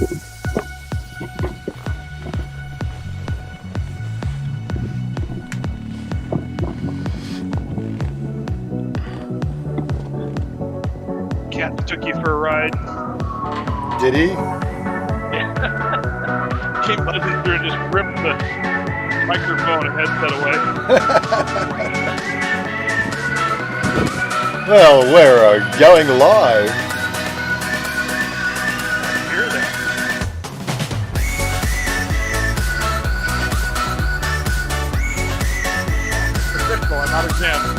Cat took you for a ride. Did he? Came buzzing through and just ripped the microphone and headset away. Well, we're going live. Hear that? Predictable, I'm not a jam.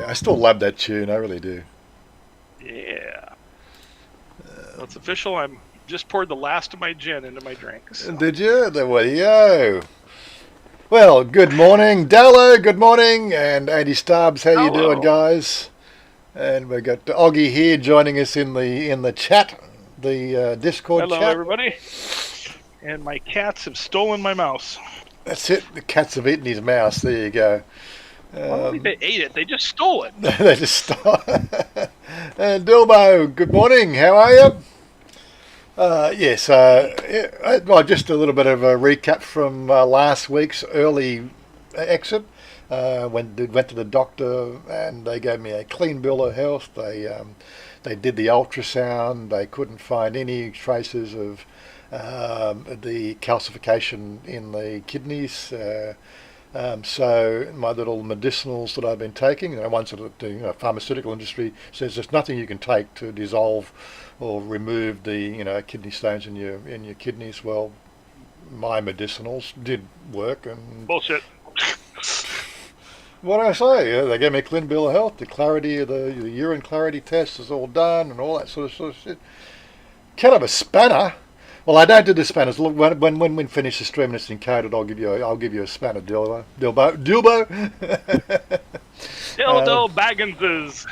I still love that tune, I really do. Yeah. Well, it's official. I'm just poured the last of my gin into my drink. So. Did you? There we go. Well, good morning, Dallo. Good morning, and Andy Stubbs. How you doing, guys? And we've got Oggy here joining us in the chat, the Discord Hello, chat. Hello, everybody. And my cats have stolen my mouse. That's it. The cats have eaten his mouse. There you go. I don't think they ate it. They just stole it. They just stole. And Dilbo, good morning. How are you? Yes. Well, just a little bit of a recap from last week's early exit. Went to the doctor and they gave me a clean bill of health. They did the ultrasound. They couldn't find any traces of the calcification in the kidneys. So my little medicinals that I've been taking, ones that the pharmaceutical industry says there's nothing you can take to dissolve or remove the kidney stones in your kidneys. Well, my medicinals did work. And bullshit. What do I say? They gave me a clean bill of health. The clarity of the urine clarity test is all done, and all that sort of shit. Kind of a spanner. Well, I don't do the spanners. Look, when we finish the stream and it's encoded, I'll give you a spanner, Dilbo. Dildo Bagginses.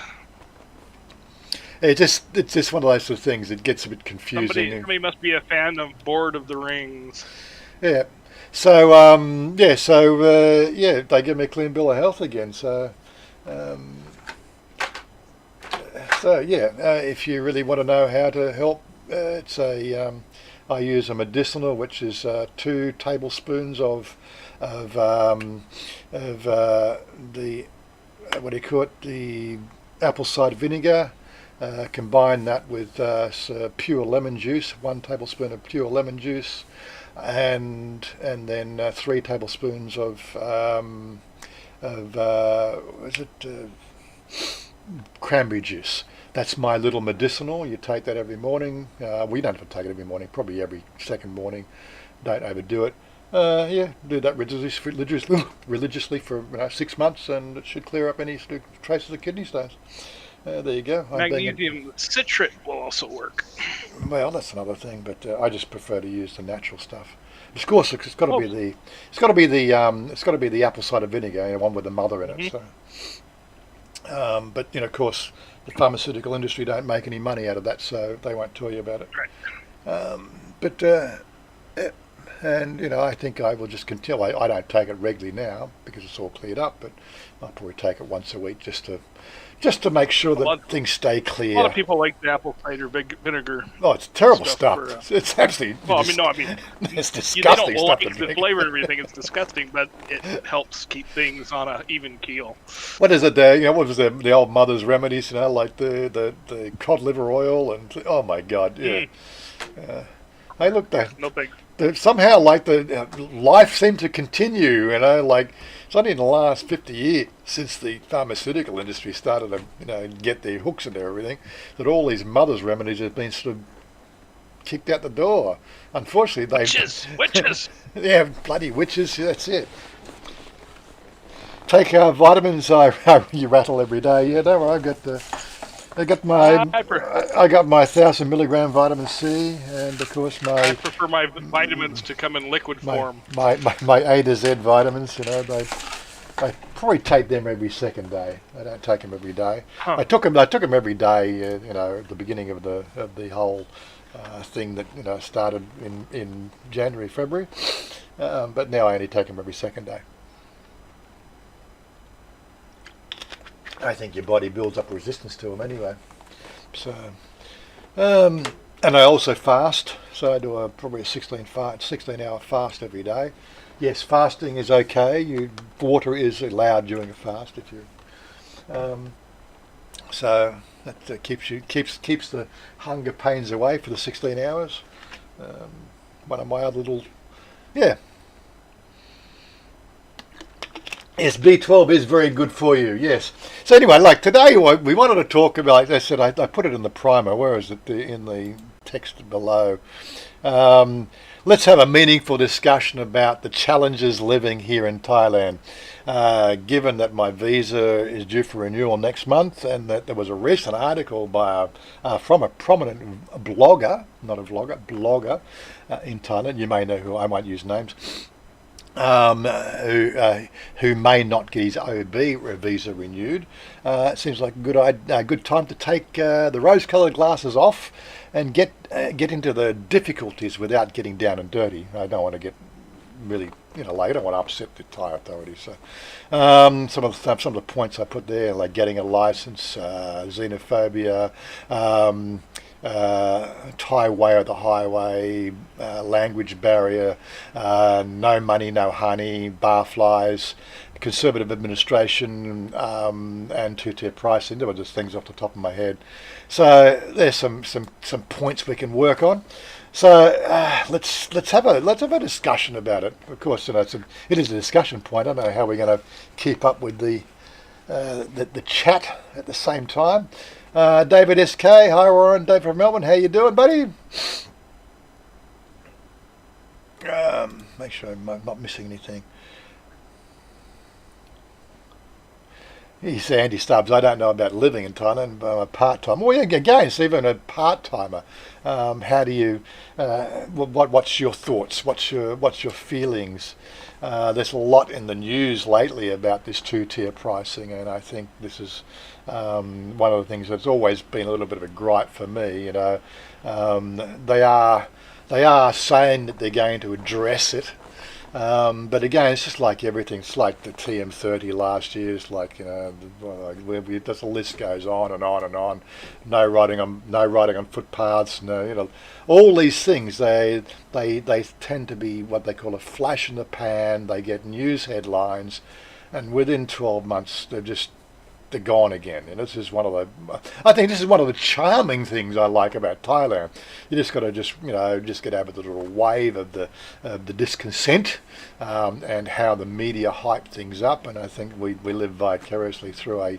It's just one of those sort of things. It gets a bit confusing. Somebody must be a fan of Lord of the Rings. Yeah. So they give me a clean bill of health again. So if you really want to know how to help, it's I use a medicinal, which is 2 tablespoons of the the apple cider vinegar. Combine that with pure lemon juice, 1 tablespoon of pure lemon juice, and then 3 tablespoons of cranberry juice. That's my little medicinal. You take that every morning. We don't have to take it every morning, probably every second morning. Don't overdo it. Do that religiously for 6 months, and it should clear up any traces of kidney stones. There you go. Magnesium citrate will also work. Well, that's another thing, but I just prefer to use the natural stuff. Of course, it's got to be the apple cider vinegar, the one with the mother in it. Mm-hmm. So, but of course, the pharmaceutical industry don't make any money out of that, so they won't tell you about it. Right. I think I will just continue. I don't take it regularly now because it's all cleared up, but I'll probably take it once a week just to make sure that things stay clear. A lot of people like the apple cider vinegar. Oh, it's terrible stuff. It's actually. It's disgusting. They don't like the flavor and everything. It's disgusting, but it helps keep things on an even keel. What is it? What was the old mother's remedies? Like the cod liver oil and oh my god, yeah. Hey, look, no thanks. Somehow, the life seemed to continue. It's only in the last 50 years since the pharmaceutical industry started to, get their hooks into everything, that all these mother's remedies have been sort of kicked out the door. Unfortunately, witches. Yeah, bloody witches. That's it. Take vitamins. You rattle every day. Yeah, don't worry. I got my 1,000 milligram vitamin C, and of course I prefer my vitamins to come in liquid form. My A to Z vitamins, I probably take them every second day. I don't take them every day. Huh. I took them every day. At the beginning of the whole thing that started in January, February, but now I only take them every second day. I think your body builds up resistance to them anyway. So, and I also fast. So I do probably a 16-hour fast every day. Yes, fasting is okay. Water is allowed during a fast if you. So that keeps the hunger pains away for the 16 hours. One of my other little, yeah. Yes, B12 is very good for you. Yes. So anyway, like today, we wanted to talk about. Like I said, I put it in the primer. Where is it? In the text below. Let's have a meaningful discussion about the challenges living here in Thailand. Given that my visa is due for renewal next month, and that there was a recent article by from a prominent blogger, not a vlogger, blogger in Thailand. You may know who. I won't use names. Who may not get his OB visa renewed. It seems like a good time to take the rose-coloured glasses off and get into the difficulties without getting down and dirty. I don't want to get really late. I don't want to upset the Thai authorities. So some of the points I put there, like getting a license, xenophobia. Thai way or the highway, language barrier, no money, no honey, barflies, conservative administration, and two-tier pricing. There were just things off the top of my head. So there's some points we can work on. So let's have a discussion about it. Of course, it is a discussion point. I don't know how we're going to keep up with the chat at the same time. David SK, hi Warren, Dave from Melbourne, how you doing, buddy? Make sure I'm not missing anything. He's Andy Stubbs. I don't know about living in Thailand, but I'm a part-timer. Well, yeah, again, it's even a part-timer. How do you? What's your thoughts? What's your feelings? There's a lot in the news lately about this two-tier pricing, and I think this is one of the things that's always been a little bit of a gripe for me. They are saying that they're going to address it. But again, it's just like everything. It's like the TM30 last year. It's like the list goes on and on and on. No riding on footpaths. No, all these things. They tend to be what they call a flash in the pan. They get news headlines, and within 12 months they're gone again. This is I think this is one of the charming things I like about Thailand. You just got to just get over the little wave of the discontent and how the media hype things up. And I think we live vicariously through a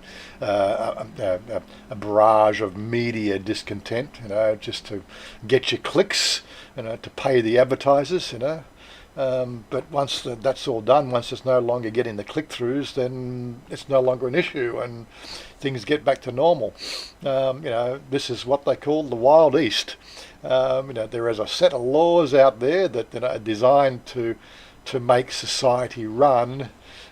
barrage of media discontent. Just to get your clicks. To pay the advertisers. But once that's all done, once it's no longer getting the click-throughs, then it's no longer an issue and things get back to normal. This is what they call the Wild East. There is a set of laws out there that are designed to make society run,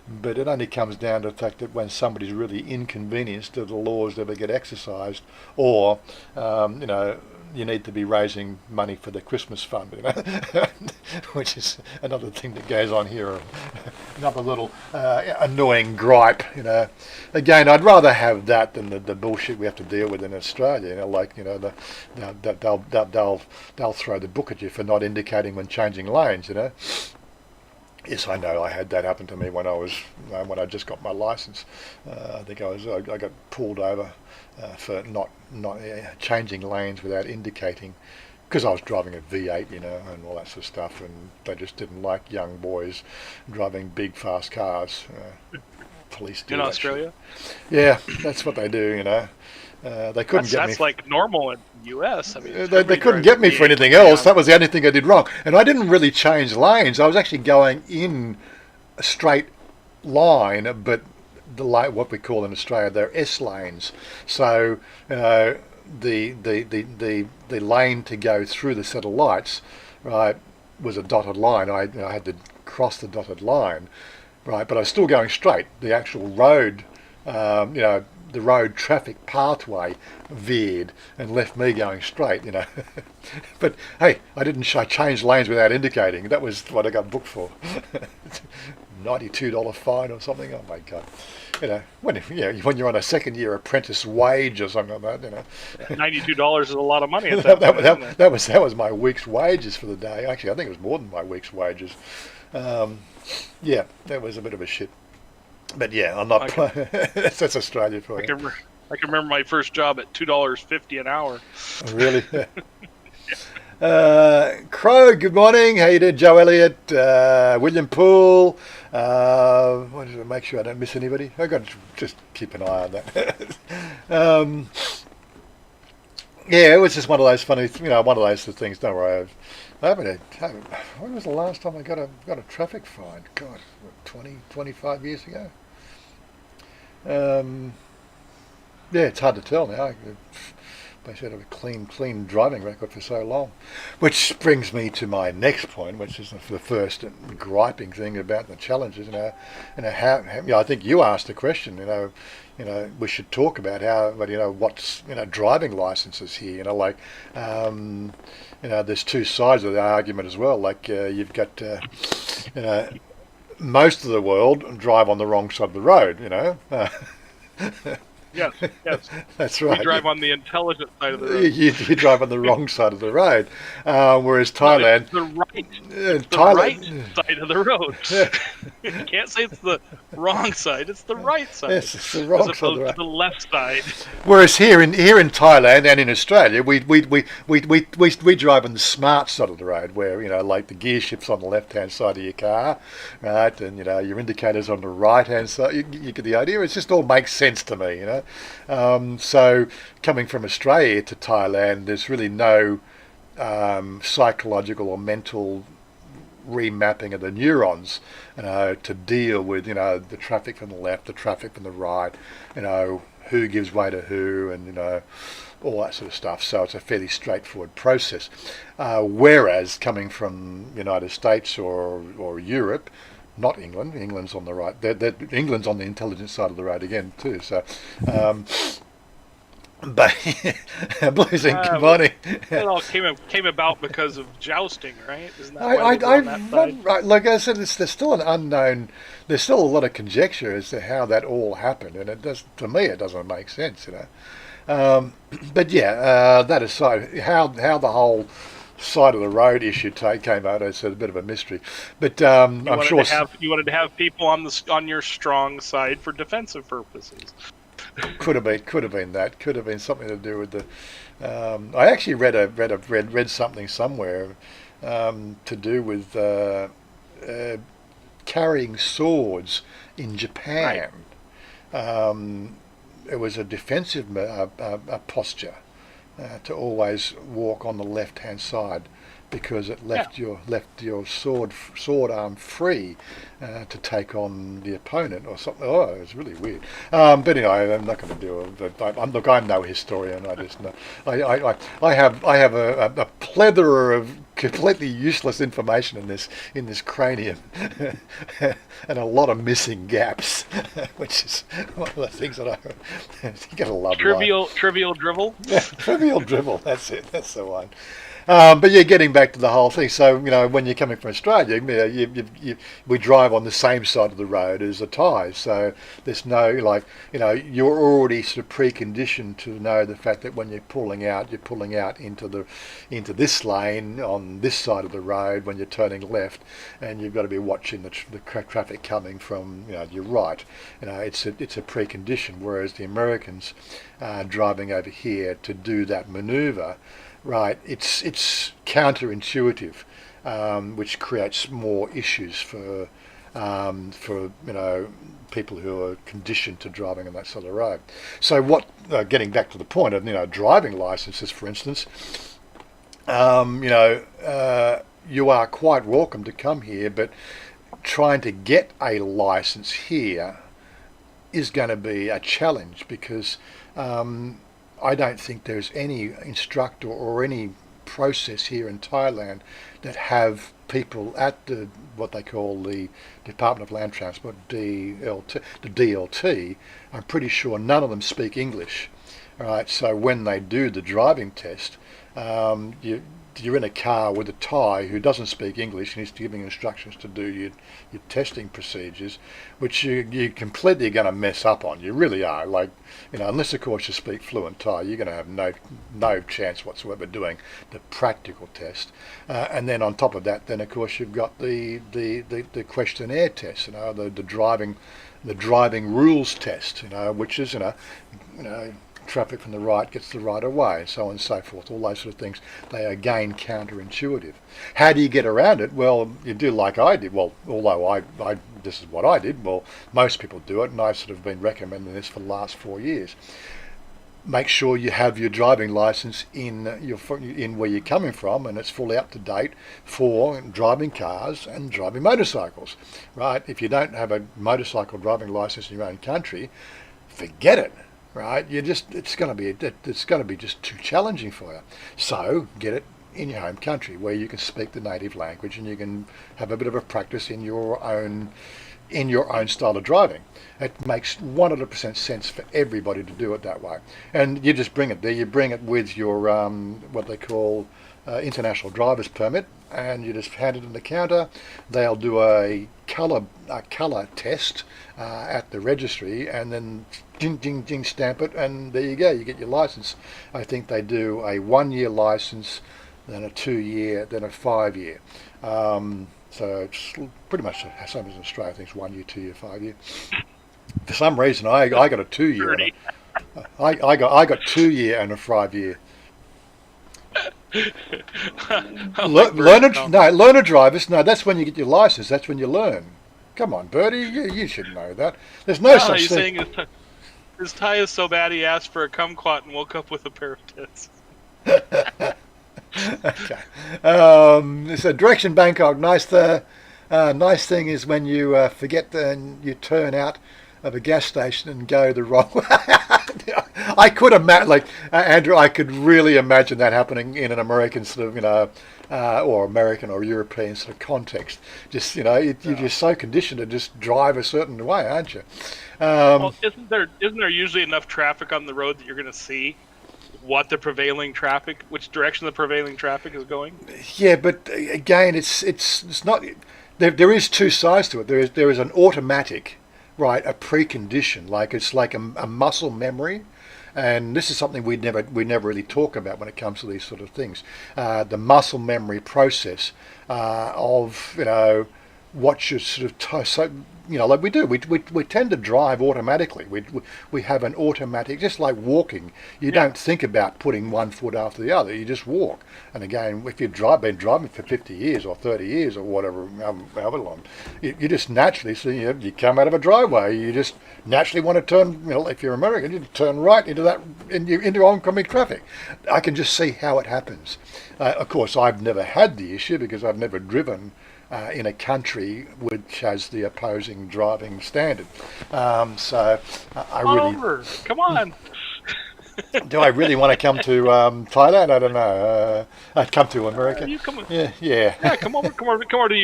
but it only comes down to the fact that when somebody's really inconvenienced, the laws never get exercised, or you need to be raising money for the Christmas fund, which is another thing that goes on here, another little annoying gripe. Again, I'd rather have that than the bullshit we have to deal with in Australia. They'll throw the book at you for not indicating when changing lanes. Yes, I know. I had that happen to me when I just got my license. I think I got pulled over for not changing lanes without indicating, because I was driving a V8, and all that sort of stuff, and they just didn't like young boys driving big fast cars. Police do in that Australia. shit. Yeah, that's what they do. They couldn't get me. That's like normal in the U.S. I mean, they couldn't get me for anything else. That was the only thing I did wrong. And I didn't really change lanes. I was actually going in a straight line, but what we call in Australia, they're S lanes. So the lane to go through the set of lights, right, was a dotted line. I had to cross the dotted line, right, but I was still going straight. The actual road, the road traffic pathway veered and left me going straight, But hey, I changed lanes without indicating. That was what I got booked for. $92 fine or something. Oh my God. When you're on a second year apprentice wage or something like that, $92 is a lot of money at that was my week's wages for the day. Actually, I think it was more than my week's wages. That was a bit of a shit. But yeah, I'm not. That's Australia for you. I can remember my first job at $2.50 an hour. Oh, really? Crow, good morning. How you doing, Joe Elliott, William Poole? Want to make sure I don't miss anybody. I got to just keep an eye on that. It was just one of those funny, one of those things. Don't worry. When was the last time I got a traffic fine? God, 20, 25 years ago. It's hard to tell now. They should have a clean driving record for so long. Which brings me to my next point, which is the first griping thing about the challenges. I think you asked the question. We should talk about what's driving licenses here. There's two sides of the argument as well. Like you've got most of the world drive on the wrong side of the road. Yes. That's right. We drive on the intelligent side of the road. You drive on the wrong side of the road, whereas Thailand... No, it's the right side of the road. You can't say it's the wrong side. It's the right side. Yes, it's the wrong side of the road. To the left side. Whereas here in Thailand and in Australia, we drive on the smart side of the road, where like the gear shift's on the left-hand side of your car, right, and your indicators on the right-hand side. You get the idea. It just all makes sense to me, So coming from Australia to Thailand, there's really no psychological or mental remapping of the neurons, to deal with, the traffic from the left, the traffic from the right, who gives way to who, and, all that sort of stuff. So it's a fairly straightforward process. Whereas coming from United States or Europe, not England. England's on the right. England's on the intelligent side of the road again too. So, but Blues, good morning. It all came about because of jousting, right? Isn't that why we're on that side? Right, like I said, there's still an unknown. There's still a lot of conjecture as to how that all happened, and to me, it doesn't make sense, But that aside, how the whole side of the road issue came out, it's a bit of a mystery. But I'm sure you wanted to have people on your strong side for defensive purposes. Could have been that. Could have been something to do with the. I actually read something somewhere to do with carrying swords in Japan. Right. It was a defensive posture to always walk on the left-hand side, because it left your sword arm free to take on the opponent or something. Oh, it was really weird. But anyway, I'm not going to do it. I'm no historian. I just know. I have a plethora of completely useless information in this cranium, and a lot of missing gaps, which is one of the things that you gotta love. Trivial drivel. Yeah, trivial drivel. That's it. That's the one. But getting back to the whole thing. So when you're coming from Australia, we drive on the same side of the road as the Thais. So there's no you're already sort of preconditioned to know the fact that when you're pulling out into this lane on this side of the road when you're turning left, and you've got to be watching the traffic coming from your right. It's a precondition. Whereas the Americans driving over here to do that manoeuvre. Right, it's counterintuitive, which creates more issues for people who are conditioned to driving on that side of the road. So getting back to the point of driving licenses, for instance, you are quite welcome to come here, but trying to get a license here is going to be a challenge, because I don't think there's any instructor or any process here in Thailand that have people at what they call the Department of Land Transport, DLT, the DLT, I'm pretty sure none of them speak English. All right, so when they do the driving test, you're in a car with a Thai who doesn't speak English, and he's giving instructions to do your testing procedures, which you completely going to mess up on. You really are. Like, unless of course you speak fluent Thai, you're going to have no chance whatsoever doing the practical test. And then on top of that, then of course you've got the questionnaire test, the driving rules test, which is traffic from the right gets the right of way, and so on and so forth. All those sort of things, they are again counterintuitive. How do you get around it? Well, you do like I did. Well, although I this is what I did. Well, most people do it, and I've sort of been recommending this for the last 4 years. Make sure you have your driving license in where you're coming from, and it's fully up to date for driving cars and driving motorcycles. Right? If you don't have a motorcycle driving license in your own country, forget it. Right? It's going to be just too challenging for you. So get it in your home country where you can speak the native language and you can have a bit of a practice in your own style of driving. It makes 100% sense for everybody to do it that way. And you just bring it there. You bring it with your what they call international driver's permit, and you just hand it in the counter. They'll do a colour test at the registry, and then ding ding ding stamp it, and there you go. You get your license. I think they do a 1-year license, then a 2-year, then a 5-year. So it's pretty much the same as in Australia. I think it's 1 year, 2 year, 5 year. For some reason, I got a 2-year. I got 2 year and a 5 year. Learner drivers. No, that's when you get your license. That's when you learn. Come on, Bertie, you should know that. There's no such thing. Saying his tie is so bad he asked for a kumquat and woke up with a pair of tits. Okay. So direction Bangkok. Nice thing is when you forget and you turn out of a gas station and go the wrong way. I could imagine, Andrew, I could really imagine that happening in an American sort of, or American or European sort of context. Just, you're just so conditioned to just drive a certain way, aren't you? Well, isn't there usually enough traffic on the road that you're going to see which direction the prevailing traffic is going? Yeah, but again, it's not. There is two sides to it. There is an automatic, right, a precondition, it's like a muscle memory, and this is something we never really talk about when it comes to these sort of things. The muscle memory process of what you sort of like we do. We tend to drive automatically. We have an automatic, just like walking. You don't think about putting one foot after the other. You just walk. And again, if you've been driving for 50 years or 30 years or whatever, however long, you just naturally see, you come out of a driveway. You just naturally want to turn. If you're American, you turn right into oncoming traffic. I can just see how it happens. Of course, I've never had the issue because I've never driven in a country which has the opposing driving standard. So I really... Come on! Do I really want to come to Thailand? I don't know. I'd come to America. You come on. Yeah. Yeah, come over to the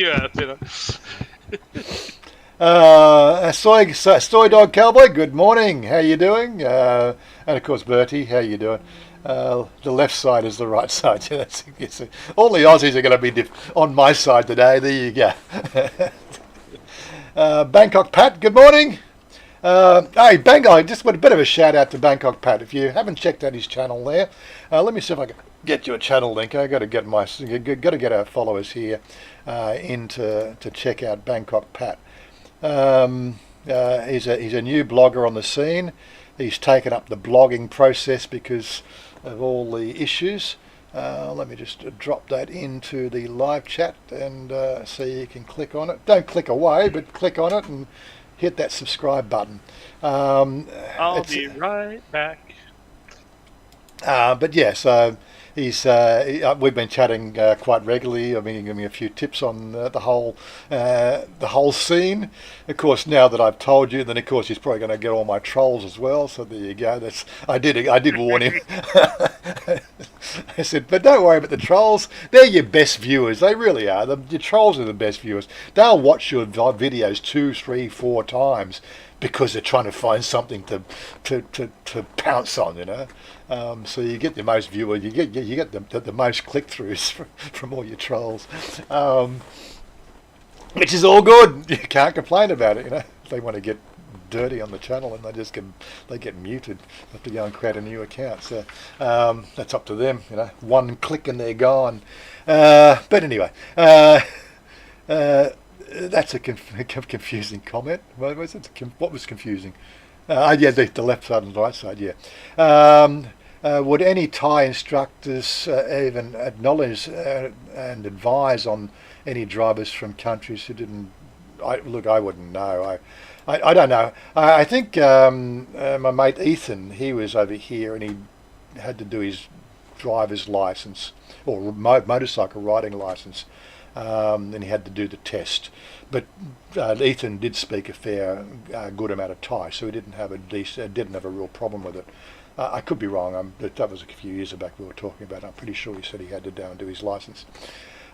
US. Soy Dog Cowboy, good morning. How you doing? And of course, Bertie, how you doing? The left side is the right side. All the Aussies are going to be on my side today. There you go. Bangkok Pat, good morning. Hey, Bangkok, just a bit of a shout out to Bangkok Pat. If you haven't checked out his channel there, let me see if I can get you a channel link. I got to get our followers here to check out Bangkok Pat. He's a new blogger on the scene. He's taken up the blogging process because of all the issues. Let me just drop that into the live chat and so you can click on it. Don't click away, but click on it and hit that subscribe button. I'll be right back. But yeah, so we've been chatting quite regularly. I mean, giving me a few tips on the whole scene. Of course, now that I've told you, then of course he's probably going to get all my trolls as well. So there you go. I did warn him. I said, but don't worry about the trolls. They're your best viewers. They really are. Your trolls are the best viewers. They'll watch your videos 2, 3, 4 times because they're trying to find something to pounce on, you know. So you get the most viewers, you get the most click-throughs from all your trolls, which is all good. You can't complain about it, you know. If they want to get dirty on the channel and they get muted, they have to go and create a new account. So that's up to them, you know. One click and they're gone. But anyway, that's a confusing comment. What was confusing? Yeah, the left side and the right side. Yeah. Would any Thai instructors even acknowledge and advise on any drivers from countries who didn't? I wouldn't know. I don't know. I think my mate Ethan, he was over here and he had to do his driver's license or motorcycle riding license, and he had to do the test. But Ethan did speak a fair, good amount of Thai, so he didn't have a real problem with it. I could be wrong. That was a few years back we were talking about. I'm pretty sure he said he had to go and do his license.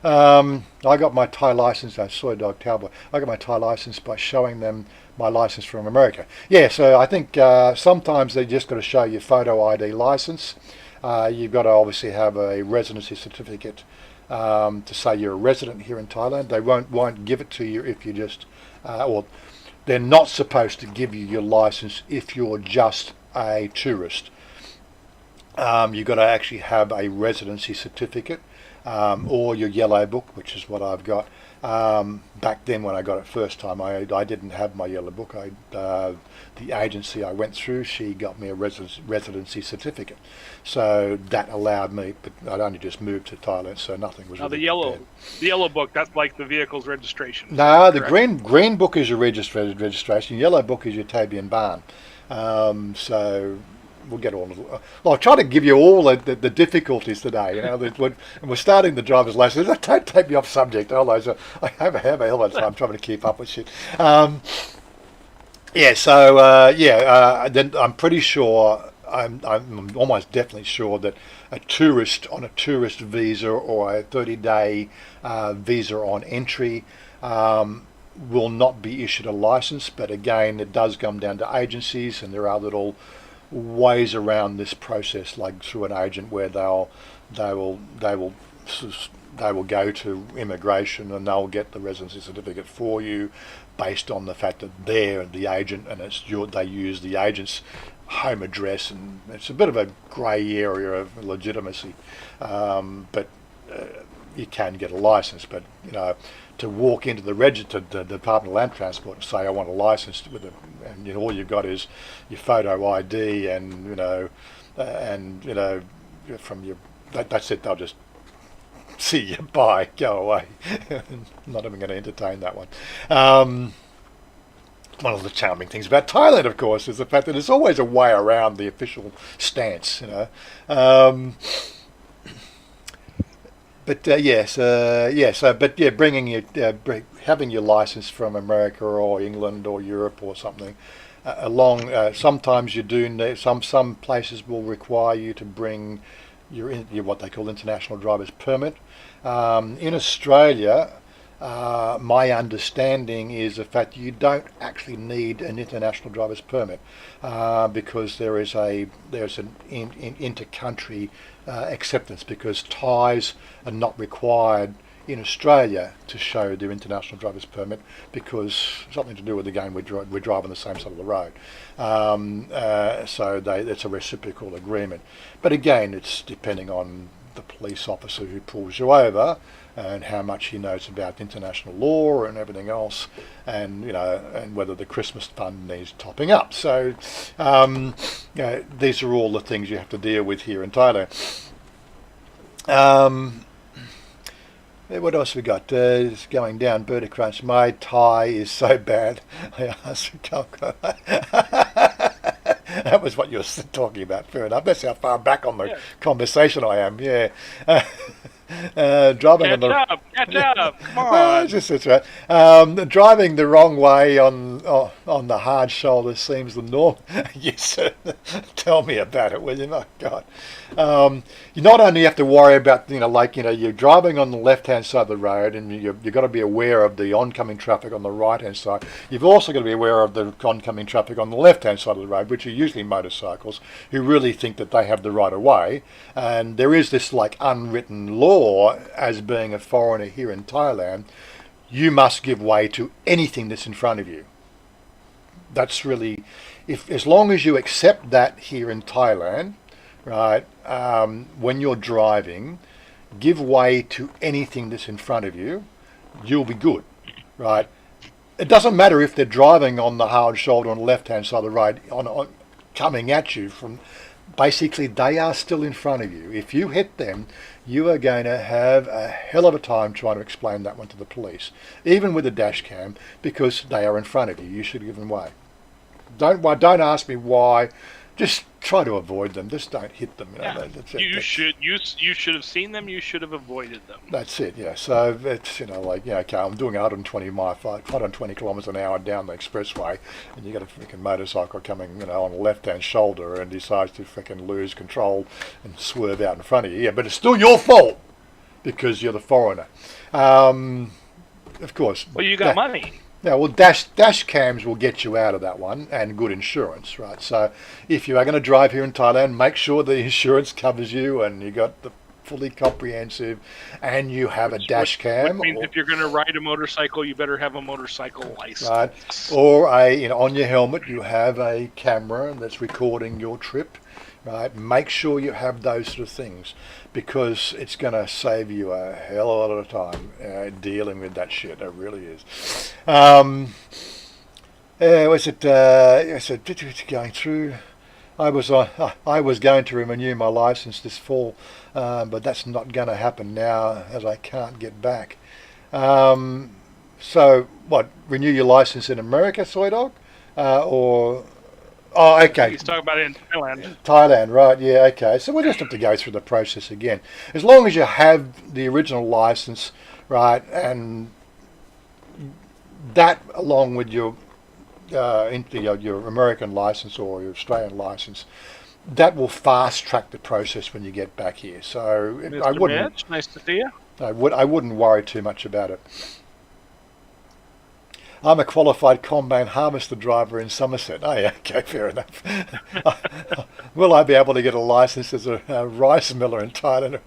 I got my Thai license. I saw a dog cowboy. I got my Thai license by showing them my license from America. Yeah, so I think sometimes they just got to show your photo ID license. You've got to obviously have a residency certificate to say you're a resident here in Thailand. They won't give it to you if you just, or they're not supposed to give you your license if you're just a tourist. You've got to actually have a residency certificate. Or your yellow book, which is what I've got. Back then when I got it first time, I didn't have my yellow book. The agency I went through, she got me a residency certificate. So that allowed me, but I'd only just moved to Thailand, so nothing was really the yellow book, that's like the vehicle's registration. No, the green book is your registration. Yellow book is your Tabian Barn. So we'll get all of it. Well, I'll try to give you all the difficulties today. You know, we're starting the driver's license. Don't take me off subject. Otherwise, I have a hell of a time trying to keep up with shit. Yeah. So then I'm pretty sure. I'm almost definitely sure that a tourist on a tourist visa or a 30-day visa on entry will not be issued a license. But again, it does come down to agencies, and there are little ways around this process, like through an agent, where they will go to immigration and they'll get the residency certificate for you based on the fact that they're the agent and they use the agent's home address, and it's a bit of a grey area of legitimacy. But you can get a license, but you know, to walk into the Department of Land Transport and say I want a license and you know, all you've got is your photo ID and you know from your that's it. They'll just see you, bye, go away. Not even going to entertain that one. One of the charming things about Thailand, of course, is the fact that there's always a way around the official stance, you know. Having your license from America or England or Europe or something along. Sometimes you do need, some places will require you to bring your what they call international driver's permit. In Australia, my understanding is the fact you don't actually need an international driver's permit because there's an inter-country acceptance, because Thais are not required in Australia to show their international driver's permit because something to do with, again, we drive on the same side of the road. So it's a reciprocal agreement. But again, it's depending on the police officer who pulls you over and how much he knows about international law and everything else, and you know, and whether the Christmas fund needs topping up. So you know, these are all the things you have to deal with here in Thailand. What else we got? It's going down. Bird Crunch. My Thai is so bad. I asked that was what you were talking about. Fair enough. That's how far back on the conversation I am. Yeah. Driving catch up. Come on. Well, that's right. Driving the wrong way on on the hard shoulder seems the norm. Yes, tell me about it, will you? My God. You not only have to worry about, you're driving on the left-hand side of the road, and you've got to be aware of the oncoming traffic on the right-hand side. You've also got to be aware of the oncoming traffic on the left-hand side of the road, which are usually motorcycles who really think that they have the right of way. And there is this unwritten law as being a foreigner here in Thailand. You must give way to anything that's in front of you. That's really, as long as you accept that here in Thailand, right, when you're driving, give way to anything that's in front of you, you'll be good, right? It doesn't matter if they're driving on the hard shoulder on the left-hand side of the road, coming at you from, basically they are still in front of you. If you hit them, you are going to have a hell of a time trying to explain that one to the police, even with a dash cam, because they are in front of you. You should give them way. Don't ask me why. Just try to avoid them. Just don't hit them. You should have seen them. You should have avoided them. That's it. Yeah. So it's okay. I'm doing 120 kilometres an hour down the expressway, and you got a freaking motorcycle coming, on the left-hand shoulder, and decides to freaking lose control and swerve out in front of you. Yeah, but it's still your fault because you're the foreigner. Of course. Well, you got money. Yeah, well, dash cams will get you out of that one, and good insurance, right? So if you are going to drive here in Thailand, make sure the insurance covers you, and you got the fully comprehensive, and you have a dash cam. Which means if you're going to ride a motorcycle, you better have a motorcycle license. Right. Or on your helmet, you have a camera that's recording your trip. Right, make sure you have those sort of things, because it's going to save you a hell of a lot of time dealing with that shit. It really is. Going through? I was going to renew my license this fall, but that's not going to happen now as I can't get back. So what? Renew your license in America, Soy Dog, or? Oh, okay. He's talking about it in Thailand. Thailand, right, yeah, okay. So we'll just have to go through the process again. As long as you have the original license, right, and that along with your American license or your Australian license, that will fast track the process when you get back here. So I wouldn't. Mitch, nice to see you. I wouldn't worry too much about it. I'm a qualified combine harvester driver in Somerset. Oh, yeah, okay, fair enough. Will I be able to get a license as a rice miller in Thailand?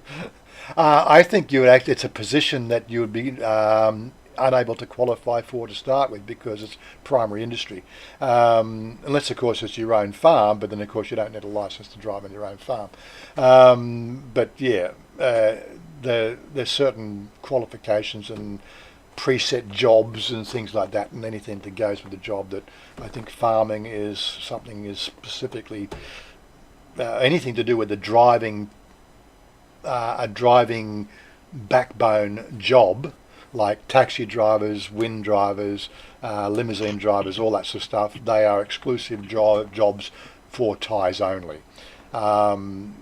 I think it's a position that you would be unable to qualify for to start with, because it's primary industry. Unless, of course, it's your own farm, but then, of course, you don't need a license to drive on your own farm. But, yeah, there's certain qualifications and preset jobs and things like that, and anything that goes with the job. That I think farming is something is specifically anything to do with the driving backbone job, like taxi drivers, wind drivers, limousine drivers, all that sort of stuff. They are exclusive jobs for Thais only. Isn't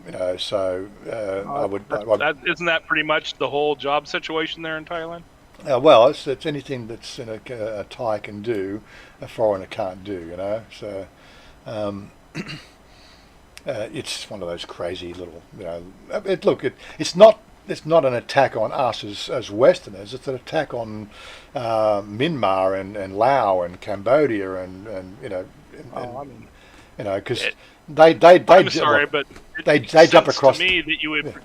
that pretty much the whole job situation there in Thailand? Well, it's anything that's a Thai can do, a foreigner can't do, So it's one of those crazy little, it's not an attack on us as Westerners. It's an attack on Myanmar and Laos and Cambodia because I'm sorry, but they jump across. To me, that you would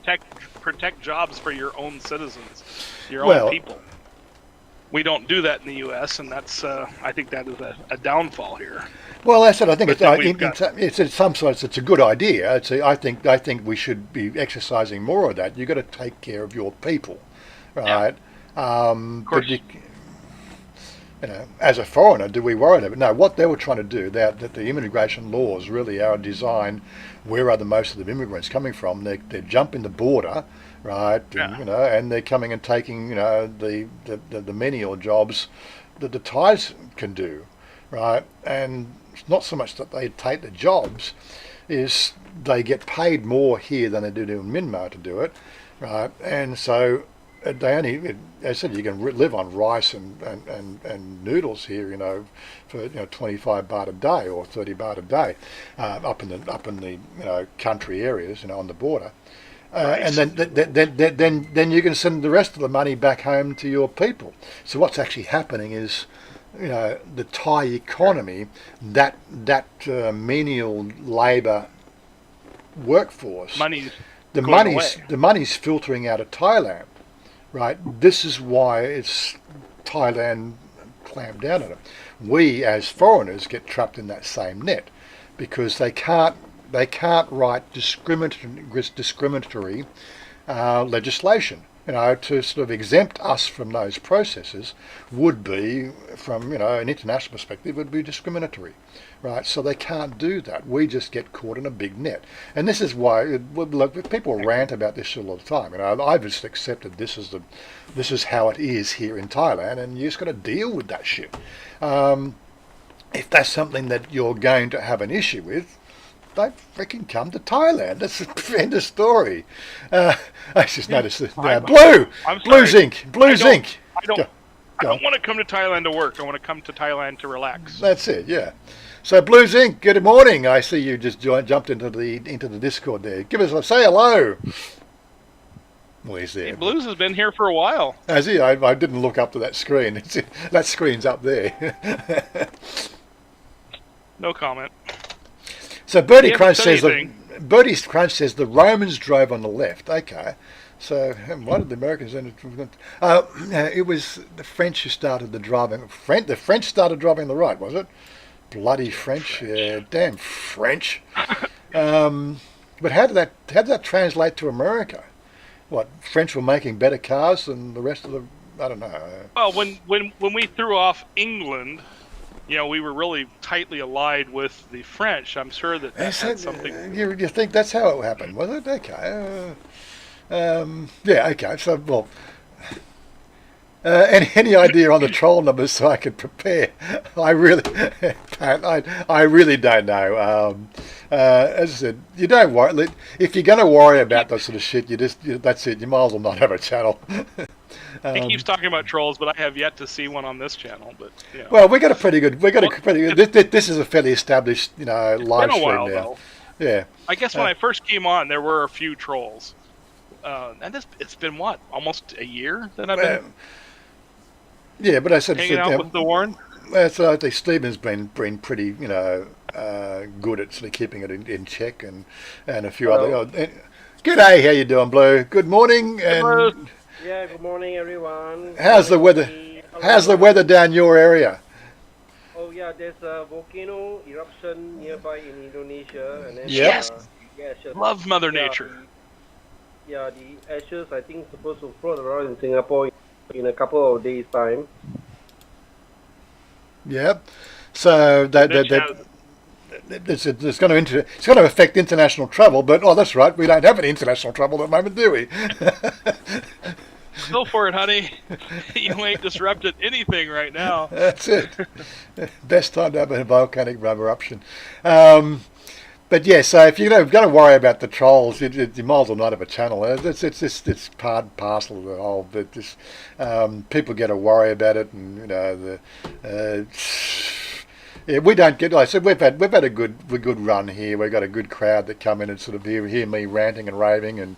protect jobs for your own citizens, your own people. We don't do that in the U.S., and that's I think that is a downfall here. Well, that's it. I think it's in some sense it's a good idea. I think we should be exercising more of that. You've got to take care of your people, right? Yeah. Of course. But as a foreigner, do we worry about it? No, what they were trying to do, that the immigration laws really are designed. Where are most of the immigrants coming from? They're jumping the border. Right, yeah. And they're coming and taking, the menial jobs that the Thais can do, right? And it's not so much that they take the jobs, is they get paid more here than they do in Myanmar to do it, right? And so they only, as I said, you can live on rice and noodles here, for 25 baht a day or 30 baht a day, up in the country areas, on the border. And then you can send the rest of the money back home to your people. So what's actually happening is, the Thai economy, that menial labour workforce, the money's filtering out of Thailand, right? This is why it's Thailand clamped down on it. We as foreigners get trapped in that same net because they can't write discriminatory legislation. To sort of exempt us from those processes would be, from an international perspective, would be discriminatory, right? So they can't do that. We just get caught in a big net, and this is why people rant about this all the time. I've just accepted this is how it is here in Thailand, and you just got to deal with that shit. If that's something that you're going to have an issue with, they freaking come to Thailand. That's the end of story. I just noticed this now. Blue zinc. I don't want to come to Thailand to work. I want to come to Thailand to relax. That's it, yeah. So Blue Zinc, good morning. I see you just jumped into the Discord there. Say hello. Well, he's there. Hey, Blues has been here for a while. Has he? I didn't look up to that screen. That screen's up there. No comment. So Bertie Crunch says the Romans drove on the left. Okay, so why did the Americans end up? It was the French who started the driving. The French started driving the right, was it? Bloody French. Yeah, damn French. But how did that translate to America? What, French were making better cars than the rest of the? I don't know. Well, when we threw off England, we were really tightly allied with the French. I'm sure that had something. You think that's how it happened, was it? Okay. Yeah. Okay. So, well, any idea on the troll numbers so I could prepare? I really don't know. As I said, you don't worry. If you're going to worry about that sort of shit, that's it. You might as well not have a channel. He keeps talking about trolls, but I have yet to see one on this channel. But well, we got a pretty good. This is a fairly established, live stream now. Though. Yeah. I guess when I first came on, there were a few trolls, and it's been what, almost a year that I've been. Yeah, but I said hanging out with the Warren. So I think Stephen's been pretty, good at sort of keeping it in check, and a few other. G'day, how you doing, Blue? Good morning. And yeah, good morning, everyone. How's the weather? How's the weather down your area? Oh yeah, there's a volcano eruption nearby in Indonesia, and then yes, the ashes, love Mother Nature. The ashes I think supposed to float around in Singapore in a couple of days' time. Yep. So it's going to affect international travel, but that's right, we don't have any international travel at the moment, do we? Go for it, honey. You ain't disrupted anything right now. That's it. Best time to have a volcanic eruption. But yeah, so if you're going to worry about the trolls, you might as well not have a channel. It's part and parcel of the whole. But people get to worry about it, and yeah, we don't get. Like I said, we've had a good run here. We've got a good crowd that come in and sort of hear me ranting and raving and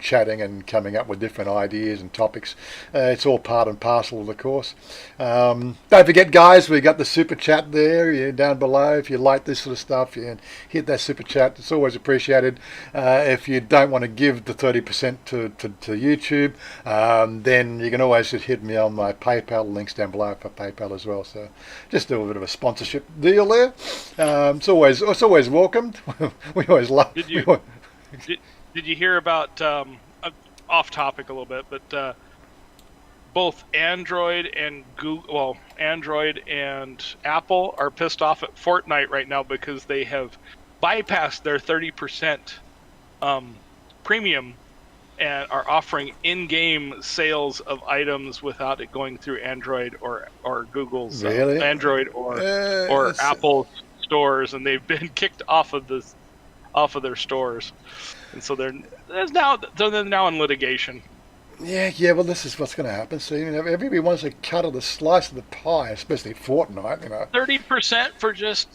chatting and coming up with different ideas and topics. It's all part and parcel of the course. Don't forget, guys, we got the super chat there down below. If you like this sort of stuff, hit that super chat. It's always appreciated. If you don't want to give the 30% to YouTube, then you can always just hit me on my PayPal. Links down below for PayPal as well. So just do a bit of a sponsorship deal there. It's always welcomed. We always love. Did you hear about off topic a little bit, but both Android and Android and Apple are pissed off at Fortnite right now because they have bypassed their 30% premium and are offering in-game sales of items without it going through Android or Google's Android or Apple stores, and they've been kicked off of their stores, and so they're now in litigation. Yeah. Well, this is what's going to happen. So everybody wants a cut of the slice of the pie, especially Fortnite. 30% for just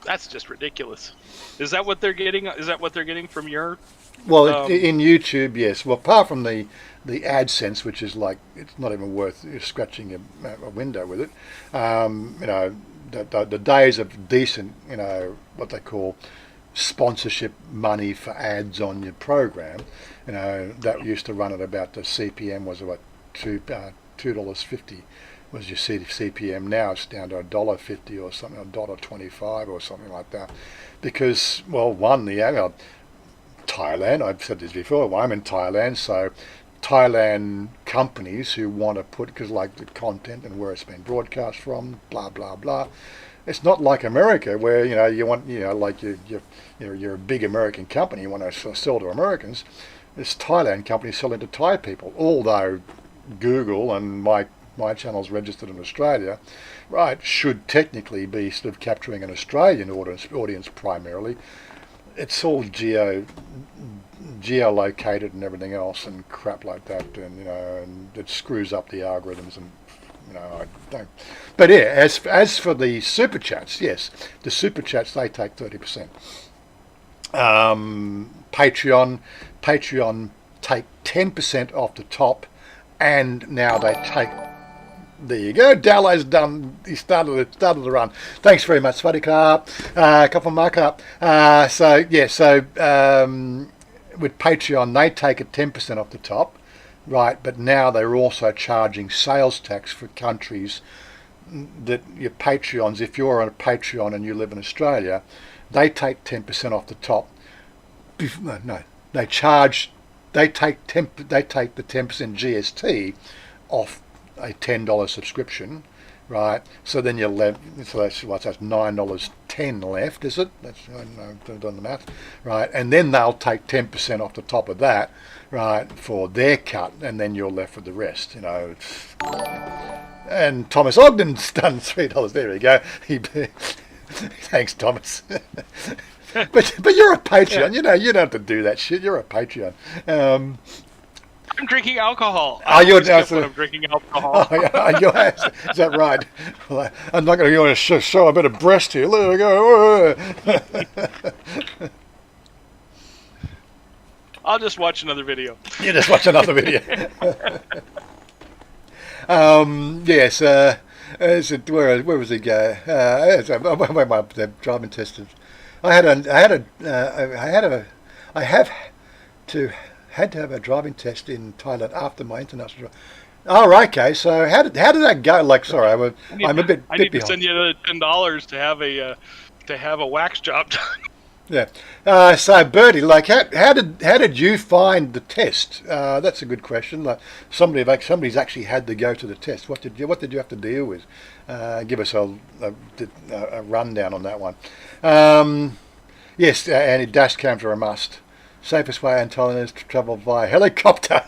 that's just ridiculous. Is that what they're getting? Is that what they're getting from your? Well, in YouTube, yes. Well, apart from the AdSense, which is like it's not even worth scratching a window with it. The days of decent, what they call sponsorship money for ads on your program, that used to run at about the CPM was about $2.50 was your CPM. Now it's down to $1.50 or something, $1.25 or something like that, because Thailand, I've said this before, well, I'm in Thailand, so Thailand companies who want to put, because like the content and where it's been broadcast from, blah blah blah. It's not like America where you want like you're a big American company, you want to sell to Americans. It's Thailand companies selling to Thai people. Although Google and my channel's registered in Australia, right, should technically be sort of capturing an Australian audience primarily. It's all geolocated and everything else and crap like that, and it screws up the algorithms and I don't. But yeah, as for the super chats, yes, the super chats they take 30%. Patreon take 10% off the top, and now they take. There you go. Dallo's done. He started the run. Thanks very much, Svadikar. Couple mark up. With Patreon, they take a 10% off the top, right? But now they're also charging sales tax for countries that your Patreons. If you're on a Patreon and you live in Australia, they take 10% off the top. No, they take the 10% GST off a $10 subscription, right? So then you're left. So that's $9.10 left, is it? I've done the math, right? And then they'll take 10% off the top of that, right, for their cut, and then you're left with the rest. And Thomas Ogden's done $3. There we go. Thanks, Thomas. But you're a Patreon. Yeah. You don't have to do that shit. You're a Patreon. I'm drinking alcohol. When I'm drinking alcohol. Is that right? Well, I'm not going to show a bit of breast here. There we go. I'll just watch another video. You just watch another video. Yes. Where was he go? My driving test. I had to have a driving test in Thailand after my international. Oh, right, okay. So how did that go? Like, sorry, I'm a bit. I need behind. to send you another $10 to have a wax job done. Yeah. So Bertie, like, how did you find the test? That's a good question. Like, somebody's actually had to go to the test. What did you have to deal with? Give us a rundown on that one. Yes, and dash cams are a must. Safest way in Thailand is to travel via helicopter.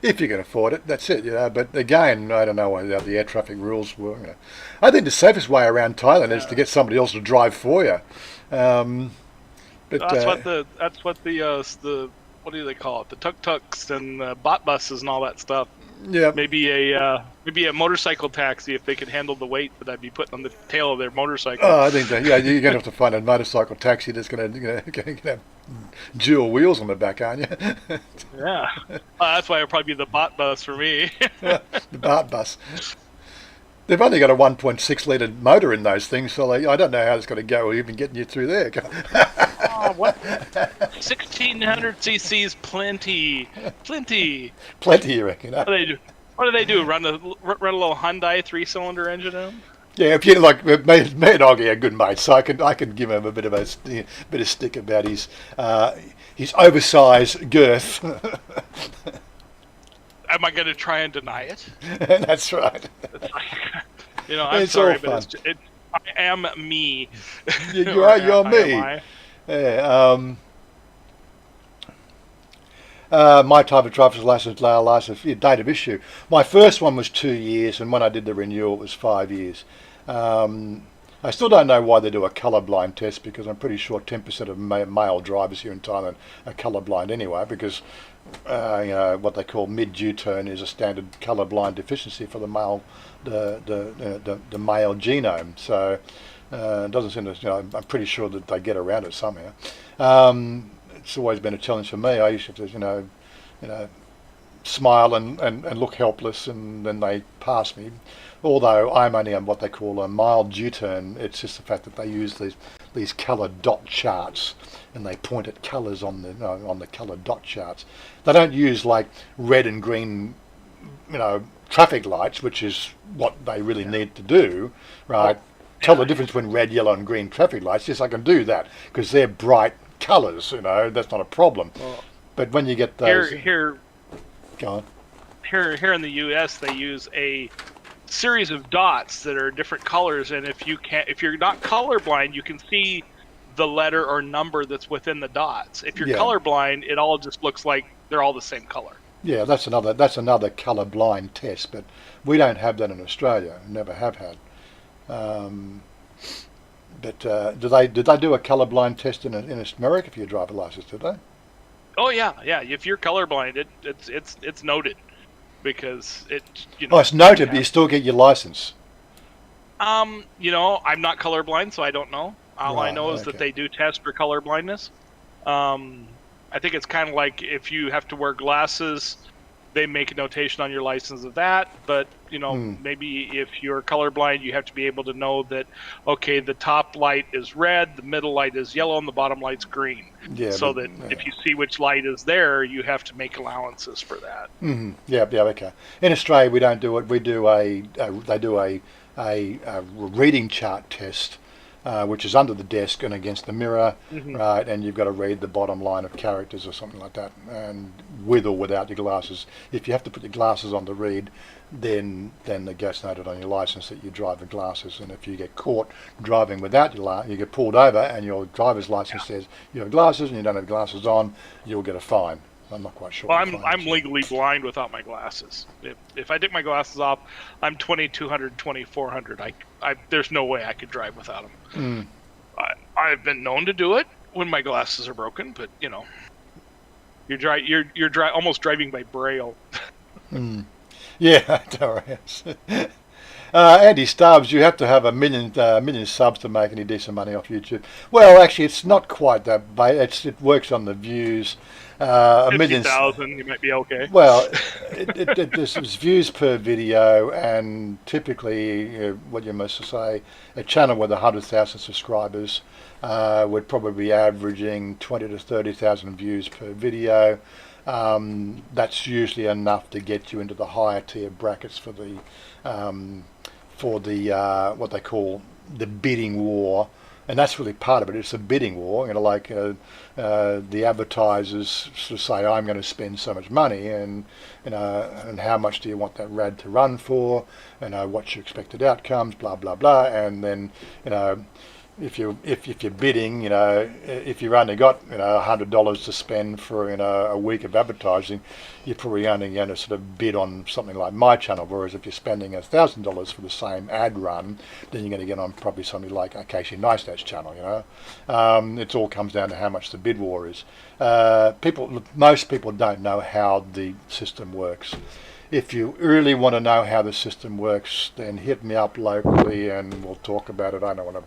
If you can afford it, that's it, But again, I don't know what the air traffic rules were. I think the safest way around Thailand is to get somebody else to drive for you. That's what the what do they call it? The tuk-tuks and bot buses and all that stuff. Yeah. Maybe a motorcycle taxi if they could handle the weight that I'd be putting on the tail of their motorcycle. Oh, I think that. Yeah, you're going to have to find a motorcycle taxi that's going to have dual wheels on the back, aren't you? Yeah. That's why it'll probably be the bot bus for me. The bot bus. They've only got a 1.6 litre motor in those things, so I don't know how it's going to go, or even getting you through there. What? 1600 cc's plenty. Plenty, you reckon? What do they do? Run a little Hyundai 3-cylinder engine in? Yeah, if you like, me and Oggy are good mates, so I can give him a bit of stick about his oversized girth. Am I going to try and deny it? That's right. I'm sorry, but I am me. You're me. Yeah. My type of driver's license, date of issue. My first one was 2 years, and when I did the renewal, it was 5 years. I still don't know why they do a colourblind test, because I'm pretty sure 10% of male drivers here in Thailand are colourblind anyway, because what they call mid-due turn is a standard colourblind deficiency for the male, the male genome. So it doesn't seem to, I'm pretty sure that they get around it somehow. It's always been a challenge for me. I used to, smile and look helpless, and then they pass me. Although I'm only on what they call a mild due-turn, it's just the fact that they use these coloured dot charts, and they point at colours on the coloured dot charts. They don't use like red and green, traffic lights, which is what they really need to do, right? Tell the difference between red, yellow, and green traffic lights. Yes, I can do that because they're bright colours. That's not a problem. Well, but when you get those, go on. Here in the U.S., they use a series of dots that are different colors, and if you're not colorblind, you can see the letter or number that's within the dots. If you're colorblind, it all just looks like they're all the same color. Yeah, that's another colourblind test, but we don't have that in Australia. Never have had. But did they do a colourblind test in America for your driver license? Did they? Oh yeah. If you're colorblind, it's noted, because it. It's noted, but you still get your license. I'm not colorblind, so I don't know. All I know is that they do test for colorblindness. I think it's kind of like if you have to wear glasses, they make a notation on your license of that. But maybe if you're colorblind, you have to be able to know that, okay, the top light is red, the middle light is yellow, and the bottom light's green. So that if you see which light is there, you have to make allowances for that. Mm-hmm. Yeah, okay. In Australia, we don't do it. We do they do a reading chart test, which is under the desk and against the mirror, right? And you've got to read the bottom line of characters or something like that, and with or without your glasses. If you have to put your glasses on to read, then it gets noted on your license that you drive with glasses. And if you get caught driving without your you get pulled over, and your driver's license says you have glasses and you don't have glasses on, you'll get a fine. I'm not quite sure. Well, I'm legally blind without my glasses. If I take my glasses off, I'm 2200, 2400. There's no way I could drive without them. I've been known to do it when my glasses are broken, but you're almost driving by braille. Yeah, Doris. Andy Stubbs, you have to have a million subs to make any decent money off YouTube. Well, actually, it's not quite that. It works on the views. 50,000, you might be okay. Well, there's views per video, and typically, what you must say, a channel with 100,000 subscribers would probably be averaging 20 to 30,000 views per video. That's usually enough to get you into the higher tier brackets for the what they call the bidding war. And that's really part of it. It's a bidding war. The advertisers sort of say, "I'm going to spend so much money, and and how much do you want that rad to run for? What's your expected outcomes? Blah blah blah." And then if you're bidding, if you've only got $100 to spend for a week of advertising, you're probably only going to sort of bid on something like my channel. Whereas if you're spending $1,000 for the same ad run, then you're going to get on probably something like Casey Neistat's channel. It all comes down to how much the bid war is. Most people don't know how the system works. If you really want to know how the system works, then hit me up locally and we'll talk about it. I don't want to.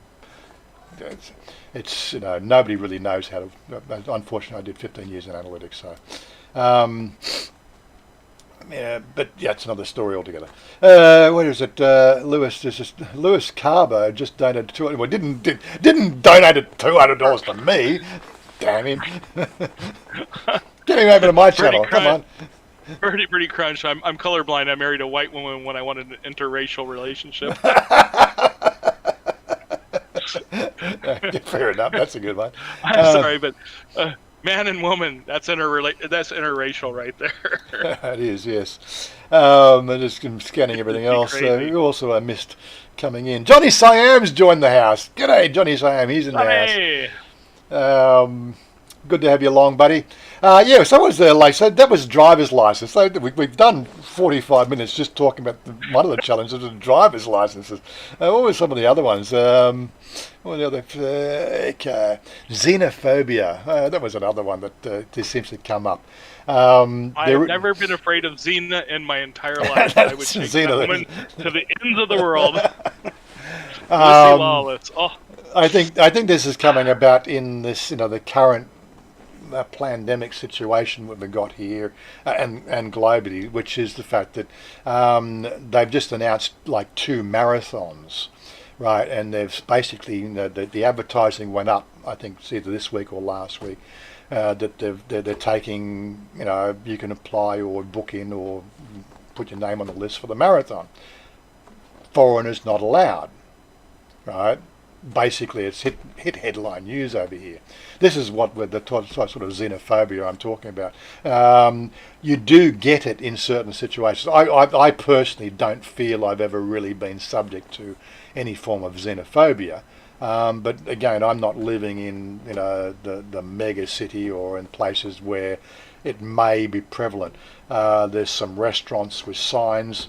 It's nobody really knows how to. Unfortunately, I did 15 years in analytics, so but it's another story altogether. What is it? Lewis Carbo just donated $200. Well, didn't donate $200 to me. Damn him! Get him over to my channel. Come on. Pretty crunch. I'm colorblind. I married a white woman when I wanted an interracial relationship. Fair enough. That's a good one. I'm sorry, but man and woman, that's interracial right there. It is, yes. I'm just scanning everything else. We also missed coming in. Johnny Siam's joined the house. G'day, Johnny Siam. He's in the house. Good to have you along, buddy. So what was so that was driver's license. So we've done 45 minutes just talking about one of the challenges of driver's licenses. What were some of the other ones? What were the other? Xenophobia. That was another one that just seems to come up. I've never been afraid of Xena in my entire life. I would take that woman to the ends of the world. Lawless. Oh. I think this is coming about in this, the current pandemic situation that we've got here and globally, which is the fact that they've just announced like 2 marathons, right? And they've basically, the advertising went up. I think it's either this week or last week. That they're taking, you can apply or book in or put your name on the list for the marathon. Foreigners not allowed, right? Basically, it's hit headline news over here. This is what with the sort of xenophobia I'm talking about. You do get it in certain situations. I personally don't feel I've ever really been subject to any form of xenophobia. But again, I'm not living in the mega city or in places where it may be prevalent. There's some restaurants with signs.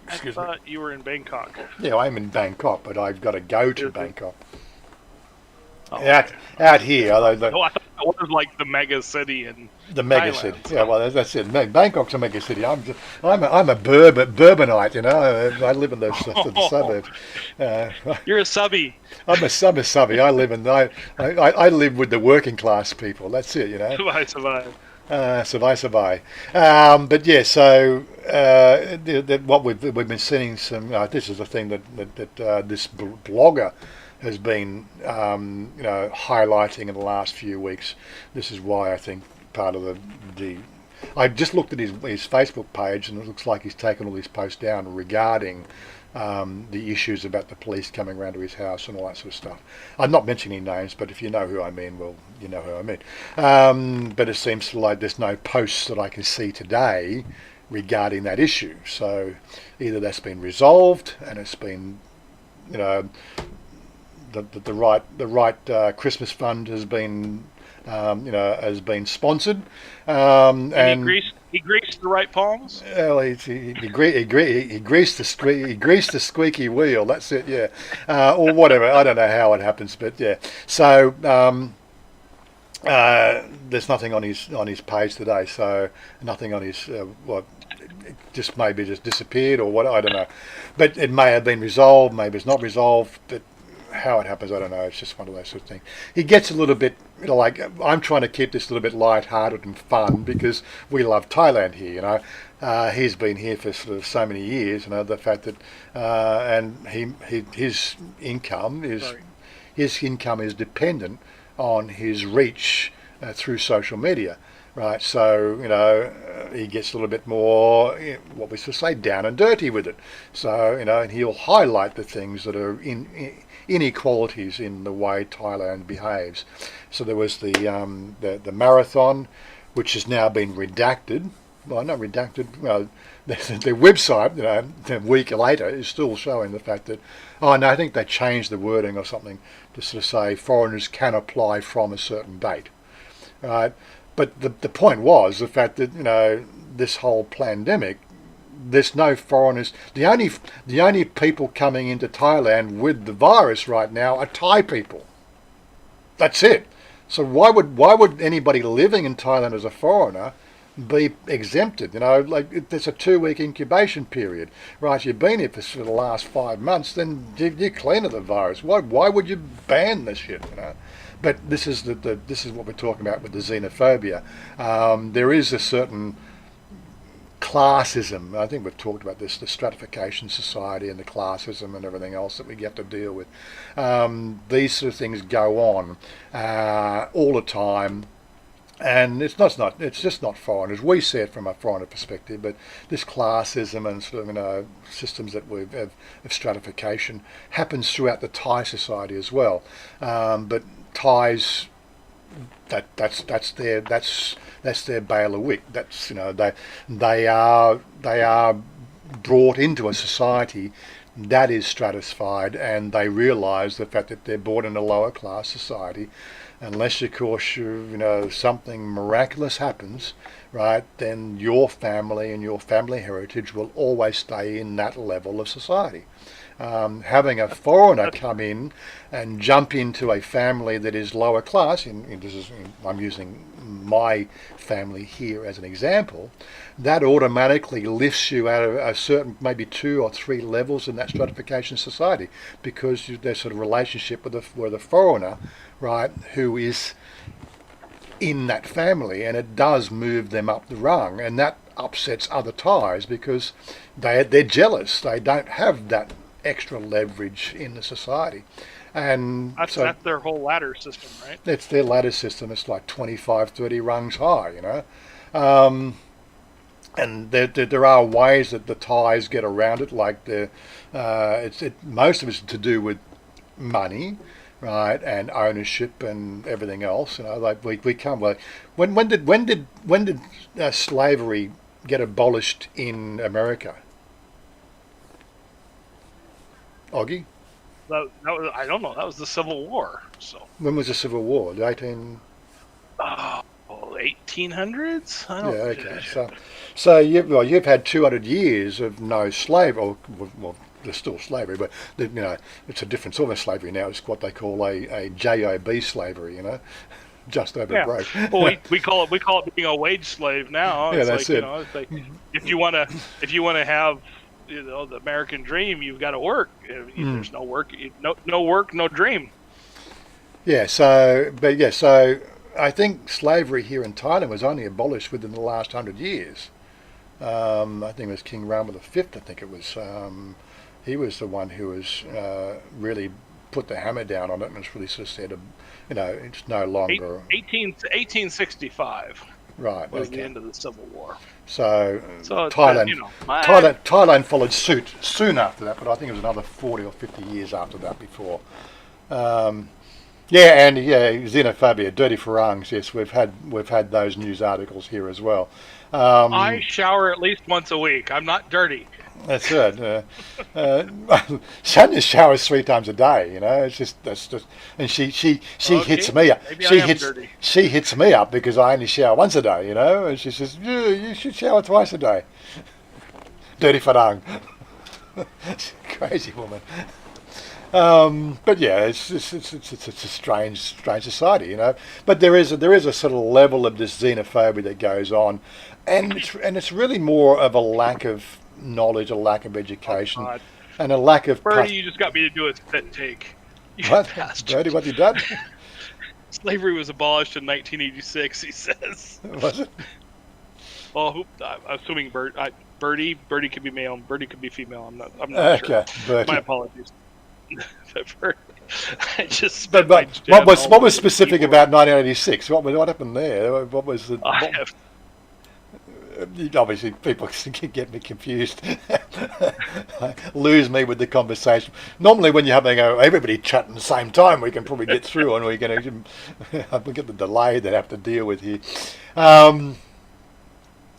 I thought you were in Bangkok. Yeah, I'm in Bangkok, but I've got to go to Bangkok. Oh, out here, I thought it was like the mega city in the mega Thailand, city. So. Yeah, well, that's it. Bangkok's a mega city. I'm a Bourbonite. I live in the suburbs. You're a subby. I'm a subby. I live with the working class people. That's it. Survive. Survive. But yeah, so what we've been seeing some. This is a thing that this blogger has been highlighting in the last few weeks. This is why I think part of the I just looked at his Facebook page, and it looks like he's taken all his posts down regarding the issues about the police coming around to his house and all that sort of stuff. I'm not mentioning names, but if you know who I mean, well, you know who I mean. But it seems like there's no posts that I can see today regarding that issue. So either that's been resolved and it's been, the right Christmas fund has been, has been sponsored, and he greased the right palms. Well, he greased the squeaky wheel. That's it, yeah, or whatever. I don't know how it happens, but yeah. So there's nothing on his page today. So nothing on his just maybe just disappeared or what, I don't know. But it may have been resolved. Maybe it's not resolved. But how it happens, I don't know. It's just one of those sort of things. He gets a little bit, like, I'm trying to keep this a little bit light-hearted and fun because we love Thailand here, he's been here for sort of so many years, the fact that, and his income is dependent on his reach through social media. Right, so he gets a little bit more, what we sort of say, down and dirty with it. So and he'll highlight the things that are inequalities in the way Thailand behaves. So there was the marathon, which has now been redacted. Well, not redacted. Well, the website, a week later, is still showing the fact that, I think they changed the wording or something to sort of say foreigners can apply from a certain date. Right. But the point was the fact that this whole pandemic, there's no foreigners. The only people coming into Thailand with the virus right now are Thai people. That's it. So why would anybody living in Thailand as a foreigner be exempted? Like there's a 2-week incubation period, right? You've been here for the last 5 months, then you're clean of the virus. Why would you ban this shit? But this is this is what we're talking about with the xenophobia. There is a certain classism. I think we've talked about this, the stratification society and the classism and everything else that we have to deal with. These sort of things go on all the time. And it's just not foreigners. We see it from a foreigner perspective, but this classism and sort of systems that we have of stratification happens throughout the Thai society as well. But Thais, that's their bailiwick. That's they are brought into a society that is stratified, and they realise the fact that they're born in a lower class society. Unless, of course, something miraculous happens, right, then your family and your family heritage will always stay in that level of society. Having a foreigner come in and jump into a family that is lower class, I'm using my family here as an example, that automatically lifts you out of a certain, maybe 2 or 3 levels in that stratification society, because there's sort of relationship with a foreigner, right, who is in that family, and it does move them up the rung, and that upsets other Thais because they're jealous. They don't have that extra leverage in the society. And that's their whole ladder system, right? It's their ladder system. It's like 25, 30 rungs high, and there are ways that the Thais get around it, like most of it's to do with money, right, and ownership and everything else. Like we come like when did slavery get abolished in America? Oggy? That was, I don't know. That was the Civil War. So When was the Civil War? The 1800s? I don't Yeah, okay. So you've had 200 years of no slave, or well, there's still slavery, but it's a different sort of slavery now. It's what they call a JOB slavery, just over broke. Well, we call it being a wage slave now. Yeah, It's that's like, it. It's like if you want to have the American dream, you've got to work. If there's no work, no work, no dream. Yeah. So I think slavery here in Thailand was only abolished within the last 100 years. I think it was King Rama V. I think it was. He was the one who was really put the hammer down on it, and it's really sort of said, it's no longer 1865. Right. Was the end of the Civil War. So Thailand followed suit soon after that, but I think it was another 40 or 50 years after that before. Xenophobia, dirty farangs. Yes, we've had those news articles here as well. I shower at least once a week. I'm not dirty. That's it. Chanya showers 3 times a day. That's just, and she hits me up. Dirty. She hits me up because I only shower once a day. And she says, you should shower twice a day. Dirty farang. Crazy woman. But yeah, it's a strange society, But there is a sort of level of this xenophobia that goes on, and it's really more of a lack of knowledge, a lack of education, and a lack of. Bertie, you just got me to do a spit take. What? Bertie, what you done? Slavery was abolished in 1986. He says. Was it? Well, I'm assuming Bertie could be male, and Bertie could be female. I'm not sure. Bertie. My apologies. I just. But what was specific about 1986? What happened there? What was the? Obviously, people can get me confused, lose me with the conversation. Normally, when you're having everybody chat at the same time, we can probably get through, and we can we get the delay that I have to deal with here.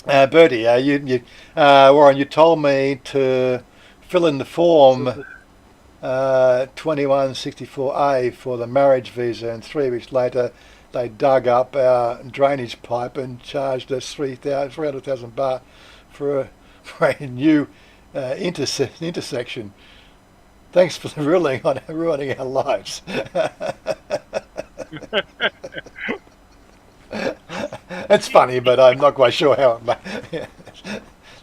Bertie, Warren, you told me to fill in the form 2164A for the marriage visa, and 3 weeks later they dug up our drainage pipe and charged us 300,000 baht for a new intersection. Thanks for the ruling on ruining our lives. It's funny, but I'm not quite sure how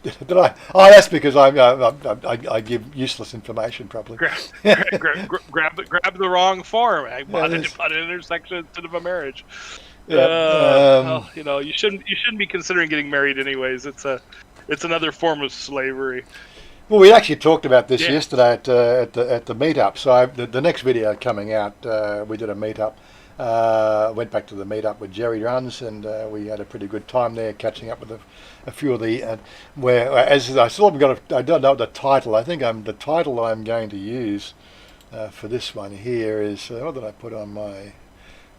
it did I? Oh, that's because I give useless information probably. Grab the wrong form. I wanted to put an intersection instead of a marriage. Yeah. You shouldn't be considering getting married anyways. It's another form of slavery. Well, we actually talked about this yesterday at the meetup. So the next video coming out, we did a meetup. Went back to the meetup with Jerry runs, and we had a pretty good time there, catching up with a few of the as I still haven't got I don't know the title. I think the title I'm going to use for this one here is what did I put on my?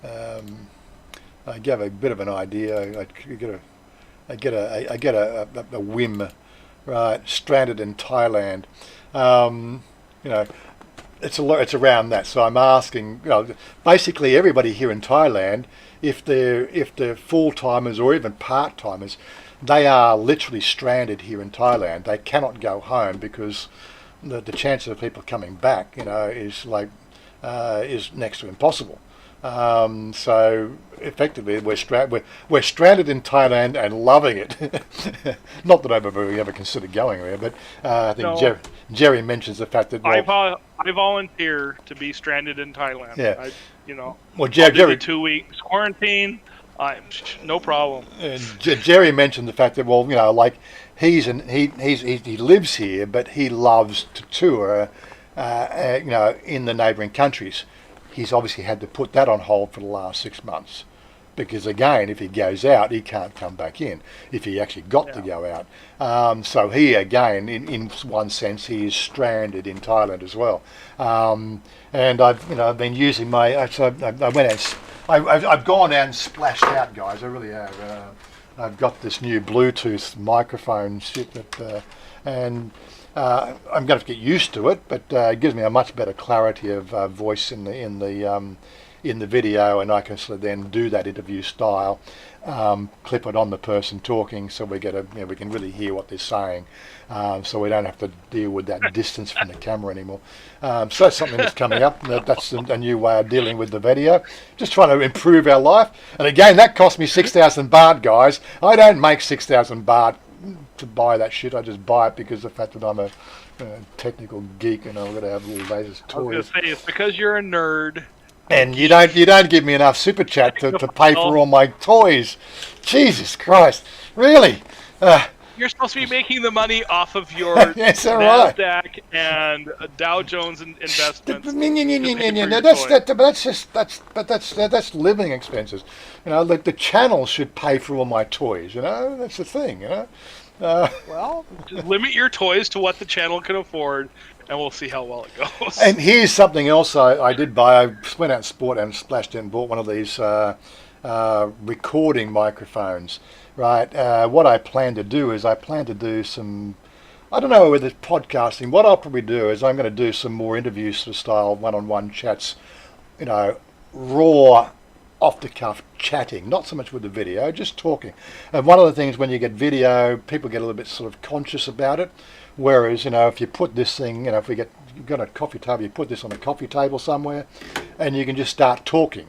I gave a bit of an idea. I get a whim, right? Stranded in Thailand. you know, it's around that. So I'm asking, basically everybody here in Thailand, if they're full timers or even part timers, they are literally stranded here in Thailand. They cannot go home because the chances of people coming back, is next to impossible. So effectively, we're stranded in Thailand and loving it. Not that I've ever considered going there, but I think No. Jerry mentions the fact that I volunteer to be stranded in Thailand. Yeah. Well, well, I'll do Jerry the 2 weeks quarantine. No problem. and Jerry mentioned the fact that he lives here, but he loves to tour, in the neighbouring countries. He's obviously had to put that on hold for the last 6 months, because again, if he goes out, he can't come back in. If he actually got to go out, so he again, in one sense, he is stranded in Thailand as well. And I've been using I went out. I've gone out and splashed out, guys. I really have. I've got this new Bluetooth microphone shit and I'm going to get used to it, but it gives me a much better clarity of voice in the video, and I can sort of then do that interview style, clip it on the person talking, so we can really hear what they're saying, so we don't have to deal with that distance from the camera anymore. So that's something that's coming up. That's a new way of dealing with the video. Just trying to improve our life. And again, that cost me 6,000 baht, guys. I don't make 6,000 baht to buy that shit. I just buy it because of the fact that I'm a technical geek and I've got to have little latest toys. I was going to say, it's because you're a nerd. And you don't give me enough super chat to pay for all my toys. Jesus Christ, really? You're supposed to be making the money off of your Yes, all right. NASDAQ and Dow Jones investments. That's living expenses. The channel should pay for all my toys. That's the thing. Well, just limit your toys to what the channel can afford, and we'll see how well it goes. And here's something else I did buy. I went out and sport and splashed in and bought one of these recording microphones. Right. What I plan to do is some, I don't know whether it's podcasting. What I'll probably do is I'm going to do some more interview sort of style one-on-one chats, raw, off-the-cuff chatting, not so much with the video, just talking. And one of the things when you get video, people get a little bit sort of conscious about it. Whereas, if you put this thing, if you've got a coffee table, you put this on a coffee table somewhere, and you can just start talking.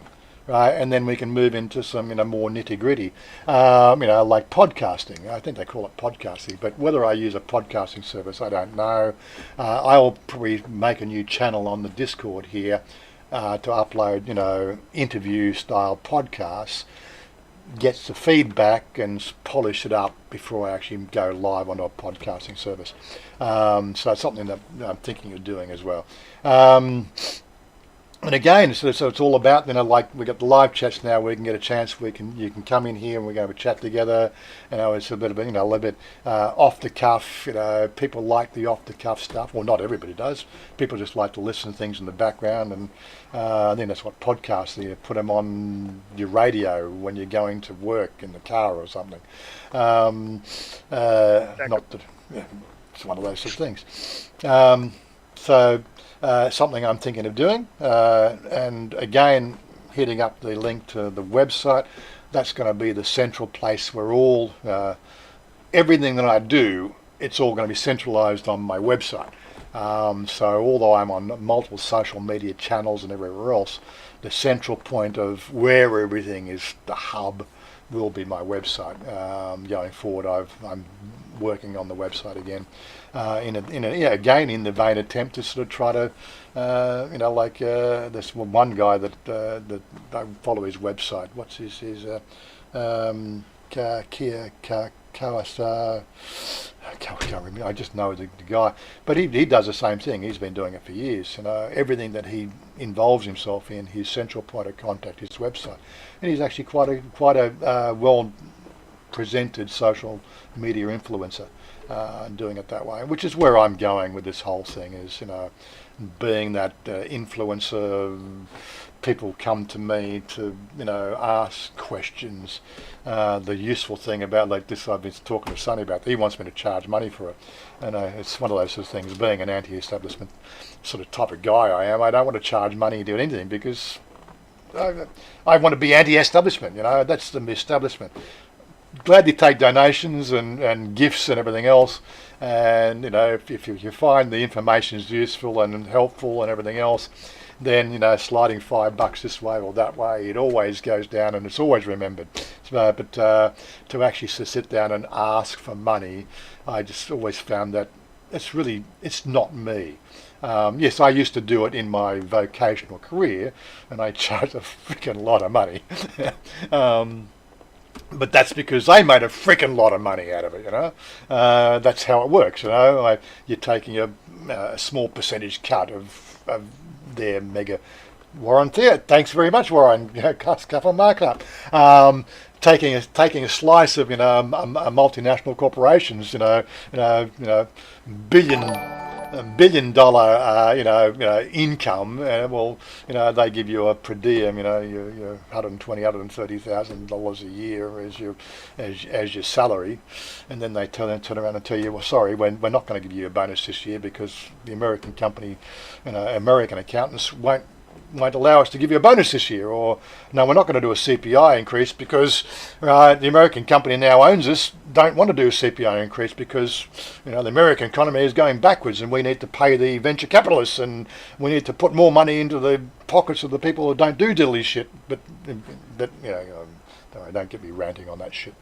Right, and then we can move into some, more nitty-gritty, like podcasting. I think they call it podcasting, but whether I use a podcasting service, I don't know. I'll probably make a new channel on the Discord here to upload, interview-style podcasts, get the feedback and polish it up before I actually go live on a podcasting service. So it's something that I'm thinking of doing as well. And again, so it's all about, like we got the live chats now. We can get a chance. You can come in here and we're going to have a chat together. It's a bit of a little bit off the cuff. People like the off the cuff stuff. Well, not everybody does. People just like to listen to things in the background, and I think that's what podcasts. You put them on your radio when you're going to work in the car or something. Not that it's one of those sort of things. Something I'm thinking of doing, and again, hitting up the link to the website. That's going to be the central place where all everything that I do, it's all going to be centralized on my website. So although I'm on multiple social media channels and everywhere else, the central point of where everything is, the hub, will be my website. Going forward, I'm working on the website again. Again in the vain attempt to sort of try to, there's one guy that I follow his website. What's his Kawasa? I can't remember. I just know the guy, but he does the same thing. He's been doing it for years. Everything that he involves himself in, his central point of contact is his website, and he's actually quite a well presented social media influencer. Doing it that way, which is where I'm going with this whole thing, is being that influencer people come to me to, ask questions. The useful thing about like this, I've been talking to Sonny about, he wants me to charge money for it. And it's one of those sort of things, being an anti-establishment sort of type of guy I am, I don't want to charge money to do anything because I want to be anti-establishment, that's the establishment. Gladly take donations and gifts and everything else. And, if you find the information is useful and helpful and everything else, then, sliding $5 this way or that way, it always goes down and it's always remembered. But to actually sit down and ask for money, I just always found that it's not me. Yes, I used to do it in my vocational career and I charged a freaking lot of money. But that's because they made a freaking lot of money out of it, That's how it works, You're taking a small percentage cut of their mega. Warren there. Thanks very much, Warren. Couple markup. Taking a slice of a multinational corporations, billion dollar income. They give you a per diem. Your $130,000 a year as your salary, and then they turn around and tell you, well, sorry, we're not going to give you a bonus this year because the American company, American accountants won't allow us to give you a bonus this year, or no, we're not going to do a CPI increase because the American company now owns us don't want to do a CPI increase because the American economy is going backwards and we need to pay the venture capitalists and we need to put more money into the pockets of the people who don't do diddly shit. But don't get me ranting on that shit.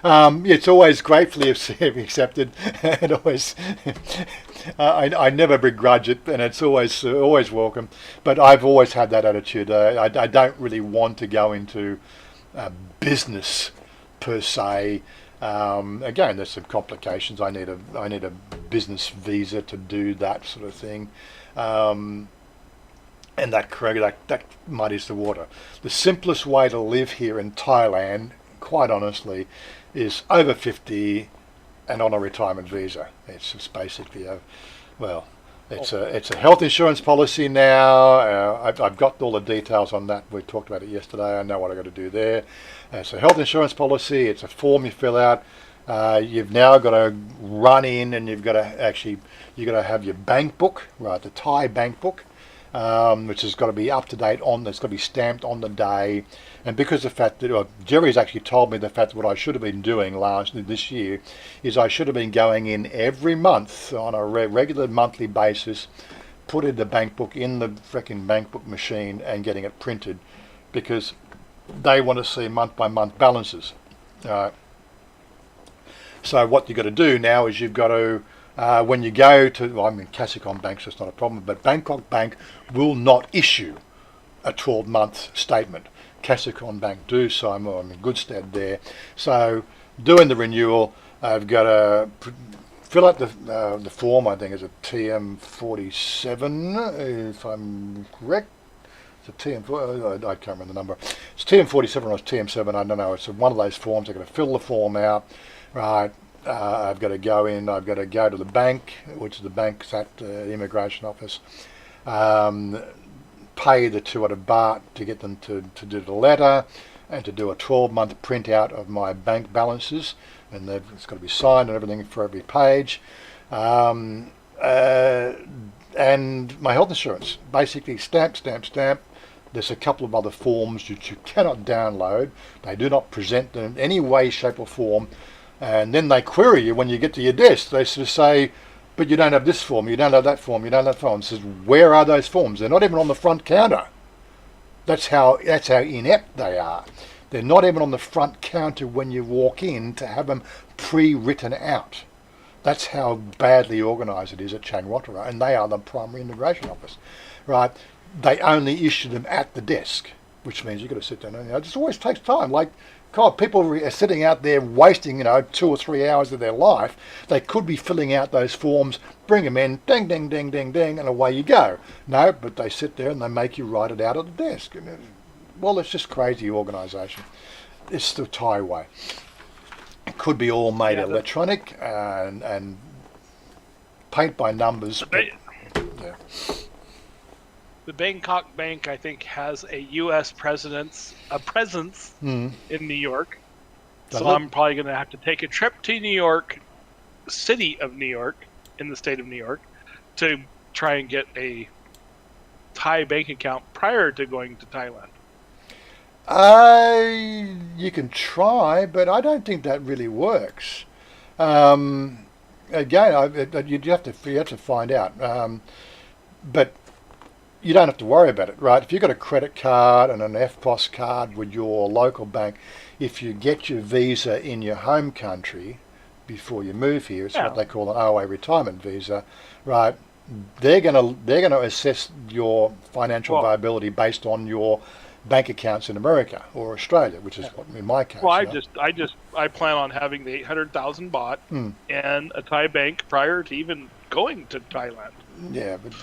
It's always gratefully accepted, and always I never begrudge it, and it's always welcome. But I've always had that attitude. I don't really want to go into business per se. Again, there's some complications. I need a business visa to do that sort of thing. And that muddies the water. The simplest way to live here in Thailand, quite honestly, is over 50 and on a retirement visa. It's just basically it's a health insurance policy now. I've got all the details on that. We talked about it yesterday. I know what I've got to do there. It's a health insurance policy. It's a form you fill out. You've now got to run in and you've got to have your bank book, right? The Thai bank book. Which has got to be up to date it's got to be stamped on the day, and because the fact that Jerry's actually told me the fact that what I should have been doing this year is I should have been going in every month on a regular monthly basis, putting the bank book in the freaking bank book machine and getting it printed, because they want to see month by month balances. So what you've got to do now is you've got to when you go to, Cassicon Bank, so it's not a problem, but Bangkok Bank will not issue a 12-month statement. Cassicon Bank do, so I'm in good stead there. So doing the renewal, I've got to fill out the form. I think it's a TM47, if I'm correct. It's a TM4, I can't remember the number. It's TM47 or it's TM7, I don't know. It's one of those forms. I've got to fill the form out, right? I've got to go in, I've got to go to the bank, which is the bank's at the immigration office, pay the 200 baht to get them to do the letter and to do a 12-month printout of my bank balances, and it's got to be signed and everything for every page. And my health insurance, basically stamp. There's a couple of other forms that you cannot download. They do not present them in any way, shape or form. And then they query you when you get to your desk. They sort of say, but you don't have this form, you don't have that form, you don't have that form. It says, where are those forms? They're not even on the front counter. That's how inept they are. They're not even on the front counter when you walk in to have them pre-written out. That's how badly organised it is at Changrotara, and they are the primary immigration office, right? They only issue them at the desk, which means you've got to sit down. And it just always takes time. Like, God, people are sitting out there wasting, 2 or 3 hours of their life. They could be filling out those forms, bring them in, ding, ding, ding, ding, ding, and away you go. No, but they sit there and they make you write it out at the desk. And it's just crazy organisation. It's the Thai way. It could be all made electronic and paint by numbers. The the Bangkok Bank, I think, has a U.S. presence in New York. Does So it? I'm probably going to have to take a trip to New York, city of New York, in the state of New York, to try and get a Thai bank account prior to going to Thailand. You can try, but I don't think that really works. Um, Again, you have to find out. But you don't have to worry about it, right? If you've got a credit card and an FPOS card with your local bank, if you get your visa in your home country before you move here, it's what they call an OA retirement visa, right? They're gonna assess your financial viability based on your bank accounts in America or Australia, which is what in my case. Well, you know. I plan on having the 800,000 baht Hmm. and a Thai bank prior to even going to Thailand. Yeah, but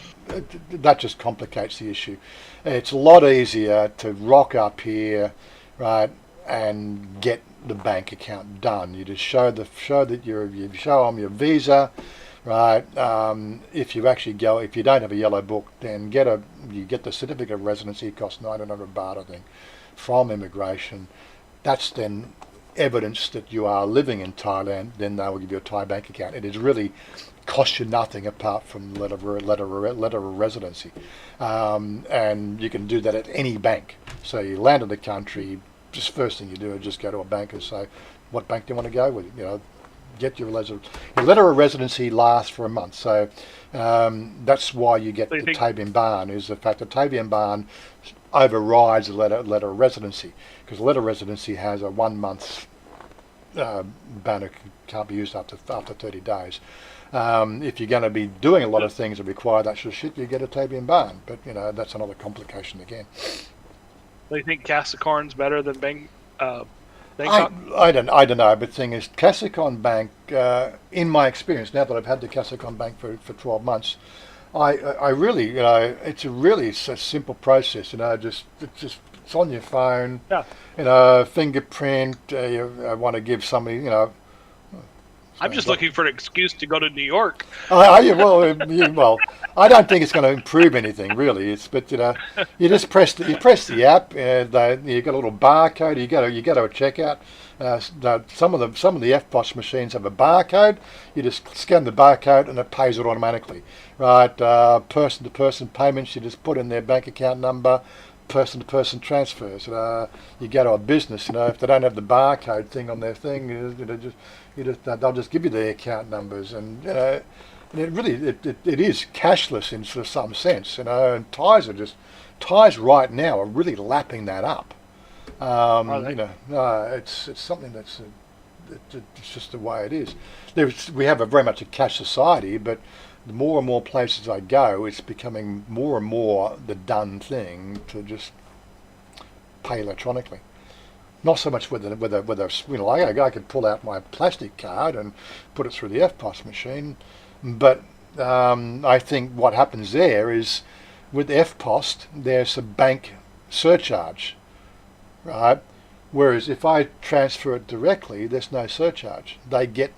that just complicates the issue. It's a lot easier to rock up here, right, and get the bank account done. You just show that you show them your visa, right? If you don't have a yellow book, then you get the certificate of residency. It costs 900 baht, I think, from immigration. That's then evidence that you are living in Thailand. Then they will give you a Thai bank account. It is really cost you nothing apart from letter of residency, and you can do that at any bank. So you land in the country, just first thing you do is just go to a bank and say, what bank do you want to go with? You know, get your letter of residency lasts for a month. So that's why you get the Thai Ban, is the fact that Thai Ban overrides the letter of residency, because the letter of residency has a 1 month ban. It can't be used after 30 days. If you're going to be doing a lot of things that require that sort of shit, you get a Thai Ban. But, you know, that's another complication again. Do you think Capricorn's better than Bangkok? I don't know, but the thing is, Capricorn Bank, in my experience, now that I've had the Capricorn Bank for 12 months, I really, you know, it's a really simple process, you know, it's on your phone, you know, fingerprint, I want to give somebody, you know. I'm just looking for an excuse to go to New York. Well, I don't think it's going to improve anything really. But you know, you press the app, and you got a little barcode. You go to a checkout. Some of the FPOS machines have a barcode. You just scan the barcode, and it pays it automatically. Right, person to person payments. You just put in their bank account number. Person to person transfers. You go to a business. You know, if they don't have the barcode thing on their thing, they'll just give you the account numbers, and you know, and it is cashless in sort of some sense, you know. And Thais right now are really lapping that up. You know, it's something that's it's just the way it is. We have very much a cash society, but the more and more places I go, it's becoming more and more the done thing to just pay electronically. Not so much with a you know, I could pull out my plastic card and put it through the FPOS machine, but I think what happens there is with FPOS there's a bank surcharge, right? Whereas if I transfer it directly, there's no surcharge. They get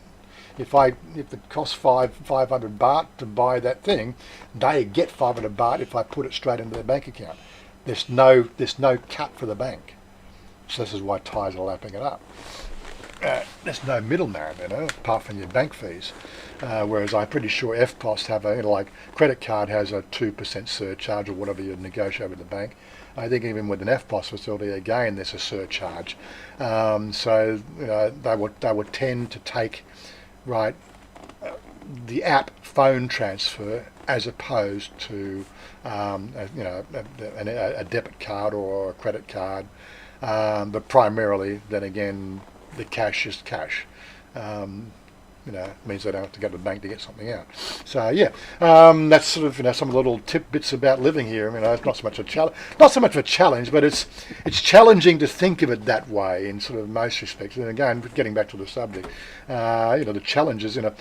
if it costs 500 baht to buy that thing, they get 500 baht if I put it straight into their bank account. There's no cut for the bank. So this is why Thais are lapping it up. There's no middleman, you know, apart from your bank fees. Whereas I'm pretty sure FPOS have like credit card has a 2% surcharge or whatever you negotiate with the bank. I think even with an FPOS facility, again, there's a surcharge. So you know, they would tend to take the app phone transfer as opposed to you know, a debit card or a credit card. But primarily, then again, the cash is cash. You know, it means they don't have to go to the bank to get something out. So yeah, that's sort of, you know, some little tidbits about living here. You know, it's not so much a challenge, but it's challenging to think of it that way in sort of most respects. And again, getting back to the subject, you know, the challenges, you know.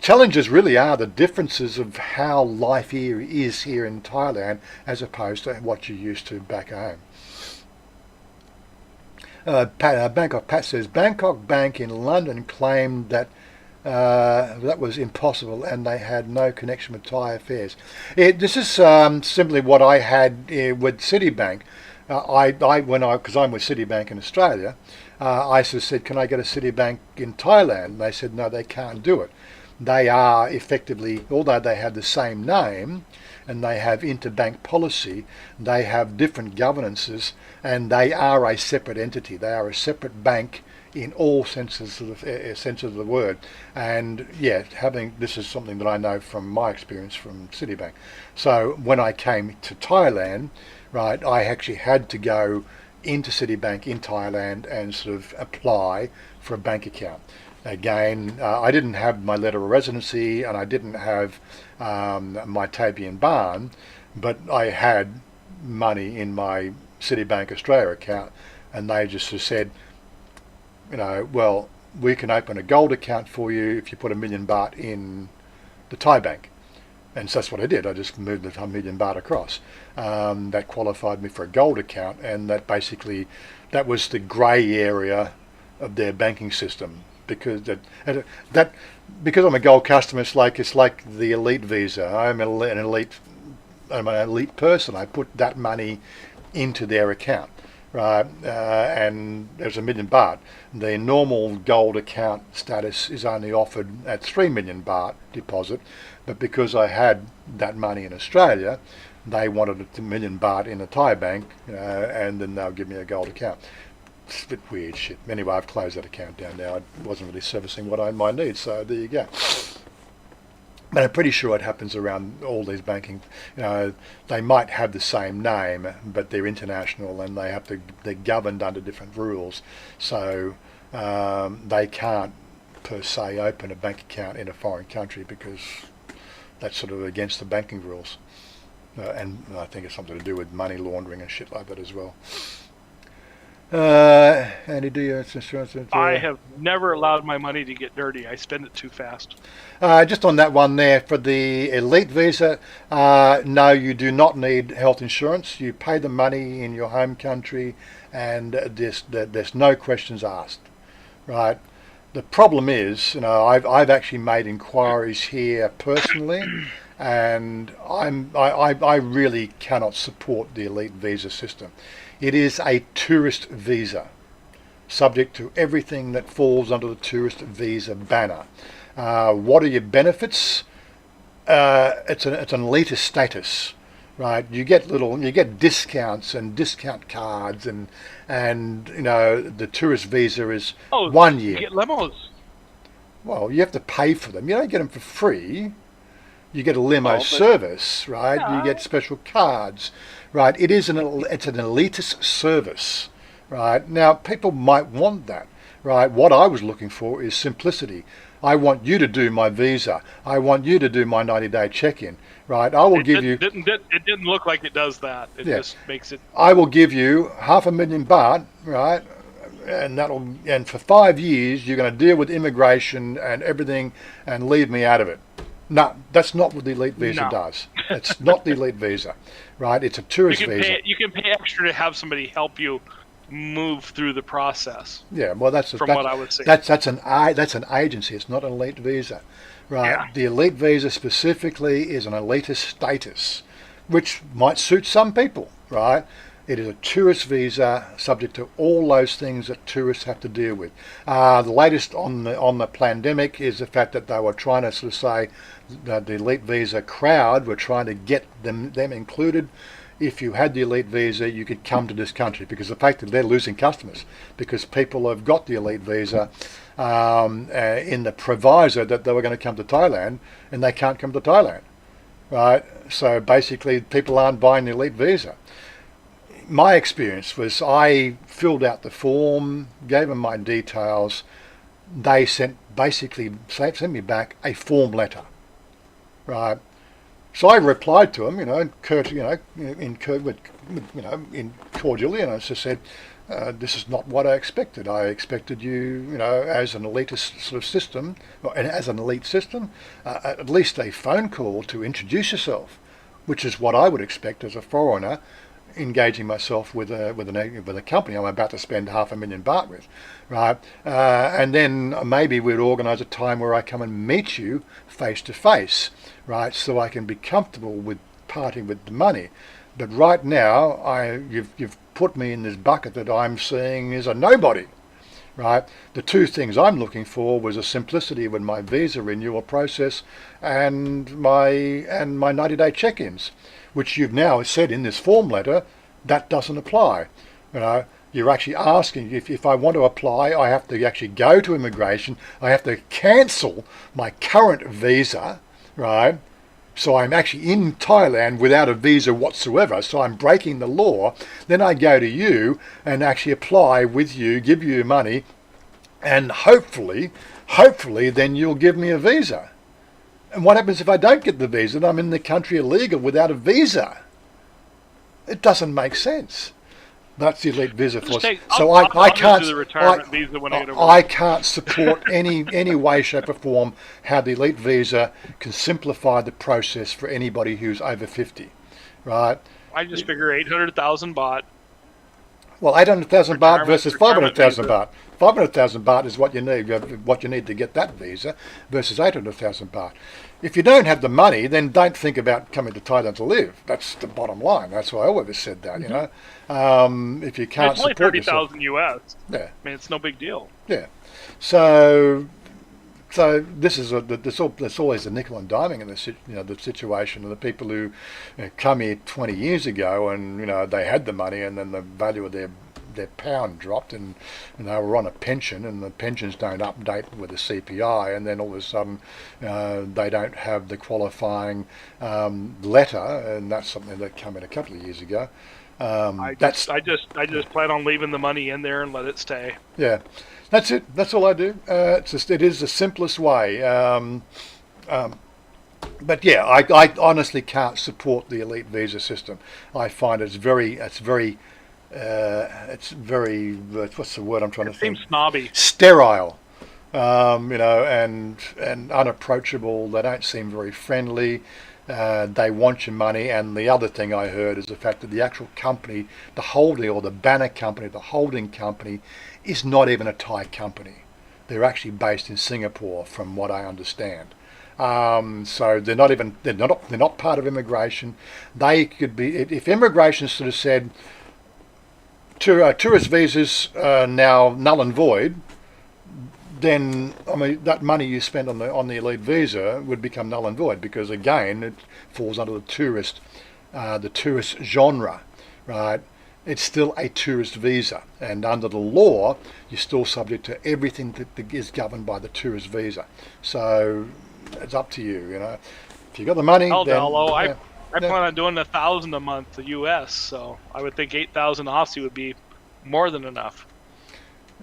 Challenges really are the differences of how life here is here in Thailand as opposed to what you're used to back home. Bangkok Pat says, Bangkok Bank in London claimed that That was impossible, and they had no connection with Thai affairs. This is simply what I had with Citibank. Because I'm with Citibank in Australia, I sort of said, "Can I get a Citibank in Thailand?" And they said, "No, they can't do it. They are effectively, although they have the same name, and they have interbank policy, they have different governances, and they are a separate entity. They are a separate bank." In all senses of the word, and yeah, this is something that I know from my experience from Citibank. So when I came to Thailand, right, I actually had to go into Citibank in Thailand and sort of apply for a bank account. Again, I didn't have my letter of residency and I didn't have my Tabian Barn, but I had money in my Citibank Australia account, and they just sort of said, well, we can open a gold account for you if you put 1 million baht in the Thai bank. And so that's what I did. I just moved the 1 million baht across. That qualified me for a gold account, and that was the grey area of their banking system, because because I'm a gold customer, it's like the elite visa. I'm an elite person. I put that money into their account. Right, and there's 1 million baht. The normal gold account status is only offered at 3 million baht deposit, but because I had that money in Australia, they wanted 1 million baht in a Thai bank, and then they'll give me a gold account. It's a bit weird shit. Anyway, I've closed that account down now. It wasn't really servicing what I might need, so there you go. But I'm pretty sure it happens around all these banking. They might have the same name, but they're international and they're governed under different rules. So they can't per se open a bank account in a foreign country because that's sort of against the banking rules. And I think it's something to do with money laundering and shit like that as well. Andy, do you insurance? I have never allowed my money to get dirty. I spend it too fast. Just on that one there, for the elite visa, no, you do not need health insurance. You pay the money in your home country, and there's no questions asked, right? The problem is, I've actually made inquiries here personally, and I really cannot support the elite visa system. It is a tourist visa, subject to everything that falls under the tourist visa banner. What are your benefits? It's an elitist status, right? You get discounts and discount cards, and the tourist visa is 1 year. You get limos. Well, you have to pay for them. You don't get them for free. You get a limo service, right? Yeah. You get special cards, right? It's an elitist service, right? Now, people might want that, right? What I was looking for is simplicity. I want you to do my visa. I want you to do my 90-day check-in, right? I will give you... It didn't look like it does that. It just makes it... I will give you 500,000 baht, right? And for 5 years, you're going to deal with immigration and everything and leave me out of it. No, that's not what the elite visa does. It's not the elite visa, right? It's a tourist visa. You can pay extra to have somebody help you move through the process. Yeah, well, what I would say. That's an agency. It's not an elite visa, right? Yeah. The elite visa specifically is an elitist status, which might suit some people, right? It is a tourist visa, subject to all those things that tourists have to deal with. The latest on the pandemic is the fact that they were trying to sort of say that the elite visa crowd were trying to get them included. If you had the elite visa, you could come to this country, because the fact that they're losing customers because people have got the elite visa in the proviso that they were going to come to Thailand, and they can't come to Thailand, right? So basically, people aren't buying the elite visa. My experience was I filled out the form, gave them my details. They sent me back a form letter, right? So I replied to them, cordially, and I just said, this is not what I expected. I expected you, as an elitist sort of system, and as an elite system, at least a phone call to introduce yourself, which is what I would expect as a foreigner. engaging myself with a company I'm about to spend $500,000 with, right? And then maybe we'd organise a time where I come and meet you face to face, right? So I can be comfortable with parting with the money. But right now, you've put me in this bucket that I'm seeing is a nobody, right? The two things I'm looking for was a simplicity with my visa renewal process and my 90-day check-ins, which you've now said in this form letter that doesn't apply. You know, you're actually asking if I want to apply, I have to actually go to immigration, I have to cancel my current visa, right? So I'm actually in Thailand without a visa whatsoever, so I'm breaking the law. Then I go to you and actually apply with you, give you money, and hopefully then you'll give me a visa. And what happens if I don't get the visa and I'm in the country illegal without a visa? It doesn't make sense. That's the elite visa for us. So I can't. I can't support any way, shape, or form how the elite visa can simplify the process for anybody who's over 50, right? I just figure 800,000 baht. Well, 800,000 baht versus 500,000 baht. 500,000 baht is what you need to get that visa, versus 800,000 baht. If you don't have the money, then don't think about coming to Thailand to live. That's the bottom line. That's why I always said that. You know, if you can't support yourself, it's only 30,000 US. Yeah, I mean, it's no big deal. Yeah, so this is there's always a nickel and diming in the situation of the people who come here 20 years ago and they had the money and then the value of their pound dropped and they were on a pension and the pensions don't update with the CPI and then all of a sudden they don't have the qualifying letter, and that's something that came in a couple of years ago. I just plan on leaving the money in there and let it stay. Yeah, that's it. That's all I do. It is the simplest way. But yeah, I honestly can't support the elite visa system. I find it's very what's the word I'm trying to think? Seems snobby. Sterile, and unapproachable. They don't seem very friendly. They want your money, and the other thing I heard is the fact that the actual company, the holding or the banner company, the holding company, is not even a Thai company. They're actually based in Singapore, from what I understand. So they're not part of immigration. They could be, if immigration sort of said tourist visas are now null and void, then that money you spent on the elite visa would become null and void, because again it falls under the tourist genre, right? It's still a tourist visa, and under the law you're still subject to everything that is governed by the tourist visa. So it's up to you. If you got the money. I plan on doing 1,000 a month to US, so I would think 8,000 Aussie would be more than enough.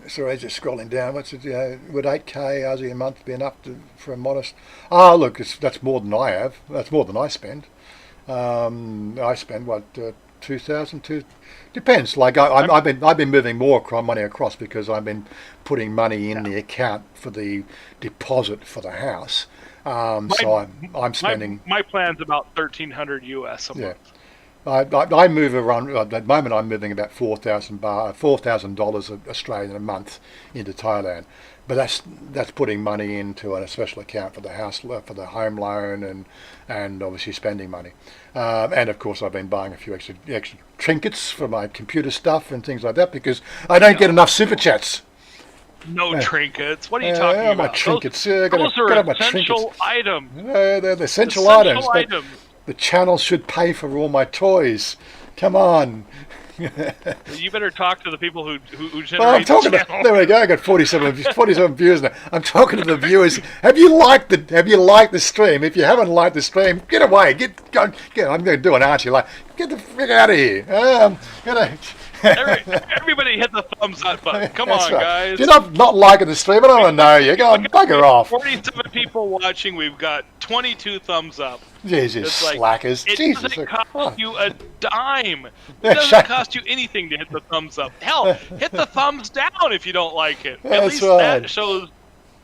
So as you're scrolling down, what's it? Would 8K Aussie a month be enough for a modest? Oh, look, that's more than I have. That's more than I spend. I spend what 2,000. Depends. Like I've been moving more money across because I've been putting money in the account for the deposit for the house. So I'm spending. My plan's about 1,300 US a month. I move around at the moment. I'm moving about $4,000 Australian a month into Thailand, but that's putting money into a special account for the house, for the home loan, and obviously spending money. And of course, I've been buying a few extra trinkets for my computer stuff and things like that because I don't get enough super chats. No trinkets. What are you talking about? My trinkets. Those are essential items. They're the essential items. The channel should pay for all my toys. Come on. You better talk to the people who generate I'm talking the channel. There we go. I got 47 views now. I'm talking to the viewers. Have you liked the stream? If you haven't liked the stream, get away. I'm going to do an Archie like. Get the frick out of here. Everybody hit the thumbs up button. Come on, right, guys. If you're not liking the stream, I don't want to know you. Go on, bugger off. 47 people watching. We've got 22 thumbs up. Jesus, slackers. It doesn't cost you a dime. It doesn't cost you anything to hit the thumbs up. Hell, hit the thumbs down if you don't like it. At least that shows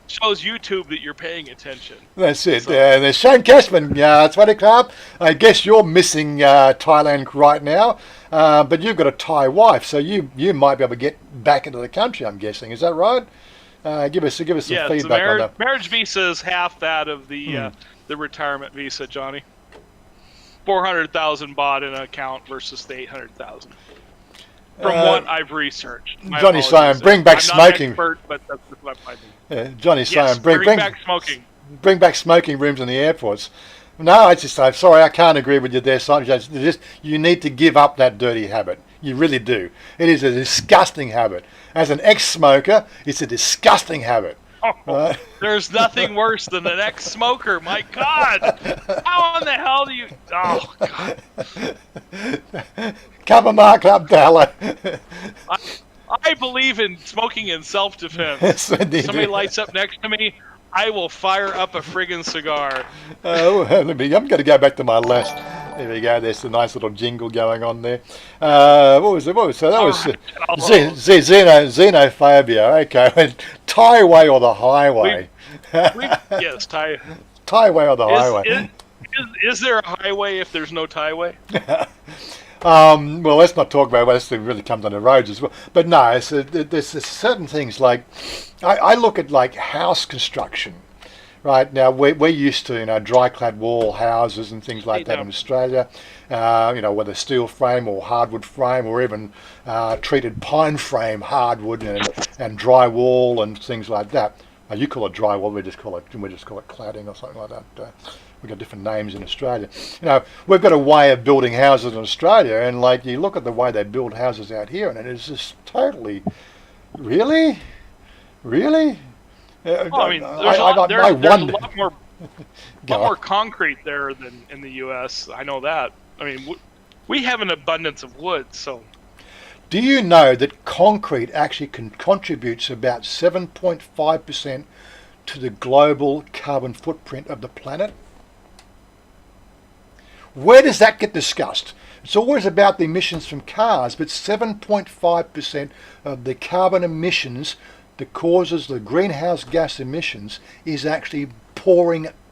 shows YouTube that you're paying attention. That's it. So- And there's Shane Cashman, 20 Club. I guess you're missing Thailand right now, but you've got a Thai wife, so you might be able to get back into the country. I'm guessing. Is that right? Give us some Yeah, feedback on that. marriage visa is half that of the retirement visa, Johnny. 400,000 bought in an account versus the 800,000. From what I've researched. My Johnny's apologies. saying, bring back I'm not smoking. an expert, but that's what I'm finding. Yeah, Johnny's Yes, saying, bring back smoking. bring back smoking rooms in the airports. No, I'm sorry, I can't agree with you there, Simon. You need to give up that dirty habit. You really do. It is a disgusting habit. As an ex-smoker, it's a disgusting habit. Oh, there's nothing worse than an ex-smoker. My God, how in the hell do you? Oh God. Cover Mark up, Dalla. I believe in smoking in self-defense. Yes, indeed. Somebody lights up next to me, I will fire up a friggin' cigar. I'm going to go back to my last. There we go. There's a nice little jingle going on there. What was it? That was Xenophobia. Okay. Thai way or the highway? Yes, Thai. Thai way or the highway? Is there a highway if there's no Thai way? Well, let's not talk about this. It really comes on the roads as well. But no, there's certain things like I look at like house construction. Right now, we're used to dry clad wall houses and things like that in Australia. Whether steel frame or hardwood frame or even treated pine frame hardwood and drywall and things like that. You call it drywall, we just call it cladding or something like that. We've got different names in Australia. We've got a way of building houses in Australia, and like you look at the way they build houses out here, and it is just totally, really. Well, I mean, there's a lot more concrete there than in the U.S. I know that. I mean, we have an abundance of wood, so. Do you know that concrete actually contributes about 7.5% to the global carbon footprint of the planet? Where does that get discussed? It's always about the emissions from cars, but 7.5% of the carbon emissions that causes the greenhouse gas emissions is actually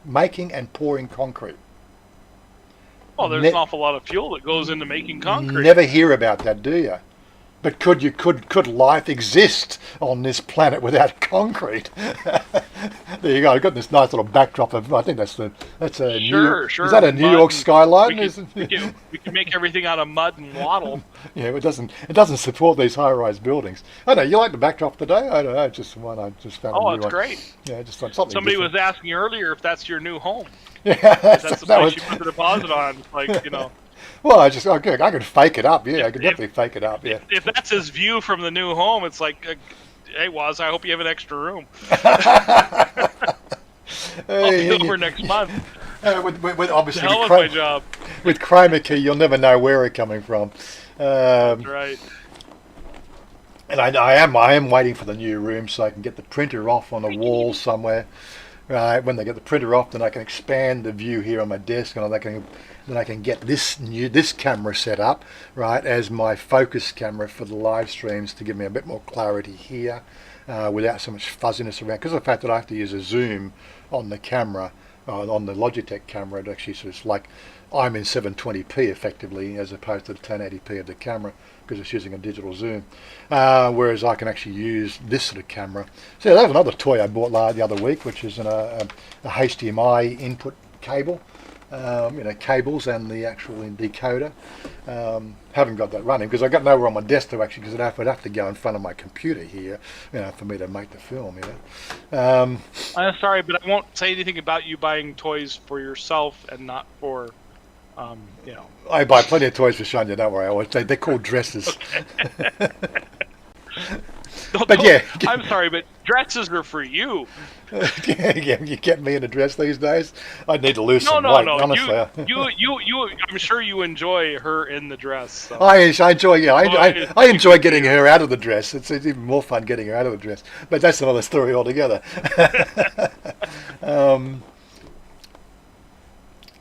making and pouring concrete. Well, there's an awful lot of fuel that goes into making concrete. Never hear about that, do you? But could life exist on this planet without concrete? There you go. I've got this nice little backdrop of. I think that's a. Sure. Is that a New York skyline? We can make everything out of mud and wattle. Yeah, it doesn't support these high-rise buildings. I know you like the backdrop today. I don't know, just one I just found. Oh, it's great. Yeah, just like something. Somebody different. was asking earlier if that's your new home. Yeah, That's the place you put the deposit on. Well, I could fake it up. Yeah, I could definitely fake it up. Yeah. If that's his view from the new home, it's like, hey, Wazza, I hope you have an extra room. I'll be over next month. With obviously Hell with my job. With chroma key, you'll never know where it's coming from. That's right. And I am waiting for the new room so I can get the printer off on a wall somewhere. Right, when they get the printer off, then I can expand the view here on my desk, and then I can get this camera set up, right, as my focus camera for the live streams to give me a bit more clarity here, without so much fuzziness around. Because of the fact that I have to use a zoom on the camera, on the Logitech camera, it actually sort of like I'm in 720p effectively, as opposed to the 1080p of the camera, because it's using a digital zoom. Whereas I can actually use this sort of camera. So that's another toy I bought the other week, which is a HDMI input cable. Cables and the actual decoder. Haven't got that running because I got nowhere on my desk to actually, because I'd have to go in front of my computer here, for me to make the film. I'm sorry, but I won't say anything about you buying toys for yourself and not for, I buy plenty of toys for Chanya. Don't worry. They're called dresses. Okay. I'm sorry, but dresses are for you. Yeah, you get me in a dress these days. I need to lose some weight. Honestly, I'm sure you enjoy her in the dress. So. I enjoy. Yeah, I enjoy getting her out of the dress. It's even more fun getting her out of the dress. But that's another story altogether.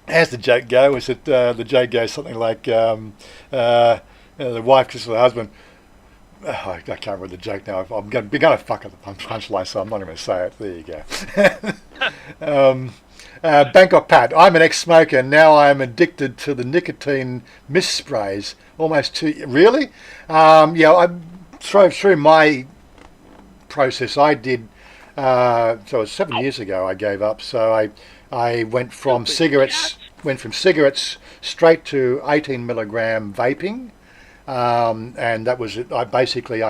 How's the joke go? Is it the joke goes something like the wife kisses the husband? I can't remember the joke now. I'm going to fuck up the punchline, so I'm not going to say it. There you go. Bangkok Pat. I'm an ex-smoker. Now I'm addicted to the nicotine mist sprays. Almost 2. Really? Yeah. I through my process. I did. So it was 7 years ago. I gave up. So I went from cigarettes. Went from cigarettes straight to 18 milligram vaping. And that was it. I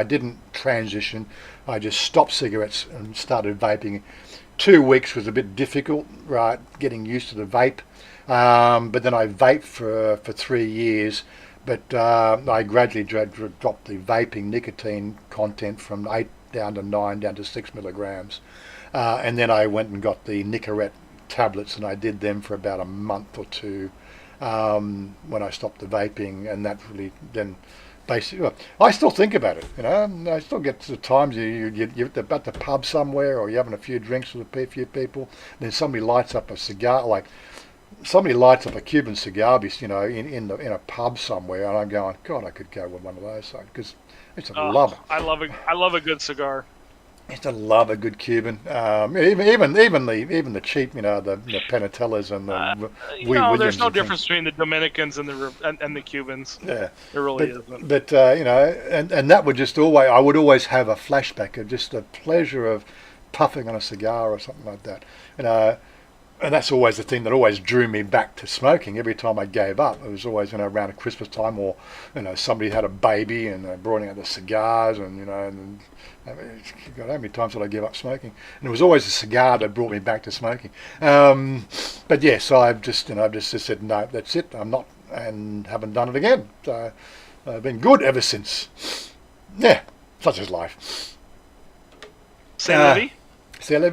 didn't transition. I just stopped cigarettes and started vaping. 2 weeks was a bit difficult, right, getting used to the vape. But then I vaped for 3 years. But I gradually dropped the vaping nicotine content from 8 down to 9, down to 6 milligrams. And then I went and got the Nicorette tablets, and I did them for about a month or two. When I stopped the vaping, and that really then basically, well, I still think about it. I still get to the times you're at the pub somewhere, or you're having a few drinks with a few people, and then somebody lights up a cigar, like somebody lights up a Cuban cigar, in a pub somewhere, and I'm going, God, I could go with one of those, because it's a love it. I love a good cigar. I used to love a good Cuban. Even the cheap, the Panatellas and the Williams. There's no difference between the Dominicans and the Cubans. Yeah, there really isn't. But and that would just I would always have a flashback of just the pleasure of puffing on a cigar or something like that. And that's always the thing that always drew me back to smoking. Every time I gave up, it was always around a Christmas time, or somebody had a baby and they brought out the cigars, and God, how many times did I give up smoking? And it was always a cigar that brought me back to smoking. But yes, I've just said no, that's it. I'm not, and haven't done it again. So I've been good ever since. Yeah, such is life. C'est la vie. C'est la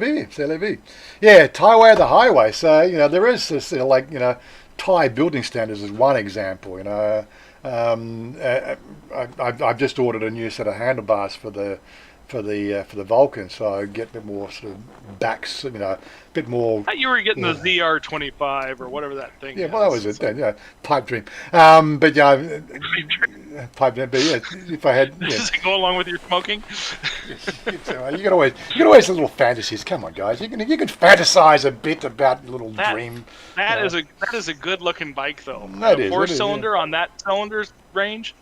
vie. Yeah, Thai way or the highway. So there is this Thai building standards is one example. I've just ordered a new set of handlebars for the Vulcan, so I get a bit more sort of backs, a bit more. You were getting the ZR25 or whatever that thing. Yeah, is, well, that was so. it. Yeah, pipe dream. But yeah, pipe dream. But yeah, if I had, Does it go along with your smoking? you can always have little fantasies. Come on, guys, you can fantasize a bit about your little dream. That is a good looking bike though. That is 4-cylinder on that cylinder range.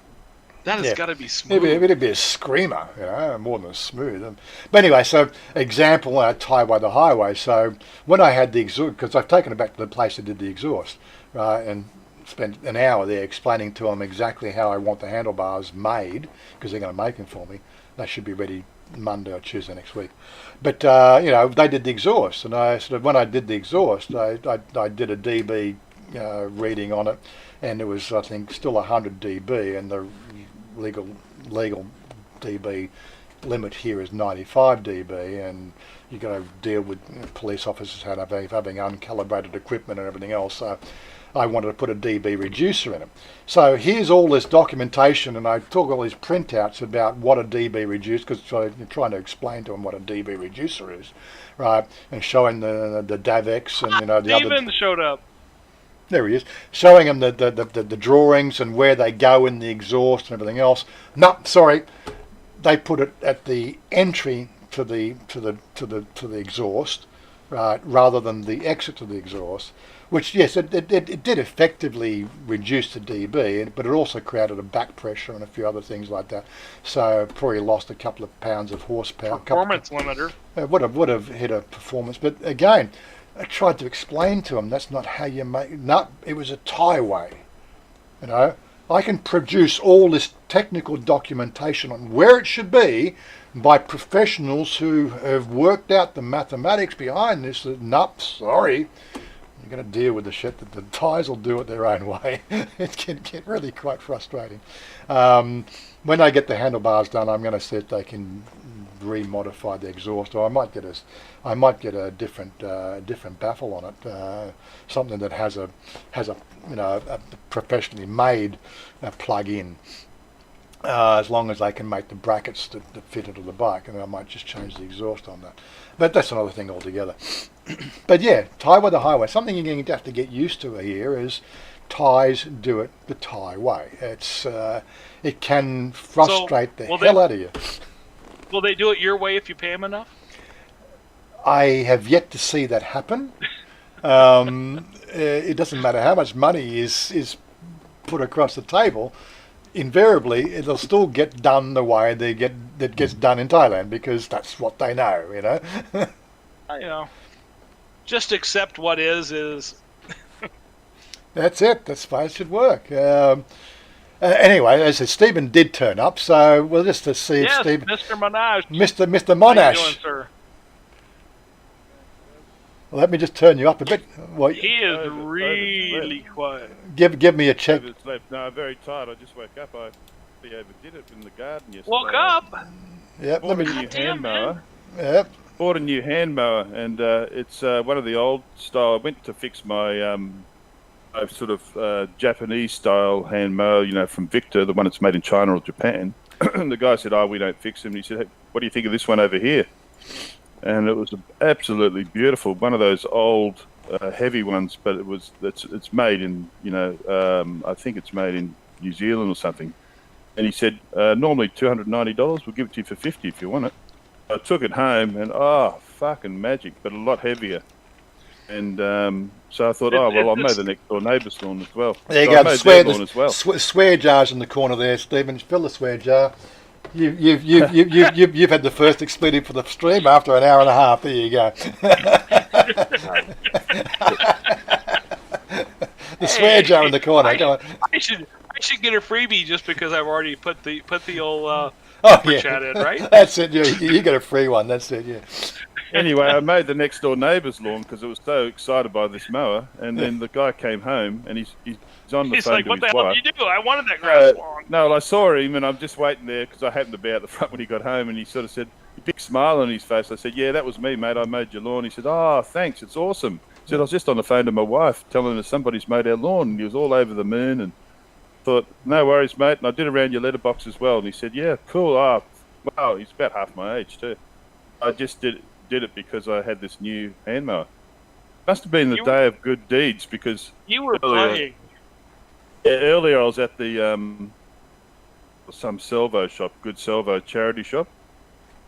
That has got to be smooth. It'd be a screamer, more than smooth. But anyway, so example, Thai by the highway. So when I had the exhaust, because I've taken it back to the place I did the exhaust, right, and spent an hour there explaining to them exactly how I want the handlebars made, because they're going to make them for me. They should be ready Monday or Tuesday next week. But they did the exhaust, and when I did the exhaust, I did a dB reading on it, and it was, I think, still 100 dB, and the legal dB limit here is 95 dB, and you've got to deal with police officers having uncalibrated equipment and everything else. So I wanted to put a dB reducer in it. So here's all this documentation, and I took all these printouts about what a dB reducer, because you're trying to explain to them what a dB reducer is, right? And showing the DAVX and the other. Steven showed up. There he is, showing them the drawings and where they go in the exhaust and everything else. No, sorry, they put it at the entry to the exhaust, right, rather than the exit to the exhaust. Which, yes, it did effectively reduce the dB, but it also created a back pressure and a few other things like that. So probably lost a couple of pounds of horsepower. Performance limiter. Would have hit a performance, but again, I tried to explain to them that's not how you make. No, it was a Thai way. I can produce all this technical documentation on where it should be by professionals who have worked out the mathematics behind this. No, sorry, you're going to deal with the shit that the Thais will do it their own way. It can get really quite frustrating. When I get the handlebars done, I'm going to see if they can remodify the exhaust, or I might get a different baffle on it, something that has a professionally made plug-in, as long as they can make the brackets that fit into the bike, and I might just change the exhaust on that. But that's another thing altogether. But yeah, Thai by the highway. Something you're going to have to get used to here is Thais do it the Thai way. It can frustrate the hell out of you. Will they do it your way if you pay them enough? I have yet to see that happen. It doesn't matter how much money is put across the table. Invariably, it'll still get done the way that gets done in Thailand, because that's what they know. You know, just accept what is. That's it. That's the way it should work. Anyway, as I said, Stephen did turn up, so we'll just to see if Stephen, Mr. Monash, Mr. How Monash. you doing, sir? Well, let me just turn you up a bit. Well, He is really quiet. give me a check. No, I'm very tired. I just woke up. I overdid it in the garden yesterday. Woke up. Yep. Bought Let a me. new hand mower. Yep. Bought a new hand mower, and it's one of the old style. I went to fix my sort of Japanese style hand mower, from Victor, the one that's made in China or Japan. And the guy said, "Oh, we don't fix them." And he said, "Hey, what do you think of this one over here?" And it was absolutely beautiful. One of those old heavy ones, but it's made in I think it's made in New Zealand or something. And he said, normally $290. We'll give it to you for $50 if you want it. I took it home, and fucking magic, but a lot heavier. And so I thought, I'll mow the next door neighbour's lawn as well. There you So I go. mowed their lawn as well. Swear jars in the corner there, Stephen. Fill the swear jar. You've had the first expletive for the stream after an hour and a half. There you go. The swear jar in the corner. Go on. I should get a freebie just because I've already put the old chat in, right? That's it. You got a free one. That's it. Yeah. Anyway, I mowed the next door neighbour's lawn because I was so excited by this mower. And then the guy came home, and he's on the He's phone like, to "What his the hell wife. did you do? I wanted that grass lawn." No, I saw him, and I'm just waiting there because I happened to be out the front when he got home, and he sort of said, a big smile on his face. I said, "Yeah, that was me, mate. I mowed your lawn." He said, "Oh, thanks. It's awesome." He said, "I was just on the phone to my wife telling her somebody's mowed our lawn," and he was all over the moon, and thought, "No worries, mate." And I did around your letterbox as well, and he said, "Yeah, cool. Oh, wow." He's about half my age too. I just did it because I had this new hand mower. Must have been the day of good deeds, because You were playing. earlier I was at the some salvo shop, Good Salvo charity shop.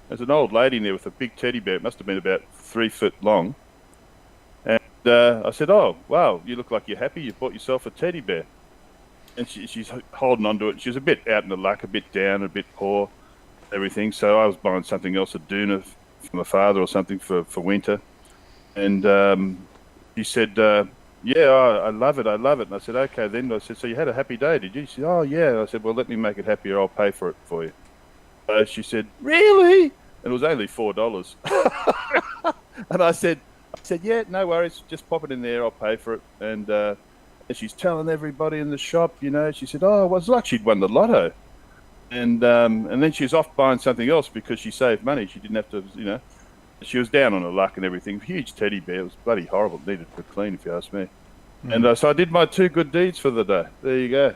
There's an old lady in there with a big teddy bear. It must have been about 3 foot long. And I said, "Oh, wow, you look like you're happy. You bought yourself a teddy bear." And she's holding on to it. She was a bit out in the luck, a bit down, a bit poor, everything. So I was buying something else, a doona for my father or something for winter. And he said, "Yeah, I love it. And I said, "Okay then." I said, "So you had a happy day, did you?" She said, "Oh yeah." I said, "Well, let me make it happier. I'll pay for it for you." She said, "Really?" And it was only $4. And I said, "Yeah, no worries. Just pop it in there. I'll pay for it." And she's telling everybody in the shop, she said, "Oh, it was like she'd won the lotto." And then she was off buying something else because she saved money. She didn't have to, she was down on her luck and everything. Huge teddy bear. It was bloody horrible. It needed to clean, if you ask me. And so I did my 2 good deeds for the day. There you go.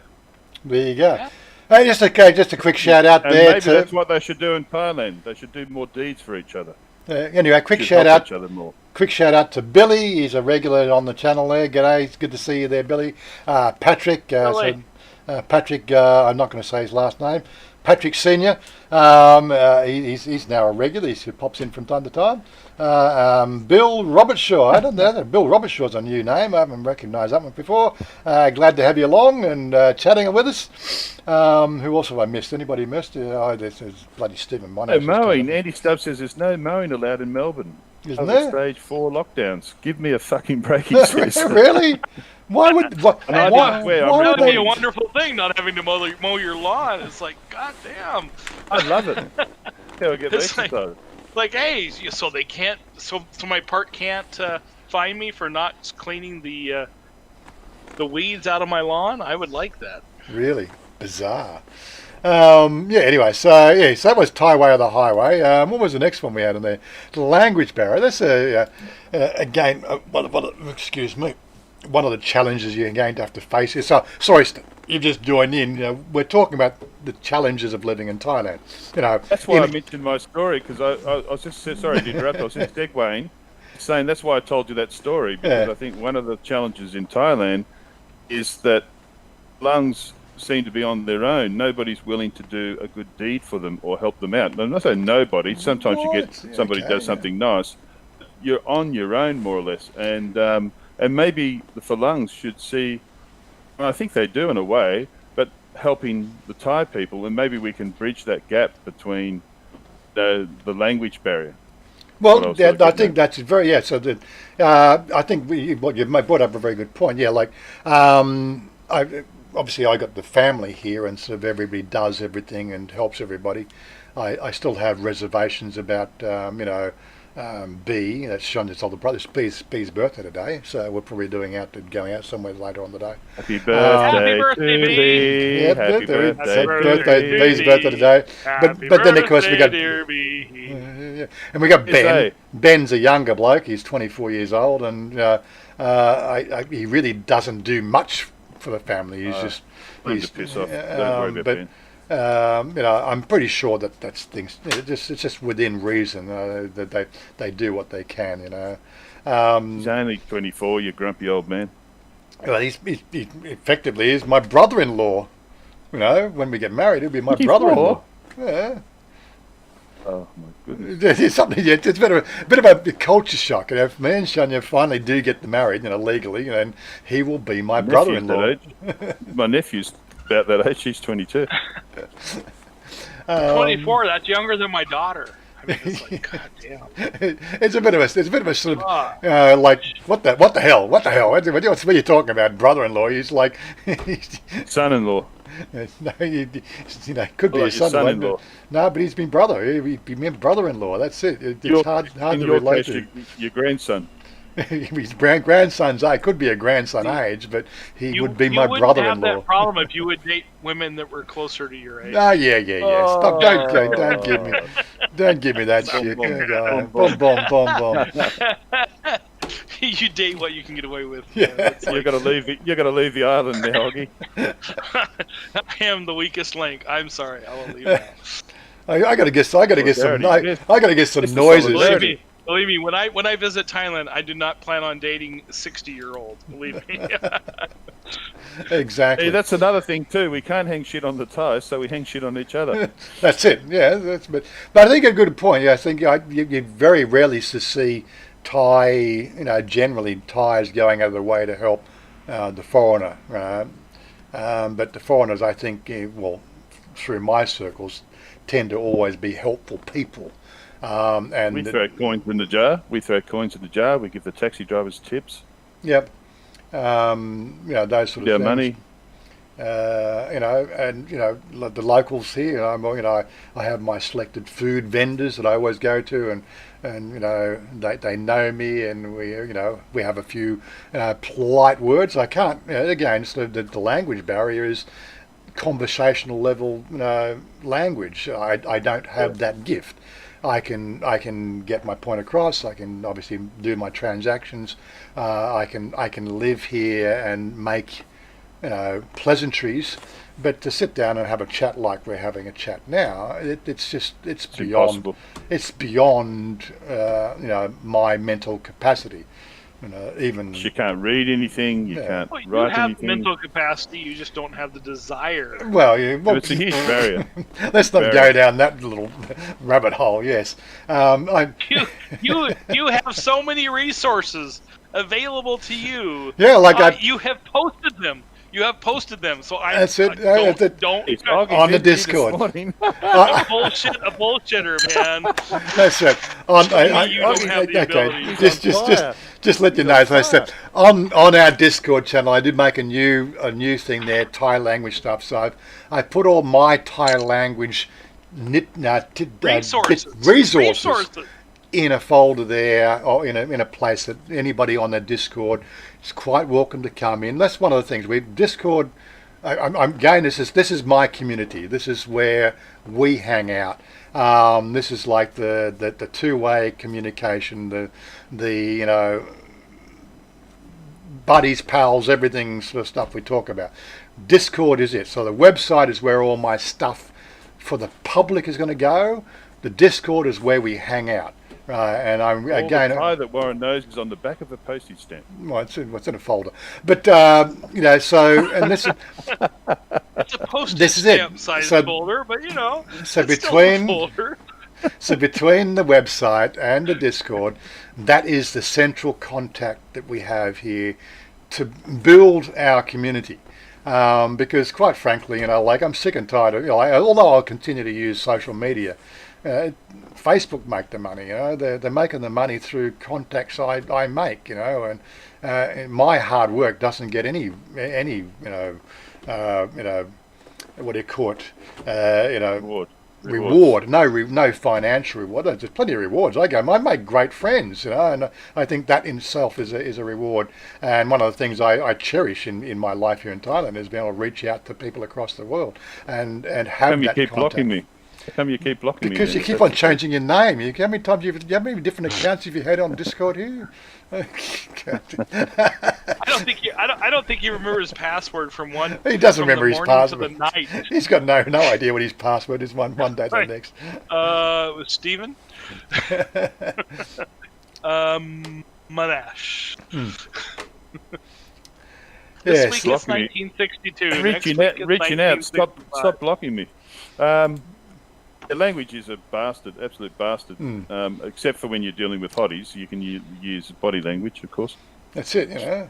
There you go. Hey, just a quick shout out And there maybe that's what they should do in Thailand. They should do more deeds for each other. Anyway, quick Should shout help out. each other more. Quick shout out to Billy. He's a regular on the channel there. G'day. It's good to see you there, Billy. Patrick. Billy. Patrick. I'm not going to say his last name. Patrick Senior. He's now a regular. He pops in from time to time. Bill Robertshaw. I don't know. Bill Robertshaw's a new name. I haven't recognised that one before. Glad to have you along and chatting with us. Who else have I missed? Anybody missed? There's bloody Stephen Monash. No mowing. Andy Stubbs says there's no mowing allowed in Melbourne. Isn't there? Stage 4 lockdowns. Give me a fucking break. He says. Really? Why would? And I Why, didn't swear, why I'm would That'd be they? a wonderful thing, not having to mow your lawn. It's like, goddamn. I love it. How I get the It's like- exercise. Like, hey, so they can't. So my part can't fine me for not cleaning the weeds out of my lawn. I would like that. Really bizarre. Anyway, so that was Thai Way of the Highway. What was the next one we had in there? The language barrier. That's again, excuse me, one of the challenges you're going to have to face is. Sorry, you've just joined in. We're talking about the challenges of living in Thailand. That's why I mentioned my story, because I was just sorry to interrupt. I was just segueing, saying that's why I told you that story, because Yeah. I think one of the challenges in Thailand is that lungs seem to be on their own. Nobody's willing to do a good deed for them or help them out. I'm not saying nobody. Sometimes you get somebody does something nice. You're on your own, more or less. And maybe the Phalanx should see, I think they do in a way, but helping the Thai people, and maybe we can bridge that gap between the language barrier. Well, I think that's very, yeah. So I think you brought up a very good point. Yeah, like obviously I got the family here, and sort of everybody does everything and helps everybody. I still have reservations about B. That's Chanya's older brother. It's B's birthday today, so we're probably going out somewhere later on today. Happy birthday, Happy birthday, to B. B. Yeah, Happy birthday, B's birthday today. But then of course we got and we got Ben. Ben's a younger bloke. He's 24 years old, and he really doesn't do much for the family. He's to piss off. Don't worry about Ben. I'm pretty sure that's things. It's just within reason that they do what they can. He's only 24. You grumpy old man. Well, he effectively is my brother-in-law. When we get married, he'll be my brother-in-law. Yeah. Oh my goodness! It's something. It's a bit of a culture shock. If me and Chanya finally do get married, legally, and he will be my brother-in-law. My nephew's about that age. She's 22. 24. That's younger than my daughter. I mean, it's like, God damn. It's a bit of a sort of like what the hell? What are you talking about? Brother-in-law? He's like son-in-law. No, could be his son-in-law. No, but he's been brother. He'd be my brother-in-law. That's it. It's hard to relate to. Your grandson. His grandson's age could be a grandson age, but he would be my brother-in-law. You wouldn't have that problem if you would date women that were closer to your age. Oh yeah. Stop! Don't give me that shit. Boom. You date what you can get away with. Yeah. You're gonna leave the island now, Oggy. I am the weakest link. I'm sorry. I will leave now. I gotta get some noises. Believe me, when I visit Thailand, I do not plan on dating 60-year-olds. Believe me. Exactly. Hey, that's another thing too. We can't hang shit on the Thais, so we hang shit on each other. That's it. Yeah. But I think a good point. Yeah, I think you very rarely see Thai, generally Thais going out of their way to help the foreigner. But the foreigners, I think, through my circles, tend to always be helpful people. And we throw coins in the jar. We give the taxi drivers tips. Yep. Those sort of things. Money. The locals here. I have my selected food vendors that I always go to, and they know me, and we have a few polite words. I can't again. The language barrier is conversational level language. I don't have that gift. I can get my point across. I can obviously do my transactions. I can live here and make pleasantries, but to sit down and have a chat like we're having a chat now, it's beyond impossible. It's beyond my mental capacity. Even you can't read anything. You can't write anything. You have mental capacity. You just don't have the desire. Well, it's a huge barrier. Let's not go down that little rabbit hole. Yes, you have so many resources available to you. Yeah, like you have posted them. So that's it. Don't on the Discord. A bullshitter, man. That's it. Just let you know. As I said, on our Discord channel, I did make a new thing there, Thai language stuff. So I put all my Thai language resources in a folder there, or in a place that anybody on the Discord is quite welcome to come in. That's one of the things. Discord. This is my community. This is where we hang out. This is like the two-way communication. The buddies, pals, everything sort of stuff we talk about. Discord is it. So the website is where all my stuff for the public is going to go. The Discord is where we hang out. right? And I'm All again. the Thai that Warren knows is on the back of a postage stamp. Well, it's in a folder, but you know. So, and this is It's a postage This is it. stamp size So- folder, but you know, so it's still a between folder. so between the website and the Discord, that is the central contact that we have here to build our community. Because quite frankly, you know, like I'm sick and tired of, you know, although I'll continue to use social media, Facebook make the money, you know, they're making the money through contacts I make, you know, and my hard work doesn't get any you know, what do you call it, you know, reward, no financial reward. There's plenty of rewards. I make great friends, you know, and I think that in itself is a reward. And one of the things I cherish in my life here in Thailand is being able to reach out to people across the world and have How come you that keep contact. blocking me? How come you keep blocking me? Because you then? keep on changing your name. How many times how many different accounts have you had on Discord here? I don't think he remembers his password from one. He doesn't from remember the his morning password. to the night. He's got no idea what his password is one day to the Right. next. It was Steven. Manash. This Yes. week it's Block me. 1962. Next Reaching week out, it's reaching out. Stop 1965. blocking me. The language is a bastard, absolute bastard. Except for when you're dealing with hotties, you can use body language, of course. That's it, you know.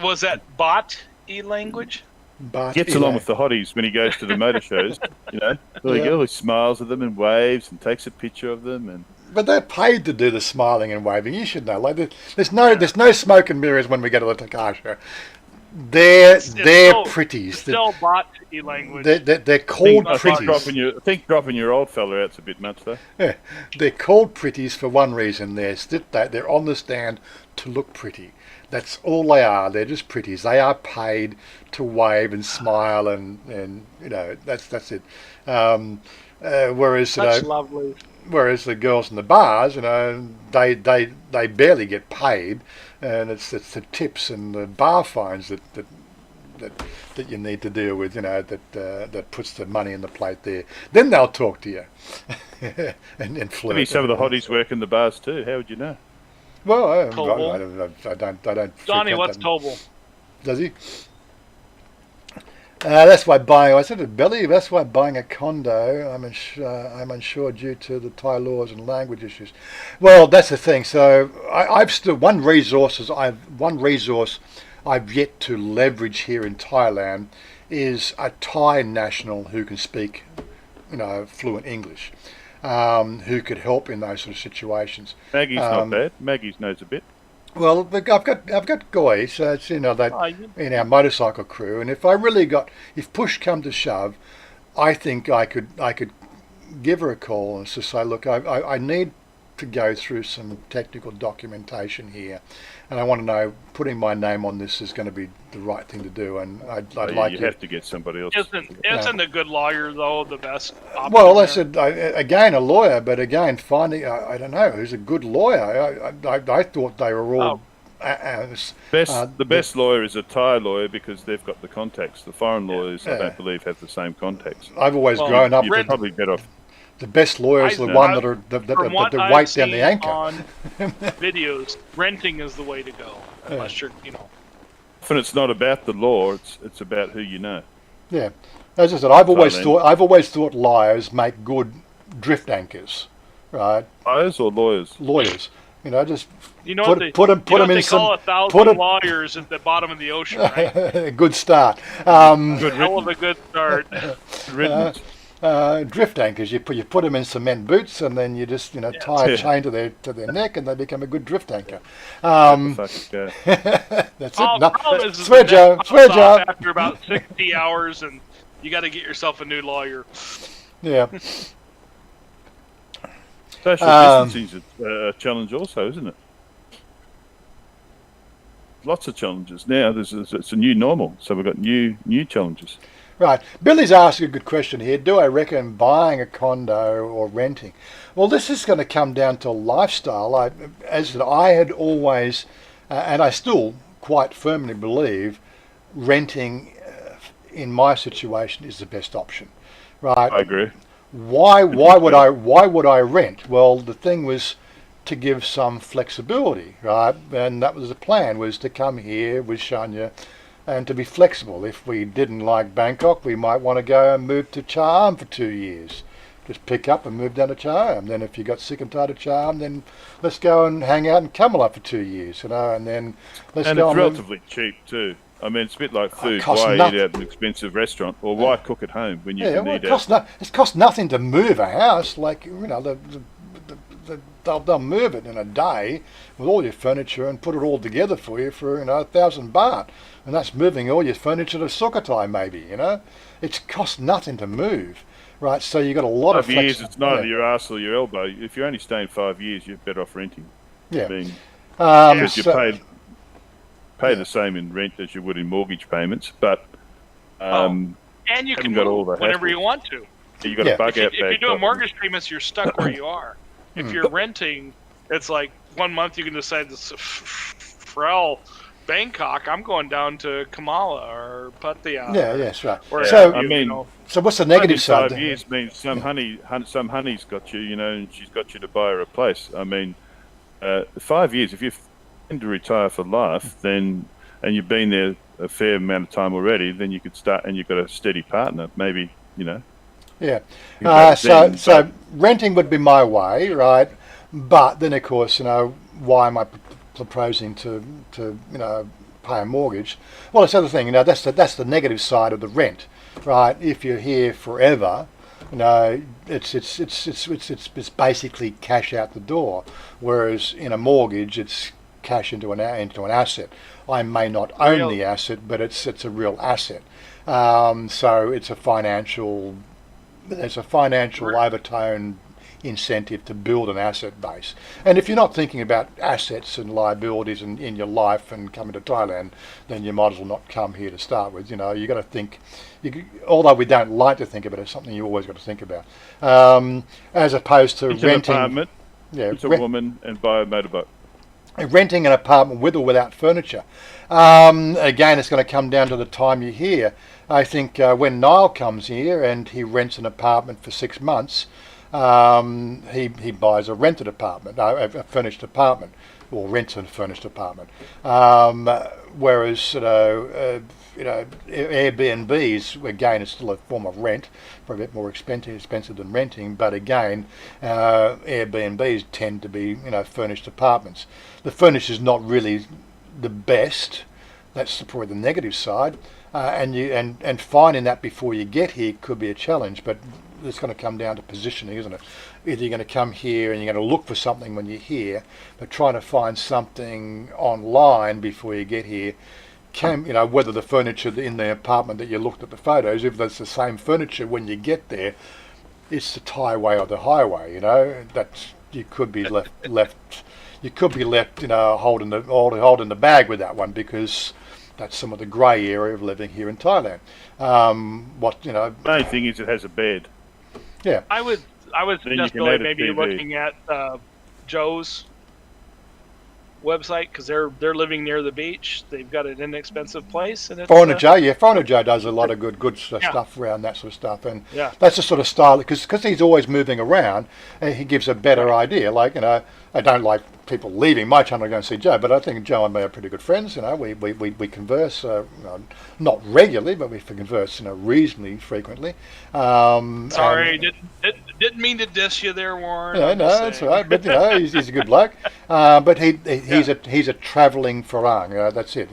Was that bot-y language? But Gets along with the hotties when he goes to the motor shows. You know, he smiles at them and waves and takes a picture of them. And But they're paid to do the smiling and waving. You should know. Like there's no smoke and mirrors when we go to the car show. They're still- pretties. Still bot-y language. They're called I think pretties. dropping your old fella out's a bit much, though. Yeah, they're called pretties for one reason. They're on the stand to look pretty. That's all they are. They're just pretties. They are paid to wave and smile and you know that's it. Whereas you That's know, lovely. whereas the girls in the bars, you know, they barely get paid, and it's the tips and the bar fines that you need to deal with, you know, that puts the money in the plate there. Then they'll talk to you and flirt. Maybe some of the hotties work in the bars too. How would you know? Well, I Tobel. don't. Johnny, frequent what's them. Tobel? Does he? That's why buying. I said to Billy, that's why buying a condo. I'm unsure due to the Thai laws and language issues. Well, that's the thing. So I've still one resource I've yet to leverage here in Thailand is a Thai national who can speak, you know, fluent English, who could help in those sort of situations. Maggie's not bad. Maggie knows a bit. Well, I've got guys, so it's, you know, that in our motorcycle crew, and if push come to shove, I think I could give her a call and just say, look, I need to go through some technical documentation here, and I want to know putting my name on this is going to be the right thing to do, and I'd like You to. have to get somebody else. Isn't a good lawyer though the best option? Well, I there? said again a lawyer, but again finding I don't know who's a good lawyer. I thought they were all. The best lawyer is a Thai lawyer because they've got the contacts. The foreign lawyers, I don't believe, have the same contacts. I've always grown up. You're probably better off. The best lawyers are the one that are From what that I've weight down the seen anchor. on videos, renting is the way to go. Unless you're, you know. Often it's not about the law; it's about who you know. Yeah, as I said, I've always Thailand. thought lawyers make good drift anchors, right? Lawyers or lawyers? Lawyers, you know, just You know put them in they some call 1,000 lawyers at the bottom of the ocean, right? a good start. Good Hell of a good start. riddance. Drift anchors, you put them in cement boots, and then you just tie a chain to their neck, and they become a good drift anchor. Fuck, That's it. Problem is Swear the Joe, net swear pops off Joe. after about 60 hours, and you got to get yourself a new lawyer. Yeah. Social distancing is a challenge, also, isn't it? Lots of challenges now. It's a new normal, so we've got new challenges. Right. Billy's asking a good question here. Do I reckon buying a condo or renting? Well, this is going to come down to lifestyle. I had always, and I still quite firmly believe, renting in my situation is the best option. Right. I agree. why would I rent? Well, the thing was to give some flexibility, right? And that was the plan, was to come here with Chanya and to be flexible. If we didn't like Bangkok, we might want to go and move to Charm for 2 years. Just pick up and move down to Charm. Then if you got sick and tired of Charm, then let's go and hang out in Kamala for 2 years, and then let's And go it's and relatively cheap too. I mean, it's a bit like food. costs Why eat nothing. out at an expensive restaurant, or why cook at home when you yeah, can well, eat it costs nothing to move a house. Like, they'll move it in a day with all your furniture and put it all together for you for 1,000 baht, and that's moving all your furniture to Sukhothai maybe. It costs nothing to move, right? So you got a lot of 5 years. flex- It's neither yeah. your arse or your elbow. If you're only staying 5 years, you're better off renting. Yeah. Being, Um, because you so- pay the same in rent as you would in mortgage payments, but And you can haven't got all move the whenever hassle. you want to. you've got Yeah. a bug out If you're bag. doing type mortgage payments, you're stuck where you are. If you're renting, it's like 1 month you can decide this Frel Bangkok, I'm going down to Kamala or Pattaya. yeah, yes, right. Or, So, I mean, so what's the Only negative side? 5 years means some honey's got you, and she's got you to buy her a place. I mean, 5 years. If you're to retire for life, then and you've been there a fair amount of time already, then you could start, and you've got a steady partner. Maybe Yeah. Back So then, so renting would be my way, right? But then, of course, why am I proposing to pay a mortgage? Well, it's the other thing. That's the negative side of the rent, right? If you're here forever, it's basically cash out the door. Whereas in a mortgage, it's cash into an asset. I may not own the asset, but it's a real asset. So it's a financial. There's a financial overtone incentive to build an asset base. And if you're not thinking about assets and liabilities in your life and coming to Thailand, then you might as well not come here to start with. You've got to think, although we don't like to think about it, it's something you always got to think about. As opposed to it's renting. an apartment, Yeah, it's a woman, and buy a motorbike. renting an apartment with or without furniture. Again, it's going to come down to the time you're here. I think when Niall comes here and he rents an apartment for 6 months, he buys a rented apartment, a furnished apartment, or rents a furnished apartment. Whereas Airbnbs, again, it's still a form of rent, for a bit more expensive than renting. But again, Airbnbs tend to be furnished apartments. The furnish is not really the best. That's probably the negative side. And finding that before you get here could be a challenge, but it's going to come down to positioning, isn't it? Either you're going to come here and you're going to look for something when you're here, but trying to find something online before you get here whether the furniture in the apartment that you looked at the photos, if that's the same furniture when you get there, it's the Thai way or the highway. That you could be left holding the bag with that one, because that's some of the grey area of living here in Thailand. The main thing is it has a bed. Yeah. I would Then you suggest, can Billy, add a maybe TV. looking at Joe's website, because they're living near the beach. They've got an inexpensive place, and it's Foreigner Joe does a lot of good Yeah. stuff around that sort of stuff, and Yeah. that's the sort of style, because he's always moving around, and he gives a better idea. Like, I don't like people leaving my channel to go and see Joe, but I think Joe and me are pretty good friends. We converse, not regularly, but we converse, reasonably frequently. Sorry, didn't mean to diss you there, Warren. No, I'm just that's saying. right. But he's a good bloke. But he's a travelling Farang. That's it.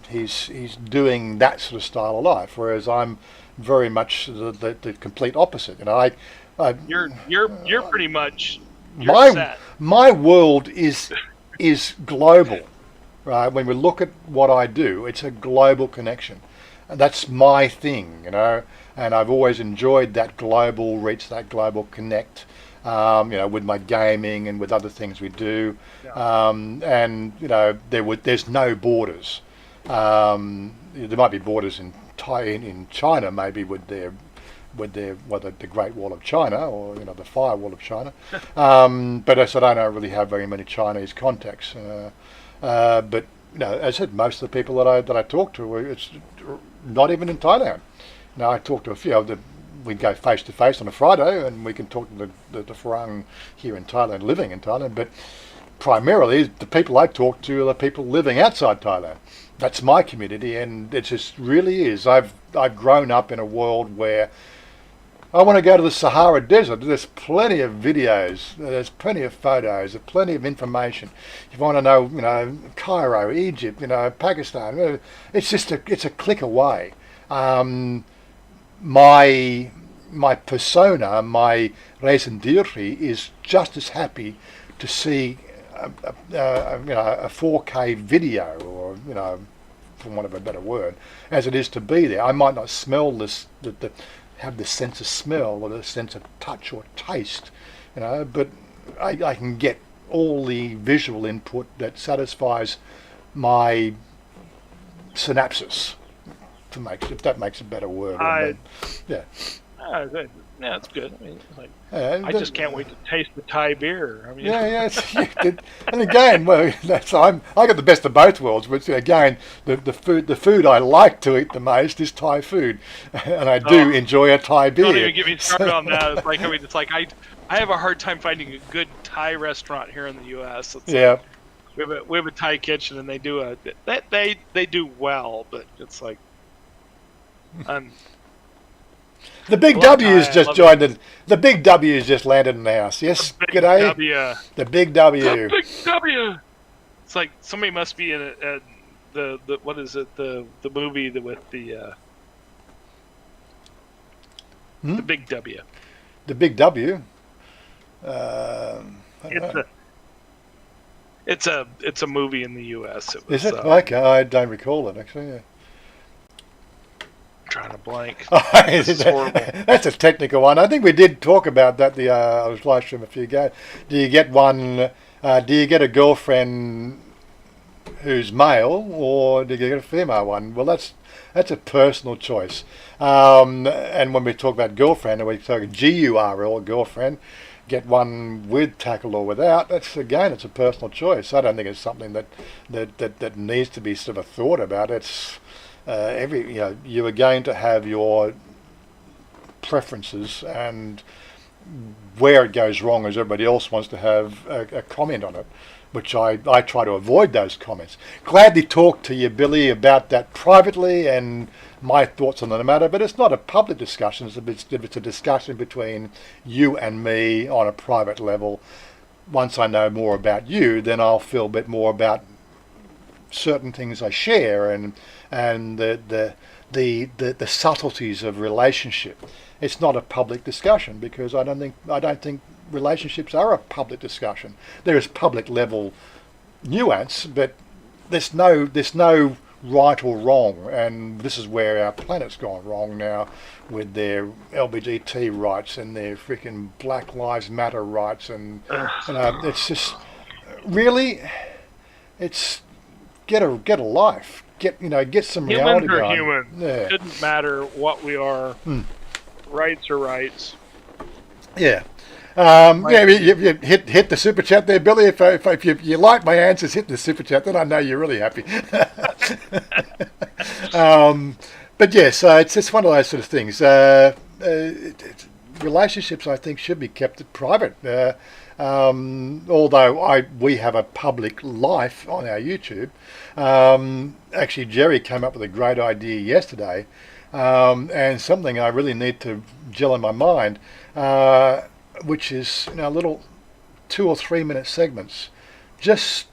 He's doing that sort of style of life, whereas I'm very much the complete opposite. You're pretty much my set. my world is global, right? When we look at what I do, it's a global connection, and that's my thing. And I've always enjoyed that global reach, that global connect. With my gaming and with other things we do, and there's no borders. There might be borders in China, maybe with the Great Wall of China or the Firewall of China, but I said I don't really have very many Chinese contacts. But as I said, most of the people that I talk to, it's not even in Thailand. I talk to a few of the we go face to face on a Friday, and we can talk to the Farang here in Thailand, living in Thailand. But primarily, the people I talk to are the people living outside Thailand. That's my community, and it just really is. I've grown up in a world where I want to go to the Sahara Desert. There's plenty of videos, there's plenty of photos, there's plenty of information. If you want to know, Cairo, Egypt, Pakistan, it's a click away. My persona, my raison d'etre is just as happy to see a 4K video, or for want of a better word, as it is to be there. I might not smell have the sense of smell or the sense of touch or taste, but I can get all the visual input that satisfies my synapses, if that makes a better word. Good. Yeah, it's good. I mean, I just can't wait to taste the Thai beer. I mean, and again, I got the best of both worlds. But again, the food I like to eat the most is Thai food, and I do enjoy a Thai beer. Don't even get me started on that. It's like I have a hard time finding a good Thai restaurant here in the U.S. We have a Thai kitchen, and they do they do well, but it's like. The big W's just joined. The big W's just landed in the house. Yes, g'day. The big W. The big W. It's like somebody must be in the what is it? The movie with the big W. The big W. It's a movie in the U.S. Is it? Okay, I don't recall it actually. Yeah. Trying to blank. This is horrible. That's a technical one. I think we did talk about that. I was live streaming a few ago. Do you get one? Do you get a girlfriend who's male, or do you get a female one? Well, that's a personal choice. And when we talk about girlfriend, we talk GURL, girlfriend. Get one with tackle or without. It's a personal choice. I don't think it's something that needs to be sort of thought about. It's you are going to have your preferences, and where it goes wrong is everybody else wants to have a comment on it, which I try to avoid those comments. Gladly talk to you, Billy, about that privately and my thoughts on the matter, but it's not a public discussion. It's a discussion between you and me on a private level. Once I know more about you, then I'll feel a bit more about certain things I share and the subtleties of relationship. It's not a public discussion because I don't think relationships are a public discussion. There is public level nuance, but there's no right or wrong, and this is where our planet's gone wrong now with their LGBT rights and their freaking Black Lives Matter rights, and it's just really, it's get a life, get some reality. Humans are human. Yeah. It shouldn't matter what we are. Rights are rights. Yeah. You hit the super chat there, Billy. If you like my answers, hit the super chat. Then I know you're really happy. But yes, it's one of those sort of things. Relationships, I think, should be kept private. Although we have a public life on our YouTube. Actually, Jerry came up with a great idea yesterday, and something I really need to gel in my mind. Which is little 2 or 3 minute segments, just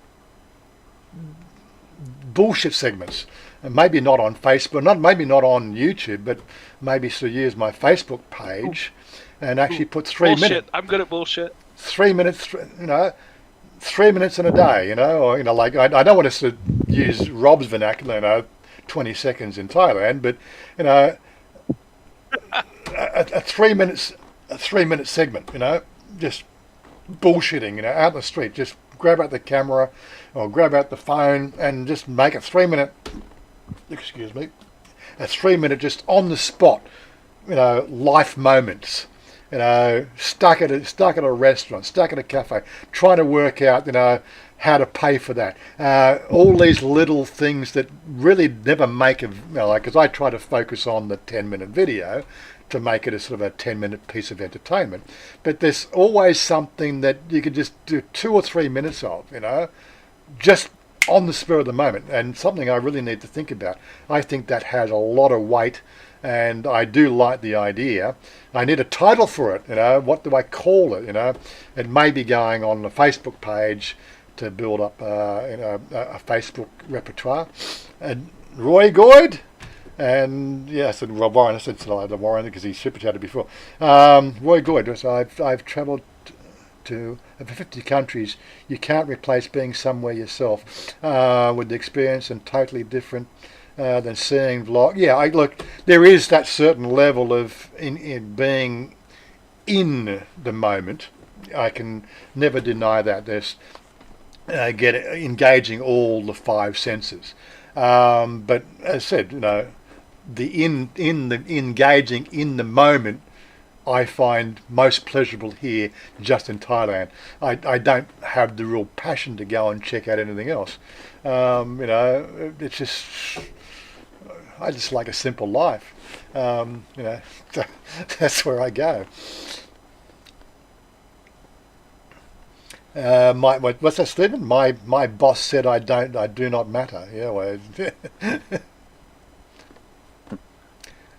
bullshit segments, and maybe not on Facebook, maybe not on YouTube, but maybe to use my Facebook page and actually put 3 minutes. I'm good at bullshit. 3 minutes, 3 minutes in a day, or like I don't want us to use Rob's vernacular, 20 seconds in Thailand, but a 3 minutes. A 3 minute segment, just bullshitting, out in the street. Just grab out the camera or grab out the phone and just make a 3 minute, a 3 minute just on the spot, life moments, stuck at a restaurant, stuck at a cafe, trying to work out, how to pay for that. All these little things that really never make because I try to focus on the 10-minute video. to make it a sort of a 10-minute piece of entertainment. But there's always something that you could just do 2 or 3 minutes of, just on the spur of the moment, and something I really need to think about. I think that has a lot of weight, and I do like the idea. I need a title for it, what do I call it, It may be going on the Facebook page to build up, a Facebook repertoire. And Roy Goyd, and yeah, I said Warren. I said Warren because he super chatted before. Roy Goyd. So I've travelled to over 50 countries. You can't replace being somewhere yourself with the experience, and totally different than seeing vlog. Yeah, look, there is that certain level of in being in the moment. I can never deny that. There's engaging all the 5 senses. But as I said, the engaging in the moment, I find most pleasurable here, just in Thailand. I don't have the real passion to go and check out anything else. It's just, I just like a simple life. That's where I go. What's that, Stephen? My boss said I do not matter. Yeah, well,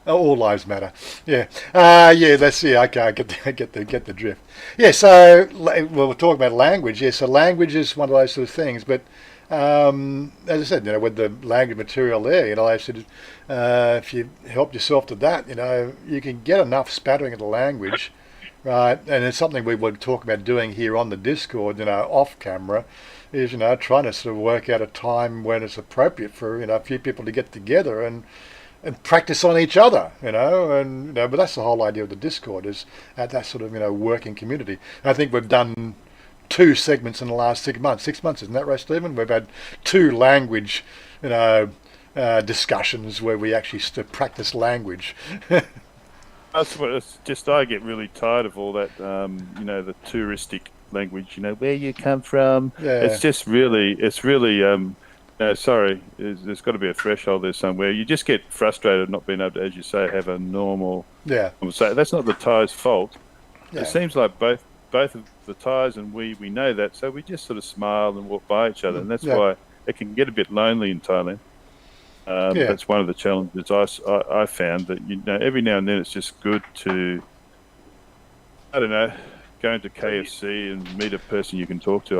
all lives matter. Yeah, Okay, I get the drift. Yeah, so we're talking about language. Yeah, so language is one of those sort of things. But as I said, with the language material there, I said, if you help yourself to that, you can get enough spattering of the language. Right, and it's something we would talk about doing here on the Discord, off camera, is trying to sort of work out a time when it's appropriate for a few people to get together and practice on each other, but that's the whole idea of the Discord, is at that sort of working community. I think we've done 2 segments in the last 6 months. 6 months, isn't that right, Stephen? We've had 2 language, discussions where we actually practice language. That's what it's just. I get really tired of all that, the touristic language. Where you come from. Yeah. It's really. Sorry, there's got to be a threshold there somewhere. You just get frustrated not being able to, as you say, have a normal conversation. That's not the Thais' fault. Yeah. It seems like both of the Thais and we know that, so we just sort of smile and walk by each other, and that's why it can get a bit lonely in Thailand. That's one of the challenges I found, that every now and then it's just good to, I don't know, go into KFC and meet a person you can talk to.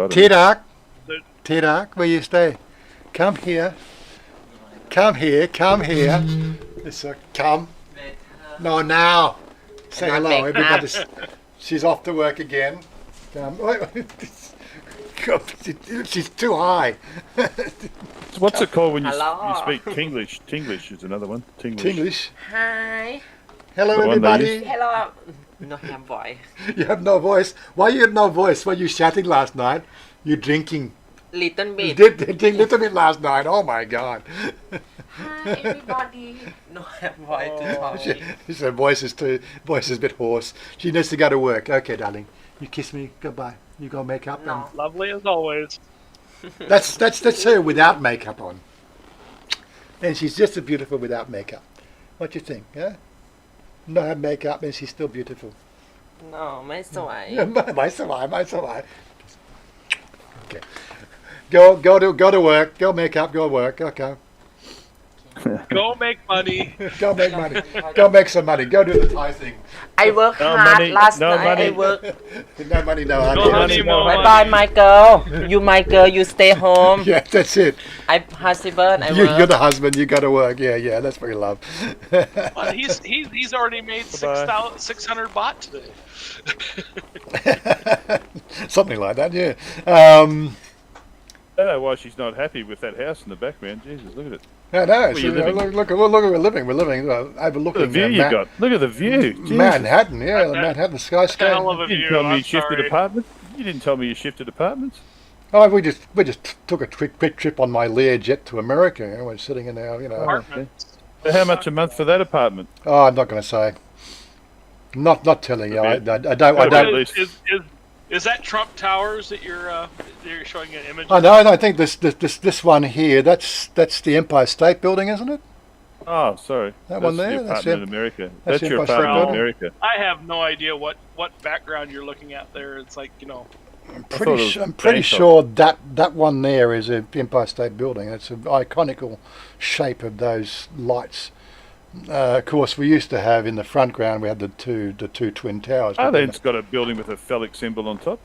Tirak, where you stay? Come here. Come here. Listen, come. No, now. Say hello, everybody. She's off to work again. She's too high. What's it called when you speak Tinglish? Tinglish is another one. Tinglish. Hi. Hello, everybody. Hello. No have voice. You have no voice. Why you have no voice? Were you shouting last night? You drinking? Little bit. Did little bit last night. Oh my God. Hi, everybody. No have voice to talk. She said voice is a bit hoarse. She needs to go to work. Okay, darling. You kiss me. Goodbye. You go make up. No. Lovely as always. That's her without makeup on. And she's just as beautiful without makeup. What do you think? Yeah? Not have makeup and she's still beautiful. No, ไม่สวย ไม่สบาย. Okay. Go to work. Go make up. Go work. Okay. Go make money. Go make money. Go make some money. Go do the Thai thing. I work No hard money, last no night. money. I work. No money, no honey. No honey, no Bye money. bye, my girl. My girl, you stay home. Yeah, that's it. I husband. I You're work. the husband. You got to work. Yeah. That's what we love. Well, he's already made Bye-bye. 600 baht today. Something like that. Yeah. I don't know why she's not happy with that house in the background. Jesus, look at it. No. Where So, you living? look, we're living. We're living Look overlooking at the view you got. Look at the view. Jesus. Manhattan. Yeah, the Manhattan Hell skyscraper. of a You didn't view. tell me I'm you shifted sorry. apartments. You didn't tell me you shifted apartments. Oh, we just took a quick trip on my Learjet to America. We're sitting in our, Apartments. So how much a month for that apartment? Oh, I'm not going to say. Not telling you. I don't. At least. Is that Trump Towers that you're showing an image? I know. I think this one here. That's the Empire State Building, isn't it? Oh, sorry. That That's one there? your That's partner the- in America. that's That's the your Empire State partner in Building. America. I have no idea what background you're looking at there. It's like, you know, I'm thought it was I'm pretty Bangkok. sure that one there is a Empire State Building. It's an iconical shape of those lights. Of course, we used to have in the front ground, we had the two twin towers. but then Thailand's got a building with a phallic symbol on top.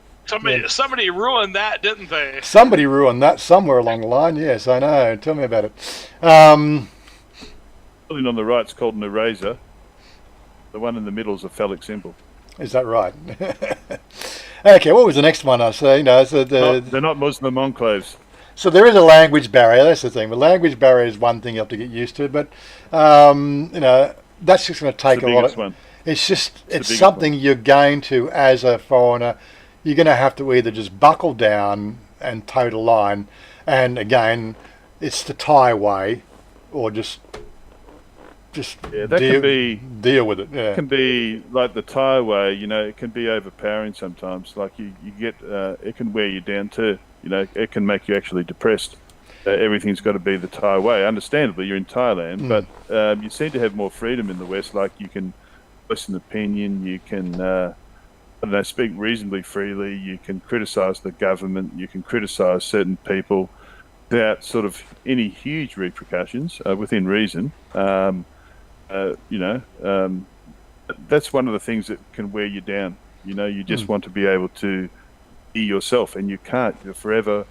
somebody ruined that, didn't they? somebody ruined that somewhere along the line. Yes, I know. Tell me about it. Building on the right's called an eraser. The one in the middle is a phallic symbol. Is that right? Okay, what was the next one I say? So They're not Muslim enclaves. so there is a language barrier. That's the thing. The language barrier is one thing you have to get used to, but that's just going to take It's the a lot biggest of. one. It's just it's biggest something you're going to, as a foreigner, you're going to have to either just buckle down and toe the line, and again, it's the Thai way, or just Yeah, that can be deal with it. Yeah. can be like the Thai way. It can be overpowering sometimes. Like you get, it can wear you down too. It can make you actually depressed. Everything's got to be the Thai way. Understandably, you're in Thailand, but you seem to have more freedom in the West. Like you can voice an opinion, you can, speak reasonably freely. You can criticise the government. You can criticise certain people without sort of any huge repercussions within reason. That's one of the things that can wear you down. You just want to be able to be yourself, and you can't. You're forever.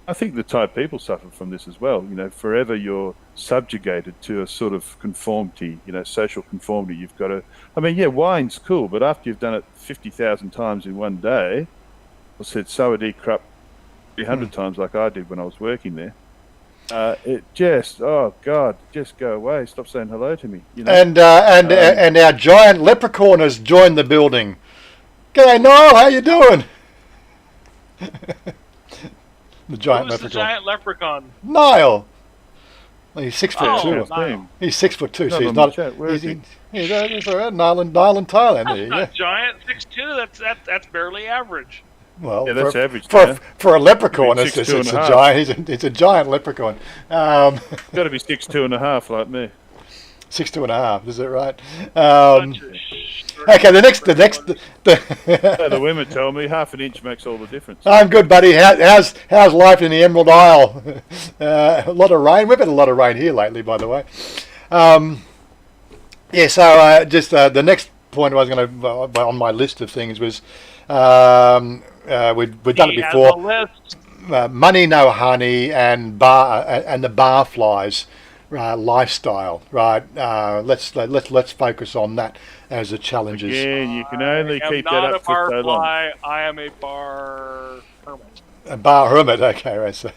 I think the Thai people suffer from this as well. Forever you're subjugated to a sort of conformity, social conformity. You've got to. I mean, yeah, wine's cool, but after you've done it 50,000 times in one day, I said sourdough crap 300 times like I did when I was working there. It just, oh God, just go away. Stop saying hello to me. And our giant leprechaun has joined the building. G'day, Niall. How you doing? The giant Who's the leprechaun. giant leprechaun? Niall. Well, he's 6'2". Niall. He's 6'2", so Not he's on not. the chat. Where is he? He's all right. Niall in Thailand. There you go. Not giant, 6'2". That's barely average. Well, Yeah, that's average. for a leprechaun, Be it's a 6'2.5". giant. It's a giant leprechaun. Got to be 6'2.5" like me. 6'2.5". Is that right? Bunch of Okay. The next. The women tell me half an inch makes all the difference. I'm good, buddy. How's life in the Emerald Isle? A lot of rain. We've had a lot of rain here lately, by the way. Yeah. So just the next point I was going to on my list of things was we've done it before. Money, no honey, and the Barflies lifestyle. Right. Let's focus on that as the challenges. Again, you can only keep that not up a for so long. barfly. I am a bar hermit. A bar hermit. Okay. Right. So.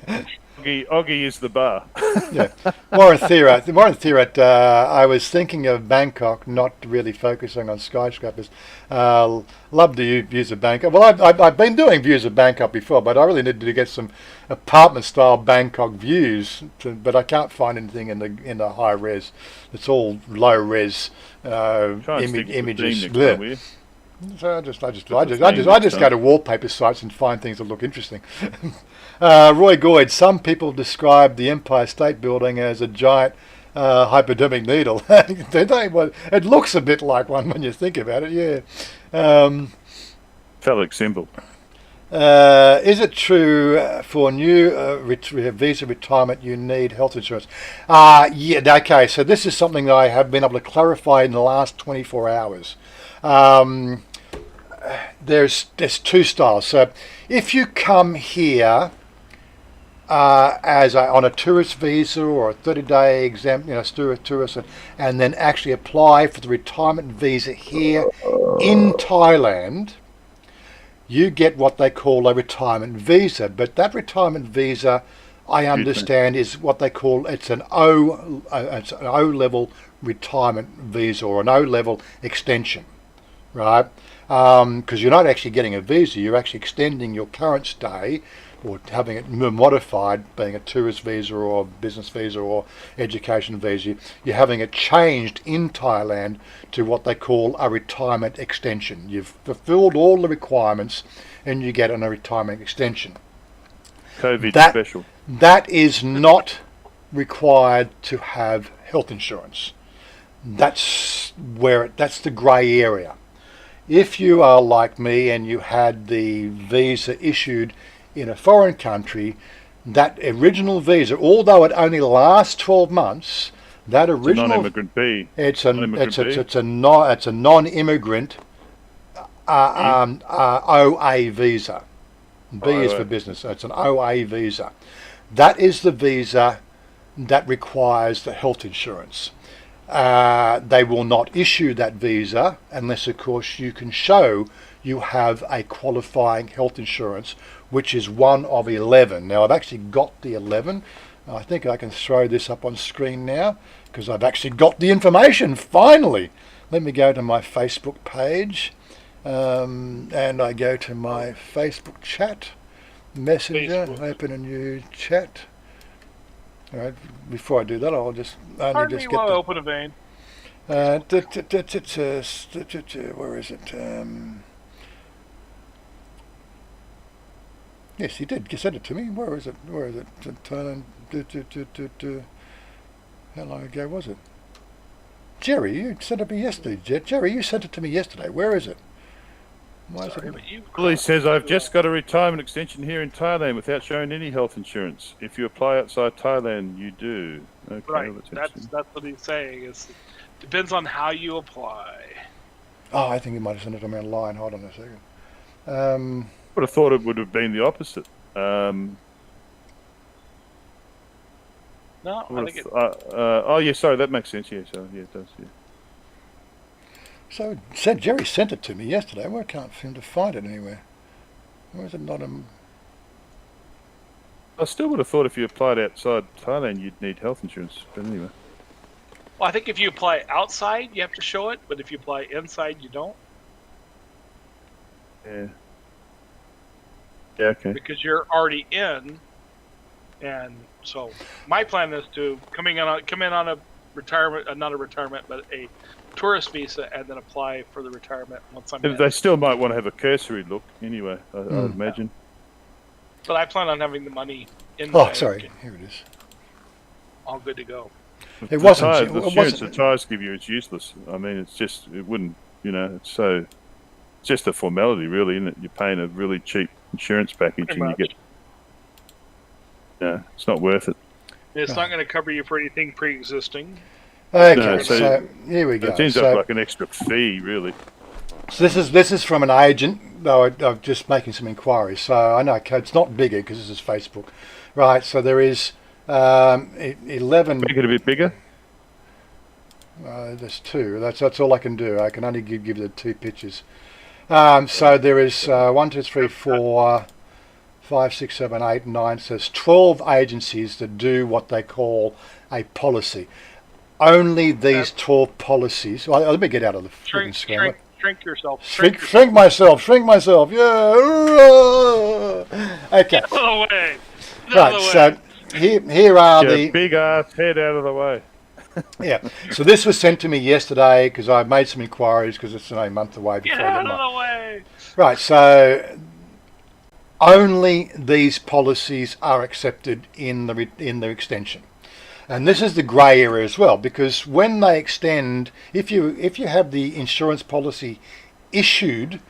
Oggy is the bar. Yeah, Warren Thierat. I was thinking of Bangkok, not really focusing on skyscrapers. Love the views of Bangkok. Well, I've been doing views of Bangkok before, but I really needed to get some apartment-style Bangkok views. But I can't find anything in the high res. It's all low res Try and stick with the images. theme next time, will you? So I just go to wallpaper sites and find things that look interesting. Roy Goyd, some people describe the Empire State Building as a giant hypodermic needle. Do they? Well, it looks a bit like one when you think about it. Yeah. Phallic symbol. Is it true for new visa retirement you need health insurance? Yeah. Okay. So this is something that I have been able to clarify in the last 24 hours. There's two styles. So if you come here on a tourist visa or a 30-day exempt, tourist, and then actually apply for the retirement visa here in Thailand, you get what they call a retirement visa. But that retirement visa, I understand, is what they call it's an O-level retirement visa or an O-level extension, right? Because you're not actually getting a visa, you're actually extending your current stay or having it modified, being a tourist visa or business visa or education visa. You're having it changed in Thailand to what they call a retirement extension. You've fulfilled all the requirements and you get a retirement extension. COVID special. That is not required to have health insurance. That's that's the grey area. If you are like me and you had the visa issued in a foreign country, that original visa, although it only lasts 12 months, that It's a original non-immigrant B. it's Non-immigrant B. a non-immigrant OA visa. B is for OA. business, so it's an OA visa. That is the visa that requires the health insurance. They will not issue that visa unless, of course, you can show you have a qualifying health insurance, which is one of 11. Now, I've actually got the 11. I think I can throw this up on screen now because I've actually got the information, finally. Let me go to my Facebook page, and I go to my Facebook chat, Messenger, open a new chat. All right, before I do that, I'll just Pardon just me get while I the... open a vein. Where is it? Yes, he did. You sent it to me. Where is it? Where is it? Thailand. How long ago was it? Jerry, you sent it to me yesterday. Jerry, you sent it to me yesterday. Where is it? Why is Sorry, it? but you. Police says I've just got a retirement extension here in Thailand without showing any health insurance. If you apply outside Thailand, you do. Okay, Right. that's That's interesting. what he's saying. Depends on how you apply. Oh, I think you might have sent it to me online. Hold on a second. Would have thought it would have been the opposite. No, I Would think have it. oh yeah, sorry, that makes sense. Yeah, so yeah, it does. Yeah. So Jerry sent it to me yesterday. Well, I can't seem to find it anywhere. Where is it? Not a... I still would have thought if you applied outside Thailand, you'd need health insurance. But anyway, Well, I think if you apply outside, you have to show it, but if you apply inside, you don't, yeah, yeah, okay. because you're already in. And so, my plan is to come in on a retirement, not a retirement, but a tourist visa, and then apply for the retirement once I'm in. They still might want to have a cursory look anyway. I would imagine. But I plan on having the money in. Oh, the sorry. bank, Here it is. all good to go. It wasn't. The It insurance wasn't. the Thais give you, it's useless. I mean, it's just it wouldn't. You know, it's just a formality, really, isn't it? You're paying a really cheap insurance package, Pretty and much. you get. Yeah, it's not worth it. It's not going to cover you for anything pre-existing. Okay, No, so, so here we go. It ends So, up like an extra fee, really. so this is from an agent, though I'm just making some inquiries. So I know it's not bigger because this is Facebook, right? So there is 11. Make it a bit bigger. There's two. That's all I can do. I can only give you the two pictures. So there is 1, 2, 3, 4, 5, 6, 7, 8, 9. So there's 12 agencies that do what they call a policy. Only these 12 policies. Well, let me get out of the freaking screen. Shrink yourself. Shrink myself. Yeah. Okay. Out of the way. Right. So here are Get the a big ass head out of the way. yeah. So this was sent to me yesterday because I made some inquiries because it's a month away before Get I out get of my... the way. Right. So only these policies are accepted in the extension. And this is the grey area as well, because when they extend, if you have the insurance policy issued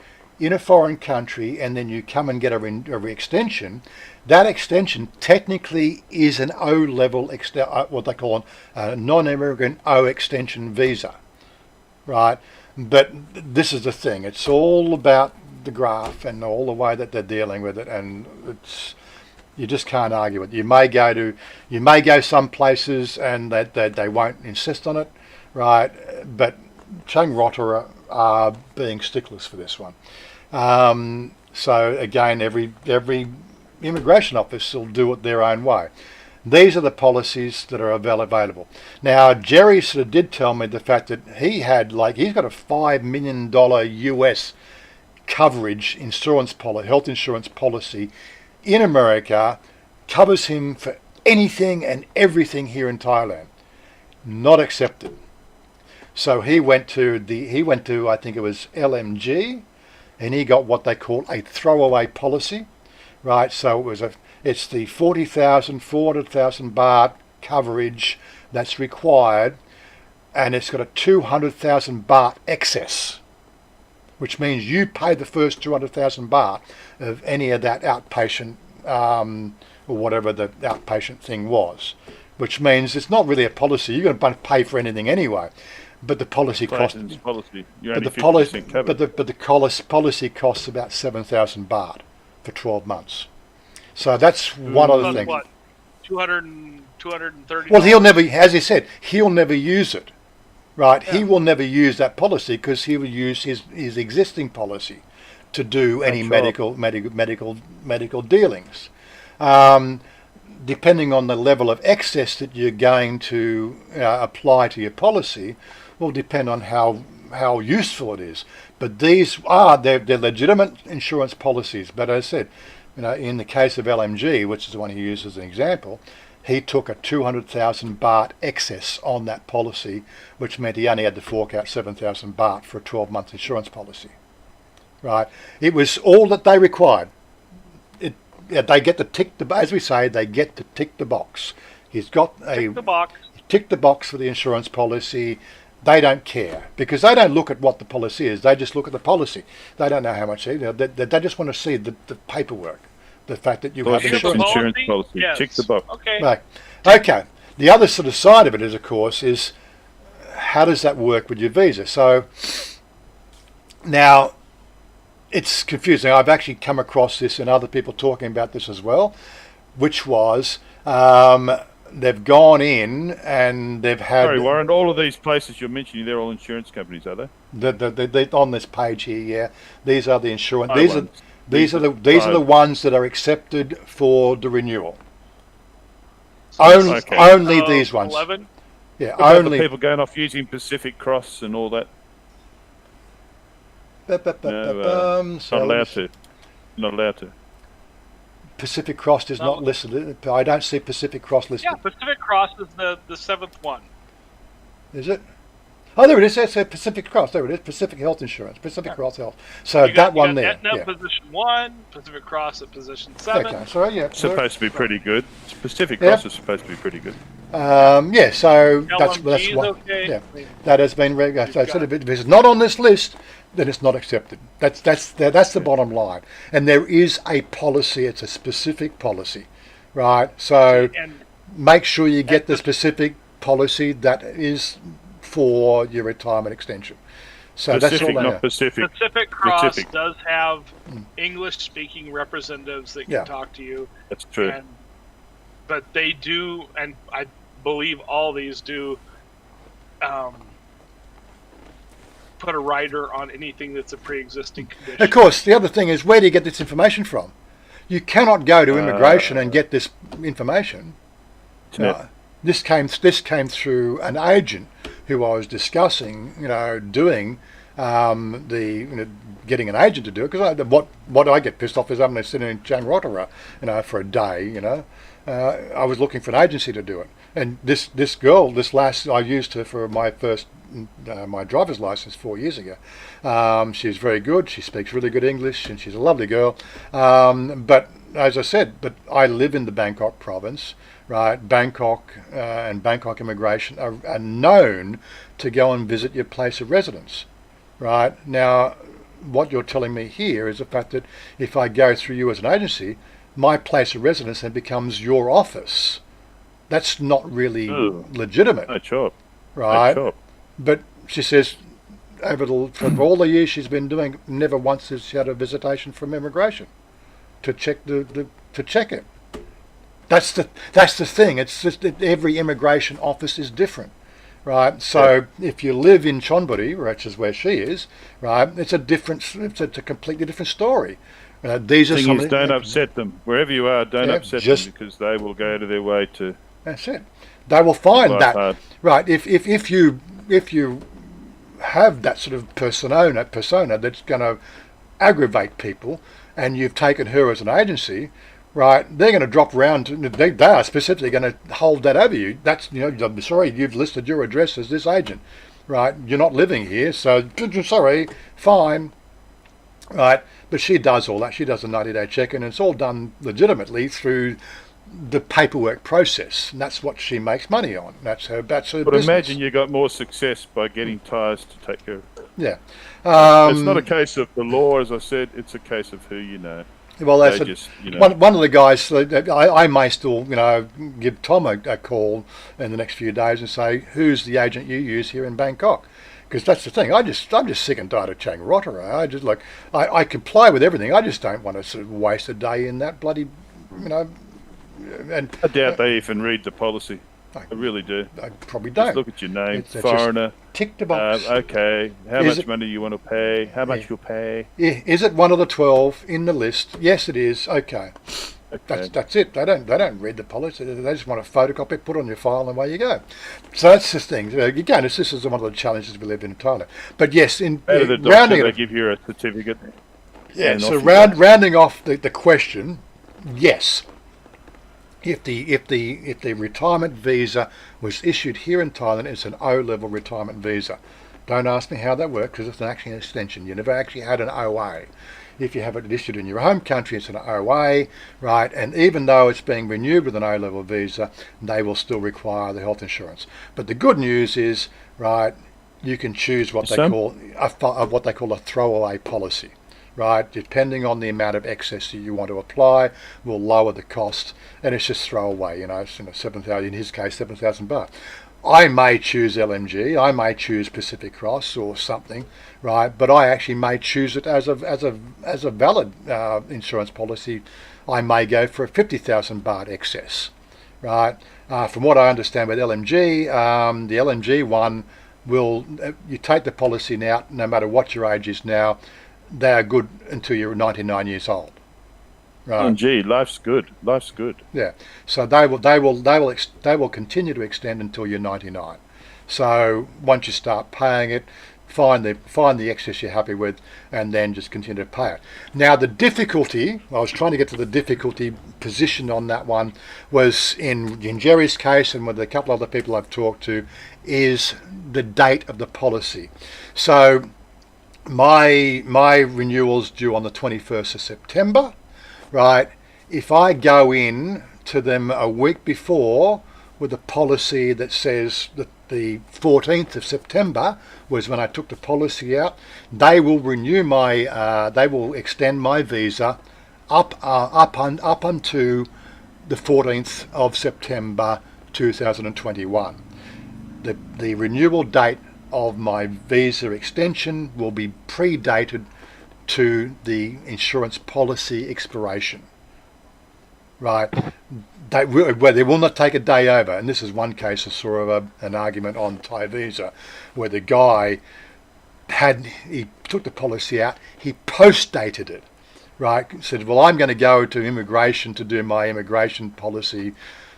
in a foreign country and then you come and get a re-extension, that extension technically is an O-level, what they call a non-immigrant O extension visa, right? But this is the thing, it's all about the graph and all the way that they're dealing with it, and you just can't argue it. You may go some places and that they won't insist on it, right? But Chung Rotter are being sticklers for this one. So again, every immigration office will do it their own way. These are the policies that are available. Now, Jerry sort of did tell me the fact that he's got a $5 million US coverage health insurance policy in America, covers him for anything and everything here in Thailand. Not accepted. So he went to I think it was LMG, and he got what they call a throwaway policy, right? So it's the 40,000, 400,000 baht coverage that's required, and it's got a 200,000 baht excess, which means you pay the first 200,000 baht of any of that outpatient or whatever the outpatient thing was, which means it's not really a policy. You're going to pay for anything anyway, but the policy costs. Policy. You're But only the policy, 50% covered. but the policy costs about 7,000 baht for 12 months. So that's one of the That's things. what, 230. Well, he'll never, as he said, he'll never use it, right? He will never use that policy because he will use his existing policy to do any That's right. medical dealings. Depending on the level of excess that you're going to apply to your policy, will depend on how useful it is. But these they're legitimate insurance policies. But as I said, in the case of LMG, which is the one he used as an example, he took a 200,000 baht excess on that policy, which meant he only had to fork out 7,000 baht for a 12-month insurance policy. Right? It was all that they required. They get to tick as we say, they get to tick the box. He's got Tick the box. tick the box for the insurance policy. They don't care because they don't look at what the policy is. They just look at the policy. They don't know how much. They just want to see the paperwork, the fact that you have Tick the insurance. insurance policy. Yes. Tick the box. Okay. Right. Okay. The other sort of side of it is, of course, is how does that work with your visa? So now it's confusing. I've actually come across this and other people talking about this as well, which was they've gone in and they've had. Sorry, Warren. All of these places you're mentioning, they're all insurance companies, are they? The on this page here, yeah. These are the insurance. Thai ones. These are the ones that are accepted for the renewal. Okay. Only these ones. 11. Yeah, What about only. the people going off using Pacific Cross and all that? Not So allowed to. Not allowed to. Pacific Cross is not listed. I don't see Pacific Cross listed. Yeah, Pacific Cross is the seventh one. Is it? Oh, there it is. It's Pacific Cross. There it is. Pacific Health Insurance. Pacific Cross Health. So You got one there. Aetna Yeah. position 1, Pacific Cross at position 7. Okay. So yeah. Supposed to be pretty good. Pacific Yeah. Cross is supposed to be pretty good. Yeah. So that's LMG is one. okay. Yeah. That has been regulated. So if it's not on this list, then it's not accepted. That's the bottom line. And there is a policy. It's a specific policy, right? So And make sure you get the specific policy that is for your retirement extension. So Pacific, that's all they not know. Pacific. Pacific Cross Pacific. does have English-speaking representatives that can Yeah. talk to you. That's true. But they do, and I believe all these do, put a rider on anything that's a pre-existing condition. Of course, the other thing is, where do you get this information from? You cannot go to immigration and get this information. Yeah. This came through an agent who I was discussing, doing getting an agent to do it, because what I get pissed off is I'm going to sit in Chiang Rotorua, for a day, I was looking for an agency to do it, and this girl, I used her for my first my driver's license 4 years ago. She's very good. She speaks really good English, and she's a lovely girl. But as I said, I live in the Bangkok province, right? Bangkok and Bangkok immigration are known to go and visit your place of residence, right? Now, what you're telling me here is the fact that if I go through you as an agency, my place of residence then becomes your office. That's not really legitimate, No chop. right? No chop. But she says, for all the years she's been doing, never once has she had a visitation from immigration to check to check it. That's the thing. It's just that every immigration office is different, right? So if you live in Chonburi, which is where she is, right, it's a completely different story. These are some. Don't upset them. Wherever you are, don't upset them, because they will go out of their way to. That's it. They will find life that hard. right. If you have that sort of persona that's going to aggravate people, and you've taken her as an agency, right? They're going to drop around. They are specifically going to hold that over you. That's I'm sorry, you've listed your address as this agent, right? You're not living here, so sorry, fine, right? But she does all that. She does a 90-day check-in, and it's all done legitimately through the paperwork process, and that's what she makes money on. That's her But business. imagine you got more success by getting Thais to take care of it. Yeah. It's not a case of the law, as I said. It's a case of who you know. Well, that's They just, you know. one of the guys. I may still, give Tom a call in the next few days and say, "Who's the agent you use here in Bangkok?" Because that's the thing. I'm just sick and tired of Chang Rottera. I comply with everything. I just don't want to sort of waste a day in that bloody, And I doubt they even read the policy. I really do. I probably don't. Just look at your name, It's just foreigner. tick the box. Okay, how much money you want to pay? How much you'll pay? Yeah, is it one of the 12 in the list? Yes, it is. Okay. That's it. They don't read the policy. They just want to photocopy it, put it on your file, and away you go. So that's the thing. Again, this is one of the challenges we live in Thailand. But yes, in The doctor, rounding they it, give you a certificate. yeah. and So off you go. rounding off the question, yes. If the retirement visa was issued here in Thailand, it's an O-level retirement visa. Don't ask me how that works because it's actually an extension. You never actually had an OA. If you have it issued in your home country, it's an OA, right? And even though it's being renewed with an O-level visa, they will still require the health insurance. But the good news is, right, you can choose what they call a throwaway policy. Right, depending on the amount of excess that you want to apply, will lower the cost, and it's just throwaway. It's 7,000 in his case, 7,000 baht. I may choose LMG, I may choose Pacific Cross or something, right? But I actually may choose it as a valid insurance policy. I may go for a 50,000 baht excess, right? From what I understand with LMG, the LMG one will you take the policy now, no matter what your age is now. They are good until you're 99 years old, right? Oh, gee, life's good. Life's good. Yeah. So they will continue to extend until you're 99. So once you start paying it, find the excess you're happy with, and then just continue to pay it. Now the difficulty, I was trying to get to the difficulty position on that one, was in Jerry's case and with a couple other people I've talked to, is the date of the policy. So my renewal's due on the 21st of September, right? If I go in to them a week before with a policy that says that the 14th of September was when I took the policy out, they will renew they will extend my visa up unto the 14th of September 2021. The renewal date of my visa extension will be predated to the insurance policy expiration, right? They will not take a day over, and this is one case of sort of an argument on Thai visa, where the guy he took the policy out, he post-dated it, right? Said, well, I'm going to go to immigration to do my immigration policy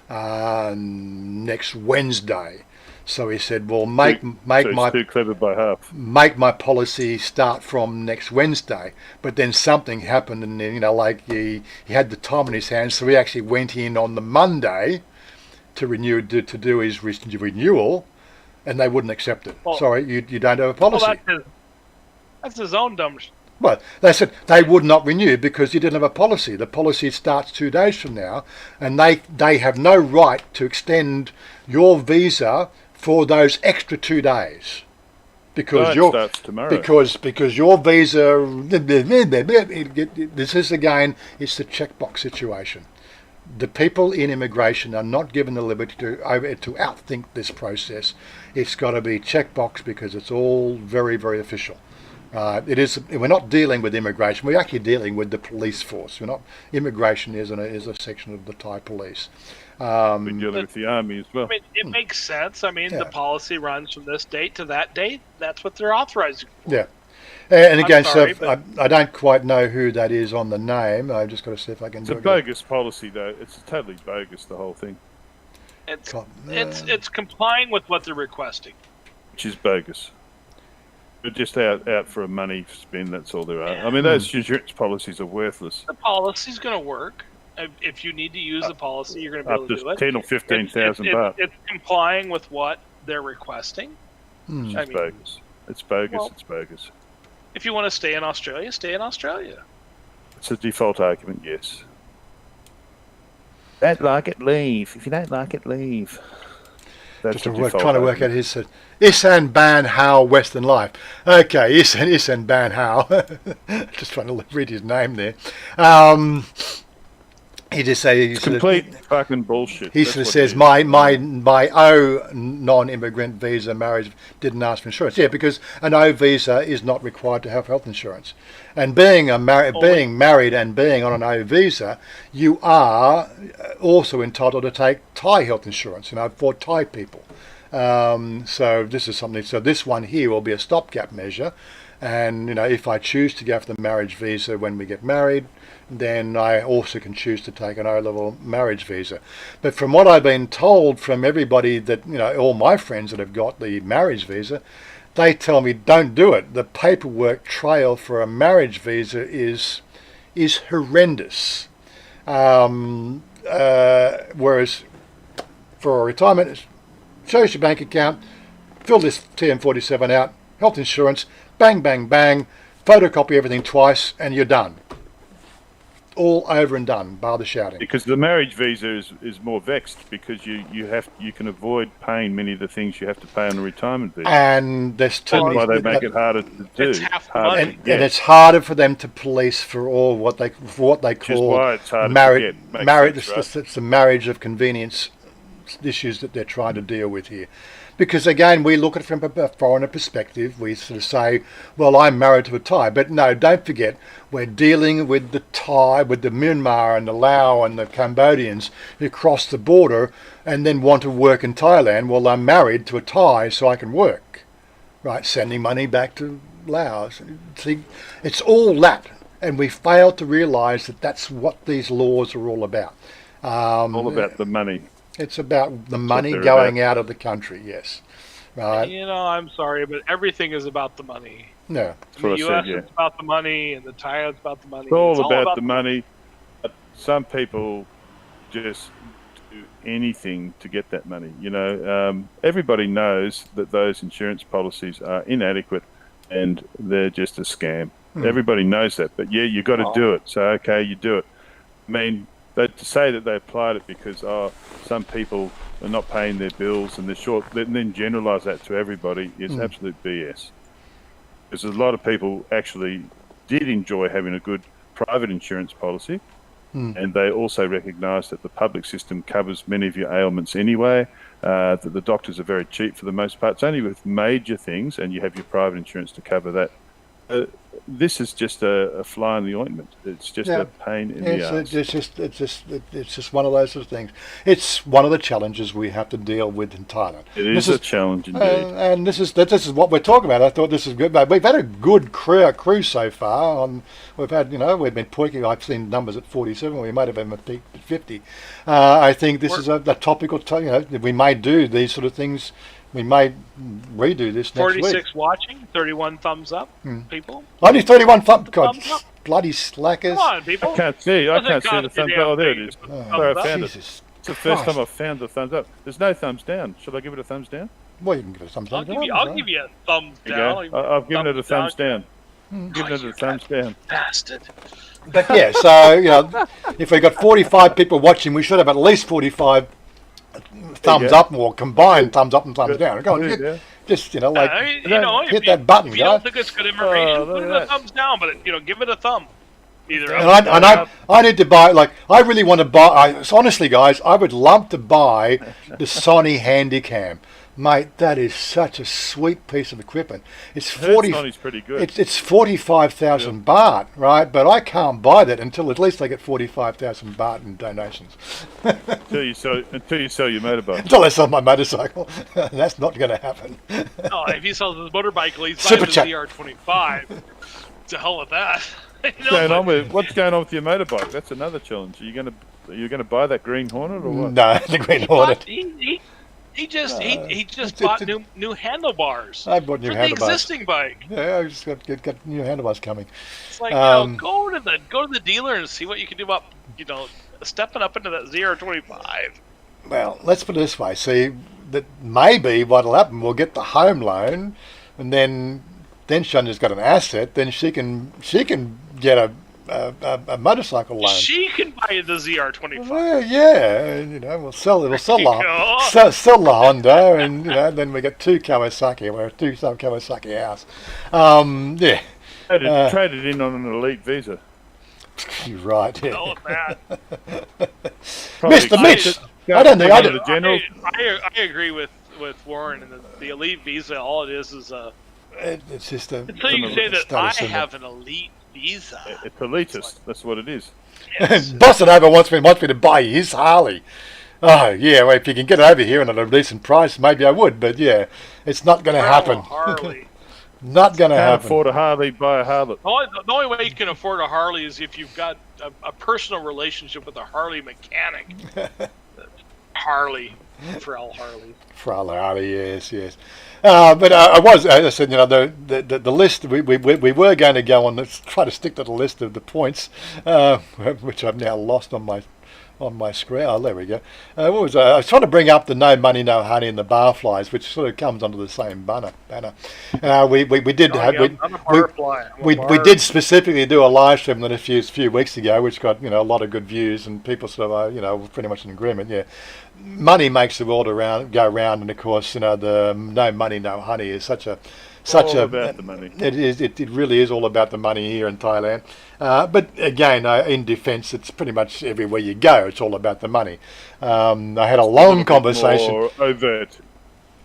next Wednesday. So he said, well, too clever by half. Make my policy start from next Wednesday. But then something happened, and he had the time on his hands, so he actually went in on the Monday to do his renewal, and they wouldn't accept it. Well, sorry, you don't have a policy. Well, that's his own dumb. Well, they said they would not renew because you didn't have a policy. The policy starts 2 days from now, and they have no right to extend your visa for those extra 2 days, because starts tomorrow. because your visa. This is again, it's the checkbox situation. The people in immigration are not given the liberty to outthink this process. It's got to be checkbox because it's all very, very official. It is. We're not dealing with immigration. We're actually dealing with the police force. We're not. Immigration is a section of the Thai police. We're dealing with the army as well. I mean, it makes sense. I mean, Yeah. the policy runs from this date to that date. That's what they're authorizing for. Yeah. And again, sorry, so I don't quite know who that is on the name. I've just got to see if I can It's do a it. bogus policy, though. It's totally bogus, the whole thing, It's complying with what they're requesting. which is bogus. They're just out for a money spin, that's all there are. I mean, those insurance policies are worthless. The policy's going to work. If you need to use the policy, you're going to be Up able to do to it. 10 or 15,000 baht. It's complying with what they're requesting. I It's mean, bogus. It's bogus. well- It's bogus. if you want to stay in Australia, stay in Australia. It's a default argument, yes. Don't like it, leave. If you don't like it, leave. That's Just the default trying to work out opening. his Isan Ban How Western Life. Okay, Isan Ban How. Just trying to read his name there. He just say It's complete fucking bullshit. he That's sort of what says it is. my O non-immigrant visa marriage didn't ask for insurance. Yeah, because an O visa is not required to have health insurance, and being being married and being on an O visa, you are also entitled to take Thai health insurance. For Thai people. So this is something. So this one here will be a stopgap measure, and if I choose to go for the marriage visa when we get married, then I also can choose to take an O-level marriage visa. But from what I've been told from everybody that, all my friends that have got the marriage visa, they tell me don't do it. The paperwork trail for a marriage visa is horrendous. Whereas for a retirement, shows your bank account, fill this TM47 out, health insurance, bang, bang, bang, photocopy everything twice, and you're done. All over and done, bar the shouting. Because the marriage visa is more vexed because you can avoid paying many of the things you have to pay on a retirement visa. And there's too That's many. why they make it harder to do. It's half the Harder money. to And get. it's harder for them to police for what they Which is call why it's harder marriage. to get. Makes Marriage. sense, right? It's the marriage of convenience issues that they're trying to deal with here. Because again, we look at it from a foreigner perspective. We sort of say, well, I'm married to a Thai. But no, don't forget, we're dealing with the Thai, with the Myanmar and the Lao and the Cambodians who cross the border and then want to work in Thailand. Well, I'm married to a Thai, so I can work. Right, sending money back to Laos. See, it's all that. And we fail to realise that that's what these laws are all about. All about the money. It's about the money they're going out of the country, yes. Right? I'm sorry, but everything is about the money. No. That's what The I U.S. said, yeah. is about the money, and the Thai is about the money. It's all It's about the money. But some people just do anything to get that money. Everybody knows that those insurance policies are inadequate and they're just a scam. Everybody knows that, but yeah, you got to do it. So okay, you do it. I mean, to say that they applied it because some people are not paying their bills and they're short, and then generalise that to everybody is absolute BS. Because a lot of people actually did enjoy having a good private insurance policy, and they also recognise that the public system covers many of your ailments anyway, that the doctors are very cheap for the most part. It's only with major things, and you have your private insurance to cover that. This is just a fly in the ointment. It's just a pain in the ass. It's just one of those sort of things. It's one of the challenges we have to deal with in Thailand. It is a challenge indeed. And this is what we're talking about. I thought this is good. But we've had a good crew so far. We've been peaking. I've seen numbers at 47. We might have been peaked at 50. I think this is a topical. We may do these sort of things. We may redo this next week. 46 watching, 31 thumbs up, people. Only 31 God, Thumbs up. bloody slackers. Come on, people. I can't see the Doesn't thumbs cost up. you Oh, there it damn is. thing to put Sorry, I thumbs up. found it. Jesus It's the first Christ. time I've found the thumbs up. There's no thumbs down. Should I give it a thumbs down? Well, you can give it some I'll thumbs give you a thumbs There down. you go. I've given it a thumbs down. Given it a thumbs down. Bastard. But yeah, so if we've got 45 people watching, we should have at least 45 thumbs go. up, or combined thumbs up and thumbs down. Go on, Yeah. just Hit hit that button, If you don't guys. think it's good information, Oh, put look it at a that. thumbs down, but give it a thumb. Either And I need to buy, I really want to buy, honestly guys, I would love to buy the Sony Handycam. Mate, that is such a sweet piece of equipment. It's I heard 40. Sony's pretty good. It's 45,000 baht, right? But I can't buy that until at least I get 45,000 baht in donations. Until you sell your motorbike. Until I sell my motorcycle, that's not going to happen. Oh, if he sells his motorbike, at least Super buy the chat. ZR25. To hell with that. What's going on with your motorbike? That's another challenge. Are you gonna buy that Green Hornet or what? No, the Green Hornet. He just it's- bought it's- new handlebars I bought new for the handlebars. existing bike. Yeah, I just got new handlebars coming. It's like go to the dealer and see what you can do about stepping up into that ZR25. Well, let's put it this way. See, that maybe what'll happen, we'll get the home loan, and then Shanya's got an asset. Then she can get a motorcycle loan. She can buy the ZR25. Well, yeah, and, we'll sell go. sell the Honda, and then we get two Kawasaki. We're two some Kawasaki house. Yeah. Traded in on an elite visa. You're right. Yeah. Oh, that. Mr. Mitch, I don't think I agree with Warren, and the elite visa. All it is a. It's just a. Until you say that I symbol. have an elite visa. It's elitist. That's what it is. Yes. Boston over wants me to buy his Harley. Oh yeah, well, if you can get it over here and at a decent price, maybe I would. But yeah, it's not going to happen. Harley. Not going to Can't happen. afford a Harley, buy a Harley. The only way you can afford a Harley is if you've got a personal relationship with a Harley mechanic. Harley. For all Harleys. For all Harley, yes. But as I said, the list, we were going to go on, let's try to stick to the list of the points, which I've now lost on my screen. Oh, there we go. I was trying to bring up the no money, no honey and the Barflies, which sort of comes under the same banner. We did specifically do a live stream a few weeks ago, which got a lot of good views, and people sort of pretty much in agreement. Yeah, money makes the world go round, and of course the no money, no honey is such about the money. It is. It really is all about the money here in Thailand. But again, in defence, it's pretty much everywhere you go. It's all about the money. I had a long conversation. More overt.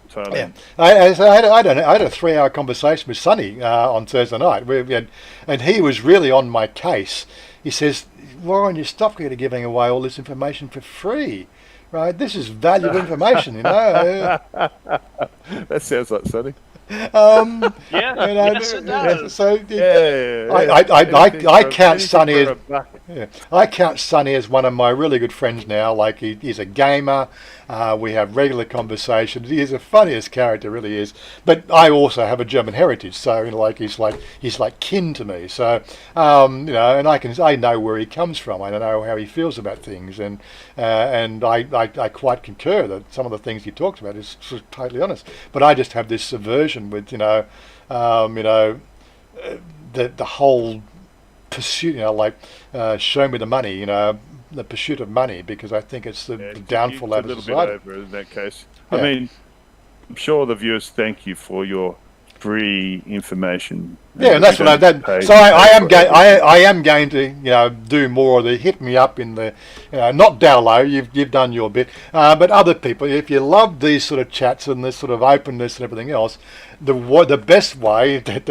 Thailand. Yeah, I had a 3-hour conversation with Sonny on Thursday night, and he was really on my case. He says, "Warren, you stop giving away all this information for free, right? This is valuable information, That sounds like Sonny. Yes, it does. So Yeah. I count Sonny as I count Sonny as one of my really good friends now. Like he's a gamer. We have regular conversations. He is the funniest character, really is. But I also have a German heritage, so he's like kin to me. So and I know where he comes from. I know how he feels about things, and I quite concur that some of the things he talks about is totally honest. But I just have this aversion with the whole pursuit, show me the money, the pursuit of money, because I think it's the downfall of society. A little bit over in that case. Yeah. I mean, I'm sure the viewers thank you for your free information. Yeah, and that's what I've done. So I am going to do more of the hit me up in the not Dowlow, you've done your bit, but other people, if you love these sort of chats and this sort of openness and everything else, the best way that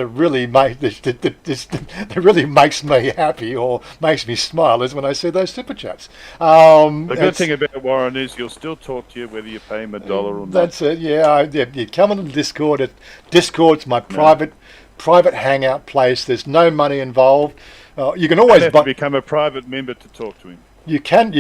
really makes me happy or makes me smile is when I see those super chats. The good thing about Warren is he'll still talk to you whether you pay him $1 or not. That's it. Yeah, you come on the Discord. Discord's my private hangout place. There's no money involved. You can always become a private member to talk to him. You can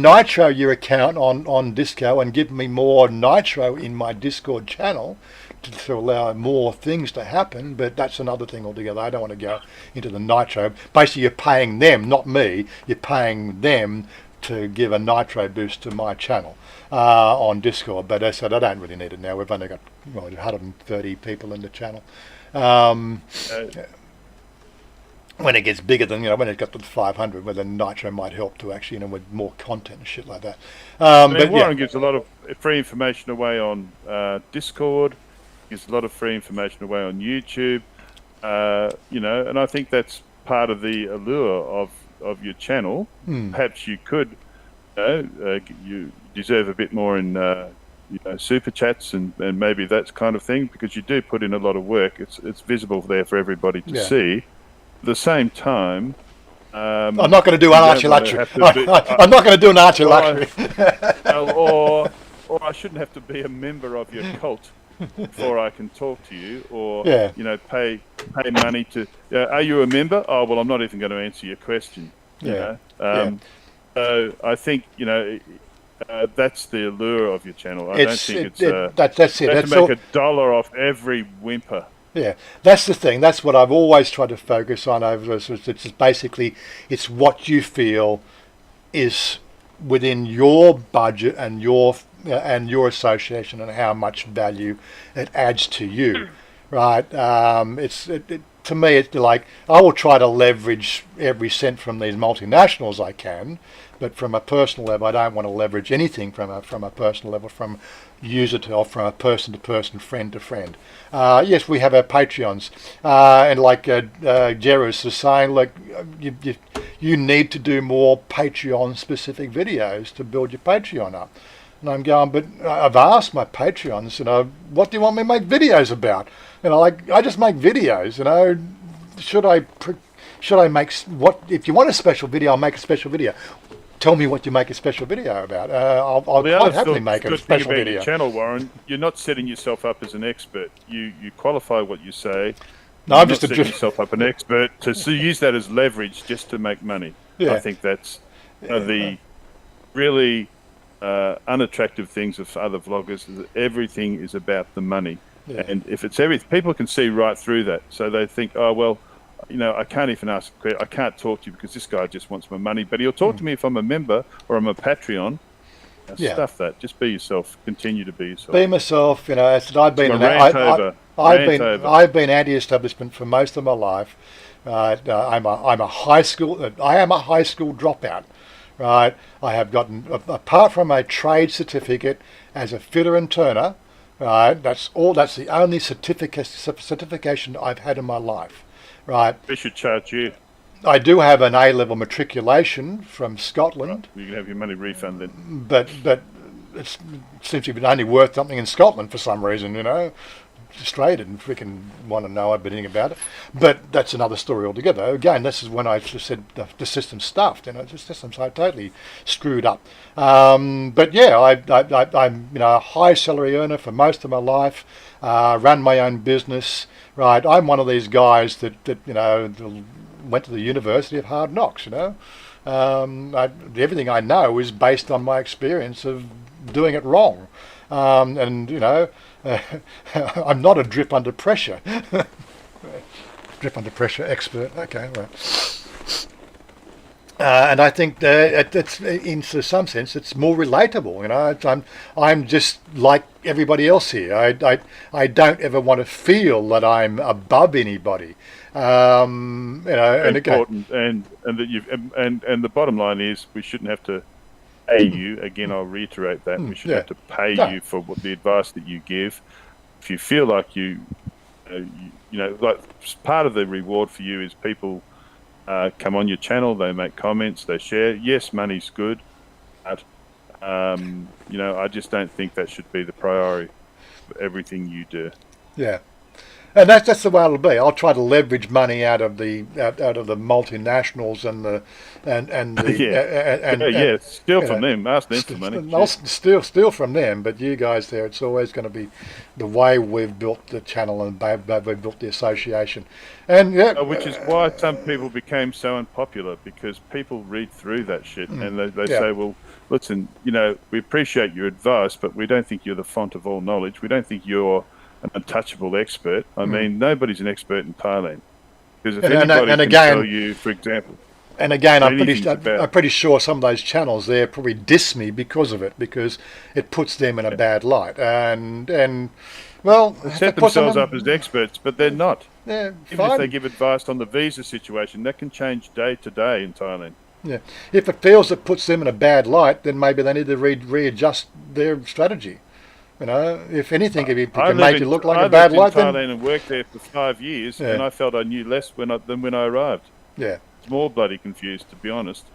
nitro your account on Disco and give me more nitro in my Discord channel to allow more things to happen, but that's another thing altogether. I don't want to go into the nitro. Basically, you're paying them, not me. You're paying them to give a nitro boost to my channel on Discord. But as I said, I don't really need it now. We've only got 130 people in the channel. When it gets bigger than, when it got to 500, where then Nitro might help to actually, with more content and shit like that. But Warren gives a lot of free information away on Discord, gives a lot of free information away on YouTube, and I think that's part of the allure of your channel. Perhaps you could, you deserve a bit more in super chats and maybe that kind of thing, because you do put in a lot of work. It's visible there for everybody to see. At the same time, I'm not going to do an Archie Luxury. I'm not going to do an Archie Luxury. or I shouldn't have to be a member of your cult before I can talk to you, or pay money to. Are you a member? Oh well, I'm not even going to answer your question. So I think that's the allure of your channel. I don't think that's it. You have to make $1 off every whimper. Yeah, that's the thing. That's what I've always tried to focus on over this. It's basically, it's what you feel is within your budget and your association, and how much value it adds to you, right? to me, it's like I will try to leverage every cent from these multinationals I can, but from a personal level, I don't want to leverage anything from a personal level, from user to, or from a person to person, friend to friend. Yes, we have our Patreons, and like Jerus was saying, like you need to do more Patreon specific videos to build your Patreon up. And I'm going, but I've asked my Patreons, what do you want me to make videos about? Like I just make videos. Should I make what? If you want a special video, I'll make a special video. Tell me what you make a special video about. I'll quite happily make a special video. Your channel, Warren, you're not setting yourself up as an expert. You qualify what you say. No, I'm just setting yourself up an expert to use that as leverage just to make money. Yeah. I think that's the really unattractive things of other vloggers. Is that everything is about the money, and if it's everything, people can see right through that. So they think, oh well, I can't even ask a question. I can't talk to you because this guy just wants my money. But he'll talk to me if I'm a member or I'm a Patreon. Stuff that. Just be yourself. Continue to be yourself. Be myself. I've been anti-establishment for most of my life. I am a high school dropout. Right, I have gotten, apart from a trade certificate as a fitter and turner, right, that's the only certification I've had in my life, right. They should charge you. I do have an A-level matriculation from Scotland. Right. You can have your money refunded. But it seems to be only worth something in Scotland for some reason, Australia didn't freaking want to know anything about it, but that's another story altogether. Again, this is when I just said the system's stuffed, the system's totally screwed up. But yeah, I'm a high salary earner for most of my life. Run my own business. Right, I'm one of these guys that went to the University of Hard Knocks. Everything I know is based on my experience of doing it wrong, I'm not a drip under pressure. Drip under pressure expert. Okay, right. And I think that it's, in some sense, it's more relatable. I'm just like everybody else here. I don't ever want to feel that I'm above anybody. And important, and that the bottom line is we shouldn't have to pay you. Again, I'll reiterate that we should have to pay you for the advice that you give. If you feel like like part of the reward for you is people come on your channel, they make comments, they share. Yes, money's good, but I just don't think that should be the priority for everything you do. Yeah. And that's the way it'll be. I'll try to leverage money out of the multinationals steal from them. Ask them for money. I'll steal from them, but you guys there, it's always going to be the way we've built the channel and we've built the association, and which is why some people became so unpopular, because people read through that shit and they say, well, listen, we appreciate your advice, but we don't think you're the font of all knowledge. We don't think you're an untouchable expert. I mean, nobody's an expert in Thailand. Because if anybody can tell you, for example... And again, I'm pretty sure some of those channels there probably diss me because of it, because it puts them in a bad light. And well... They set themselves up as experts, but they're not. Yeah, Even if they give advice on the visa situation, that can change day to day in Thailand. Yeah. If it feels it puts them in a bad light, then maybe they need to readjust their strategy. If anything, if it can make you look like a bad light, then... I lived in Thailand and worked there for 5 years, and I felt I knew less than when I arrived. Yeah. It's more bloody confused, to be honest.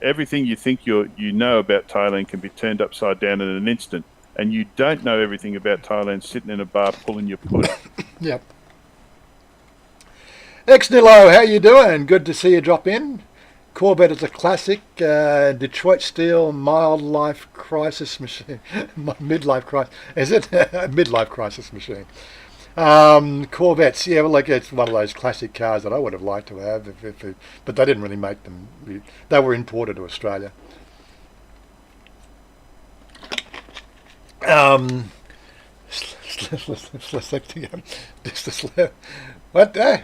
Everything you think you know about Thailand can be turned upside down in an instant, and you don't know everything about Thailand sitting in a bar pulling your pudding. Yep. Ex-Nilo, how you doing? Good to see you drop in. Corvette is a classic, Detroit Steel midlife crisis machine. Midlife crisis. Is it? Midlife crisis machine. Corvettes, yeah, well, it's one of those classic cars that I would have liked to have, but they didn't really make them. They were imported to Australia.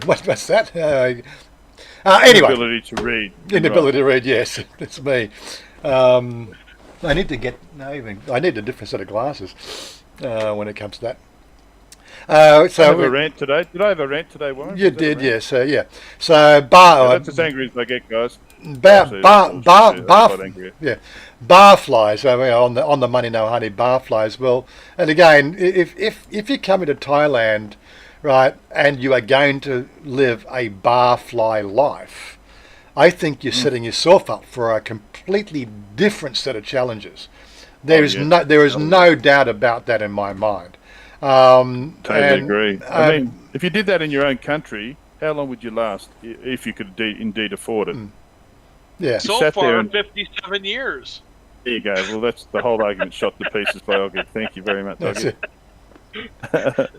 What's that? Anyway, inability to read. Inability to read, yes, it's me. I need to get I need a different set of glasses when it comes to that. I have a So rant today. Did I have a rant today, Warren? you Was that a did, rant? yes, yeah. So Yeah, that's as angry as I get, guys. Actually, that's bullshit too. I'm quite angry. barflies. I mean, on the money, no honey, barflies. Well, and again, if you're coming to Thailand, right, and you are going to live a barfly life, I think you're setting yourself up for a completely different set of challenges. There is no doubt about that in my mind. Totally agree. I mean, if you did that in your own country, how long would you last if you could indeed afford it? Yeah. So sat there far, and- 57 years. There you go. Well, that's the whole argument shot to pieces by Oggy. Thank you very much, That's Oggy. it.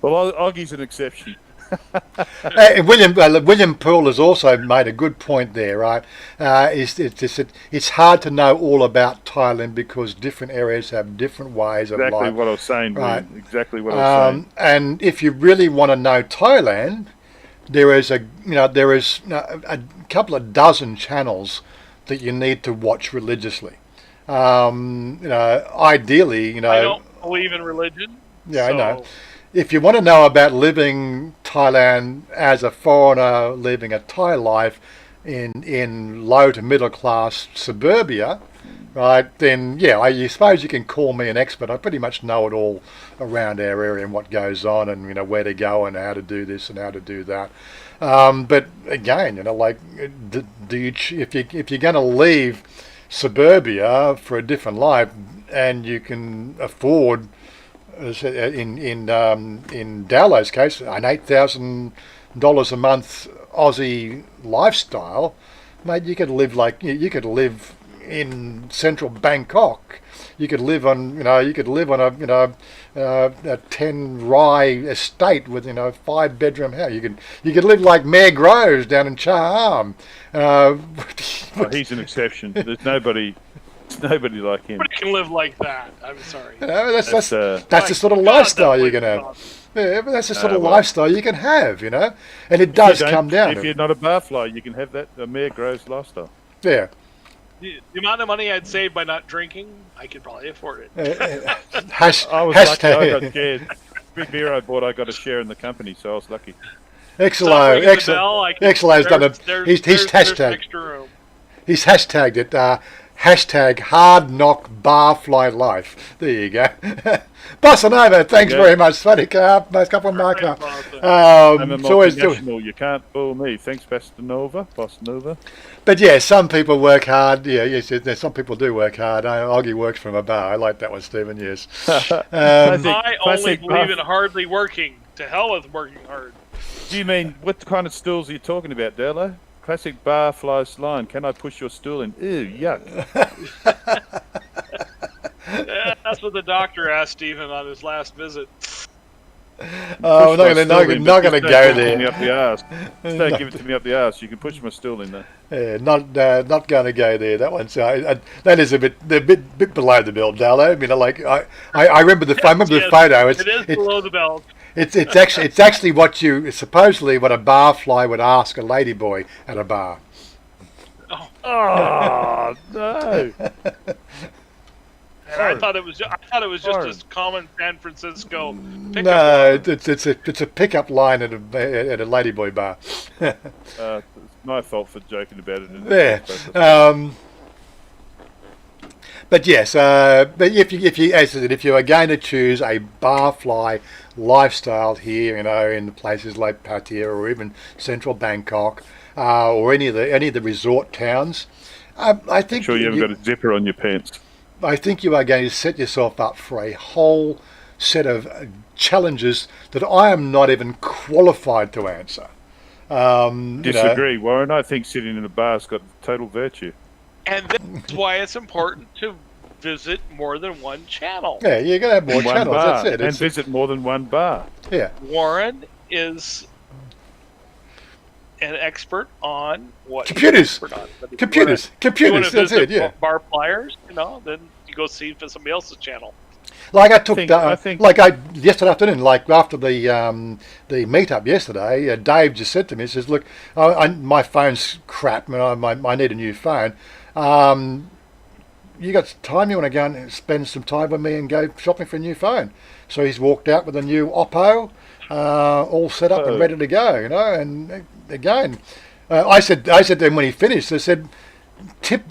Well, Oggy's an exception. William Poole has also made a good point there, right? It's hard to know all about Thailand because different areas have different ways of Exactly life. what I was saying, Right. William. Exactly what I was saying. And if you really want to know Thailand, there is a couple of dozen channels that you need to watch religiously. Ideally, I don't believe in religion. Yeah, so I know. If you want to know about living Thailand as a foreigner, living a Thai life in low to middle class suburbia, right? Then I suppose you can call me an expert. I pretty much know it all around our area and what goes on, and where to go and how to do this and how to do that. But again, if you're going to leave suburbia for a different life, and you can afford, in Dowlow's case, an $8,000 a month Aussie lifestyle, mate, you could live in central Bangkok. You could live on a 10 rai estate with 5-bedroom house. You could live like Mayor Groves down in Chaham. He's an exception. There's nobody like him. Nobody can live like that. I'm sorry. That's the My sort of God, lifestyle that you're place going to is have. awesome. Yeah, but that's the sort of well. lifestyle you can have, and it does come down. If you're not a barfly, you can have that Mayor Groves lifestyle. Yeah. The amount of money I'd save by not drinking, I could probably afford it. I was lucky. I Hashtag. got shared. Every beer I bought, I got a share in the company, so I was lucky. Exelo, Ringing the bell, I can- Exelo's done it. there's- He's there's hashtag. extra room. He's hashtagged it. Hashtag hard knock barfly life. There you go. Bossa Nova, thanks very much. Swaddy Carp, nice couple of marker. I'm a It's always doing. multinational. You can't fool me. Thanks, Bossa Nova. But yeah, some people work hard. Yeah, yes, some people do work hard. Oggy works from a bar. I like that one, Stephen. Yes. I only classic believe in buff. hardly working. To hell with working hard. Do you mean, what kind of stools are you talking about, Dello? Classic barfly line. Can I push your stool in? Ew, yuck. Yeah, that's what the doctor asked Stephen on his last visit. Oh, we're Push my not stool in, going but to just go don't give it to me there. up the arse. Just don't give it to me up the arse. You can push my stool in there. Yeah, not going to go there. That one's that is a bit below the belt, Darlo. I remember the Yes, photo. it is below the belt. It's actually it's supposedly what a barfly would ask a ladyboy at a bar. Oh, no. And I thought it was just Sorry. a common San Francisco pickup. No, it's a pickup line at a ladyboy bar. It's my fault for joking about it. Yeah. But yes, but if you are going to choose a barfly lifestyle here, in places like Pattaya or even central Bangkok, or any of the resort towns, I think Make sure you haven't got a zipper on your pants. I think you are going to set yourself up for a whole set of challenges that I am not even qualified to answer. Disagree, Warren. I think sitting in a bar's got total virtue. And that's why it's important to visit more than one channel. Yeah, you're going to have more In one channels. bar. That's it. And visit more than one bar. Yeah. Warren is an expert on what he's Computers. an expert on. But if Computers. You wanna Computers. That's visit it. Yeah. Bar pliers, then you go see for somebody else's channel. Like I took, I think- yesterday afternoon, like after the meetup yesterday, Dave just said to me, he says, "Look, my phone's crap, and I need a new phone. you got time? You want to go and spend some time with me and go shopping for a new phone? So he's walked out with a new Oppo, all set up and ready to go. You know, and again, I said to him when he finished, I said, tip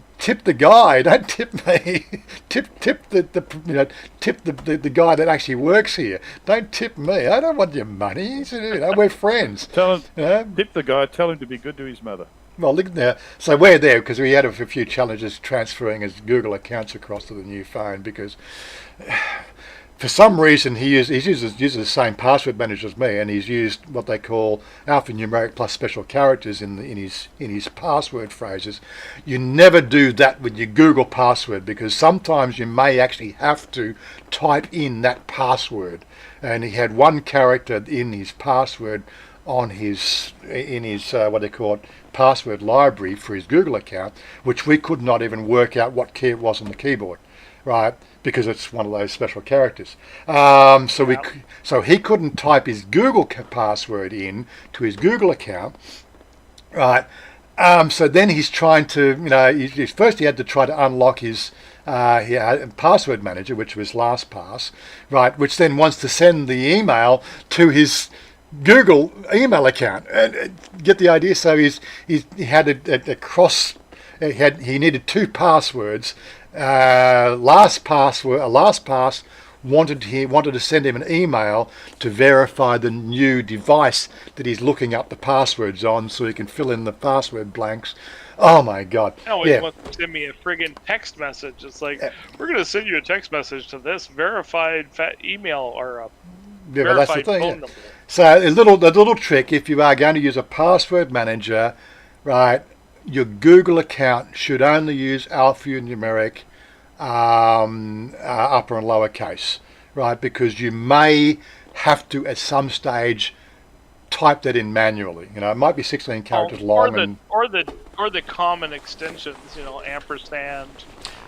the guy, don't tip me. tip the guy that actually works here. Don't tip me. I don't want your money. He said, we're friends. Tell him, tip the guy. Tell him to be good to his mother. Well, look now. So we're there because we had a few challenges transferring his Google accounts across to the new phone because for some reason he uses the same password manager as me, and he's used what they call alphanumeric plus special characters in his password phrases. You never do that with your Google password because sometimes you may actually have to type in that password. And he had one character in his password in his what they call it, password library for his Google account, which we could not even work out what key it was on the keyboard, right? Because it's one of those special characters. So he couldn't type his Google password in to his Google account, right? So then he's trying to, first he had to try to unlock his password manager, which was LastPass, right? Which then wants to send the email to his Google email account. Get the idea? So he had a cross. He needed two passwords. LastPass wanted to send him an email to verify the new device that he's looking up the passwords on, so he can fill in the password blanks. Oh my God! No, he wants to send me a friggin' text message. It's like we're gonna send you a text message to this verified email or a verified phone number. So a little trick: if you are going to use a password manager, right? Your Google account should only use alphanumeric, upper and lower case, right? Because you may have to at some stage type that in manually. It might be 16 characters long. Or the common extensions, ampersand.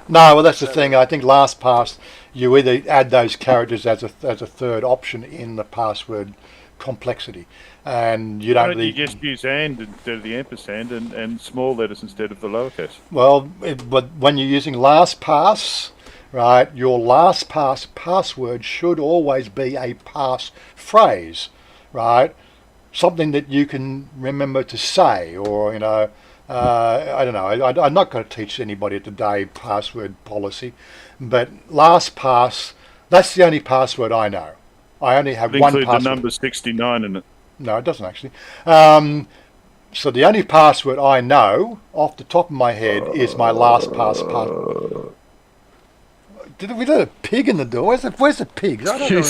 No, well that's the thing. I think LastPass, you either add those characters as a third option in the password complexity. And you don't really... You just use and instead of the ampersand and small letters instead of the lowercase. Well, but when you're using LastPass, right, your LastPass password should always be a pass phrase, right? Something that you can remember to say, or, I don't know. I'm not going to teach anybody today password policy, but LastPass, that's the only password I know. I only have one password. Include the number 69 in it. No, it doesn't actually. So the only password I know off the top of my head is my LastPass password. Did we let a pig in the door? Where's the pigs? I don't know.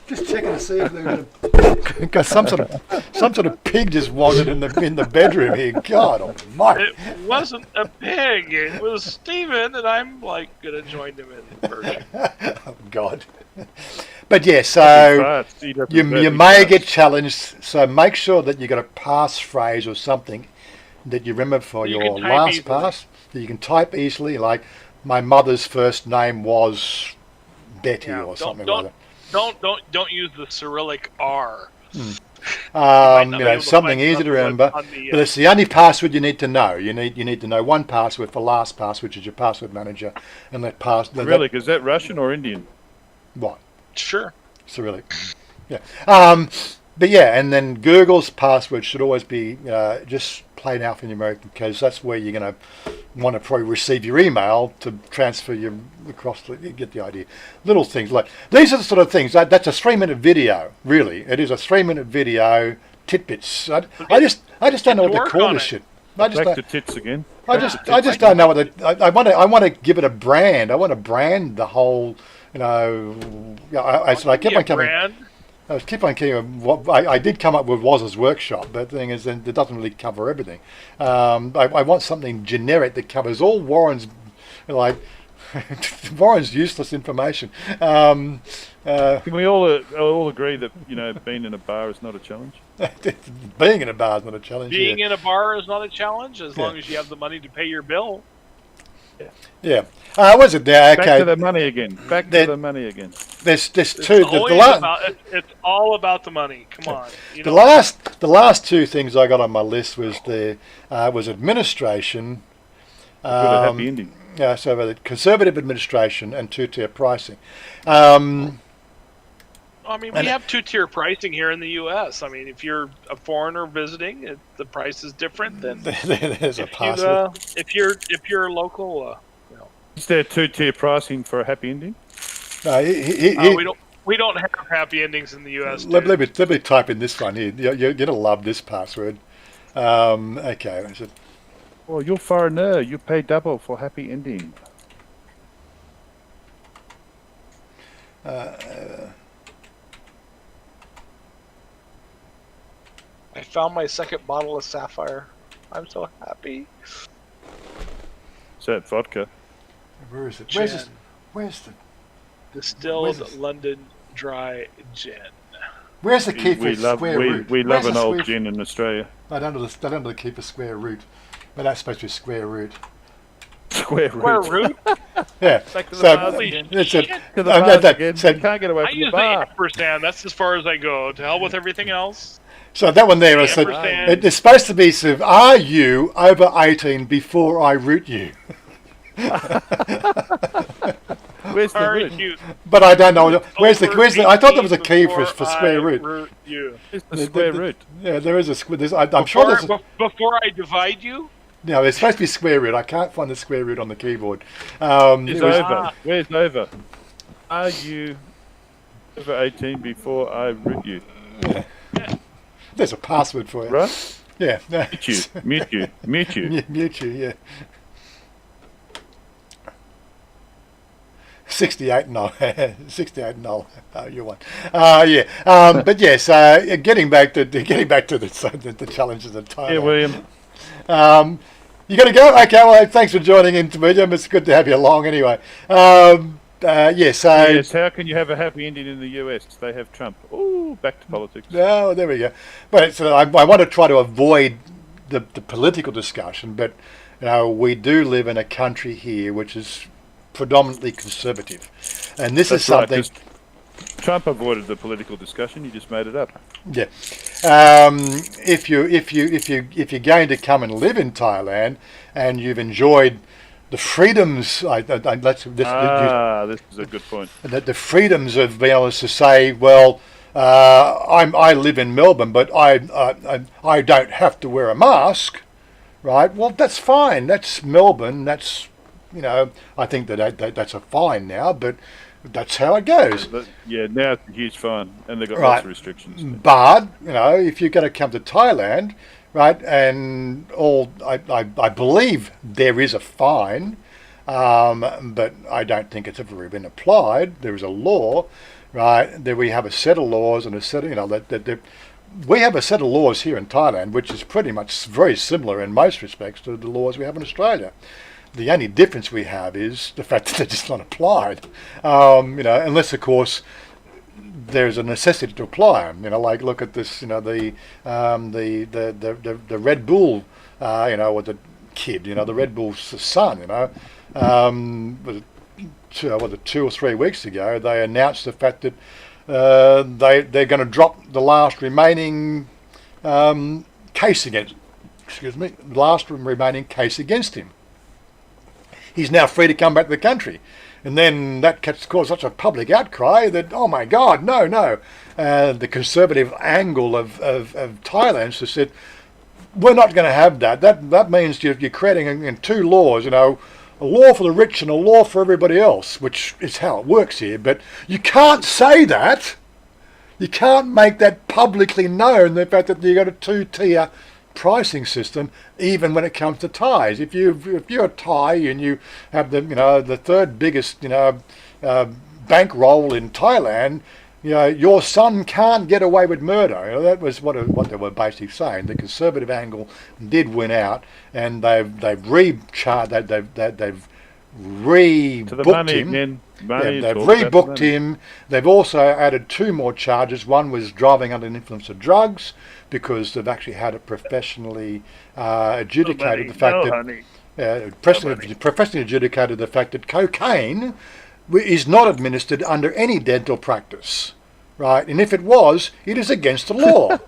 Just checking to see if there's got some sort of pig just wandered in the bedroom here. God almighty! It wasn't a pig. It was Steven, and I'm gonna join him in version. Oh God! But yeah, so you may get challenged. So make sure that you got a passphrase or something that you remember for your LastPass that you can type easily. Like my mother's first name was Betty or something like that. Don't use the Cyrillic R. Something easy to remember. But it's the only password you need to know. You need to know one password for LastPass, which is your password manager, and that password. Really? Is that Russian or Indian? What? Sure. Cyrillic. Yeah. But yeah, and then Google's password should always be just plain alphanumeric, because that's where you're going to want to probably receive your email to transfer you across. You get the idea. Little things like these are the sort of things. That's a 3-minute video. Really, it is a 3-minute video. Tidbits. I just don't know what to call this shit. Back to tits again. I just don't know what I want to give it a brand. I want to brand the whole. I kept on coming. I keep on keeping. I did come up with Wazza's workshop, but the thing is, it doesn't really cover everything. I want something generic that covers all Warren's, Warren's useless information. Can we all agree that being in a bar is not a challenge? Being in a bar is not a challenge. Being in a bar is not a challenge as long as you have the money to pay your bill. Yeah. Was it there? Okay. Back to the money again. There's two. It's all about the money. Come on. The last two things I got on my list was was administration Good, a happy ending. Yeah, so the conservative administration and two-tier pricing. I mean, we have two-tier pricing here in the U.S. I mean, if you're a foreigner visiting, the price is different than There's a if password. if you're a local. Is there two-tier pricing for a happy ending? No, We don't have happy endings in the U.S. let me type in this one here. You're going to love this password. Okay. I said, Well, you're foreigner. You pay double for happy ending. I found my second bottle of Sapphire. I'm so happy. Is that vodka? where is it? Gin. Where's the Distilled London Dry Gin. Where's the key for We love square root? we Where's love the an old square- gin in Australia. I don't know the key for square root, but that's supposed to be square root. Square Square root. root? Yeah. Back to the So bars again. it's a, To the I'm bars not- again. so- You can't get away I from the use the bar. ampersand. That's as far as I go. To hell with everything else. So that one there, I said, Ampersand. it's supposed to be sort of, are you over 18 before I root you? Where's the Are root? you But I don't know. Where's the? I thought there was a 18 key for before square I root. You. Where's the square root? Yeah, there is a square. I'm sure there's. Before I divide you. No, it's supposed to be square root. I can't find the square root on the keyboard. It's it was- over. Where's over? Are you over 18 before I root you? there's a password for you. Right? Yeah. Mute you. Mute you. Mute you. Mute you. Yeah. 68 no, 68 no. You won. Yeah. But yes. Getting back to the challenges of Thailand. Yeah, William. You got to go? Okay, well, thanks for joining in, William. It's good to have you along anyway. Yes, Yes, how can you have a happy ending in the US? They have Trump. Ooh, back to politics. oh, there we go. But I want to try to avoid the political discussion, but we do live in a country here which is predominantly conservative. And this is That's right, something... 'cause Trump avoided the political discussion. You just made it up. Yeah. If you're going to come and live in Thailand and you've enjoyed the freedoms, This is a good point. the freedoms of being able to say, well, I live in Melbourne, but I don't have to wear a mask, right? Well, that's fine. That's Melbourne. That's I think that's a fine now, but that's how it goes. Yeah, now it's a huge fine, and they've got Right. lots of restrictions. But if you're going to come to Thailand, right, and I believe there is a fine, but I don't think it's ever been applied. There is a law, right? There we have a set of laws and a set of we have a set of laws here in Thailand, which is pretty much very similar in most respects to the laws we have in Australia. The only difference we have is the fact that they're just not applied, unless of course there's a necessity to apply them. Like look at this, the Red Bull, with the kid, the Red Bull's son, was it 2 or 3 weeks ago, they announced the fact that they're going to drop the last remaining case against, remaining case against him. He's now free to come back to the country. And then that caused such a public outcry that, oh my God, no. The conservative angle of Thailand just said, we're not going to have that. That means you're creating in 2 laws, a law for the rich and a law for everybody else, which is how it works here. But you can't say that. You can't make that publicly known, the fact that you've got a 2-tier pricing system, even when it comes to Thais. If you're a Thai and you have the third biggest bankroll in Thailand, your son can't get away with murder. That was what they were basically saying. The conservative angle did win out, and they've rebooked him. They've rebooked him. They've also added 2 more charges. One was driving under the influence of drugs, because they've actually had it professionally adjudicated the fact professionally adjudicated the fact that cocaine is not administered under any dental practice, right? And if it was, it is against the law.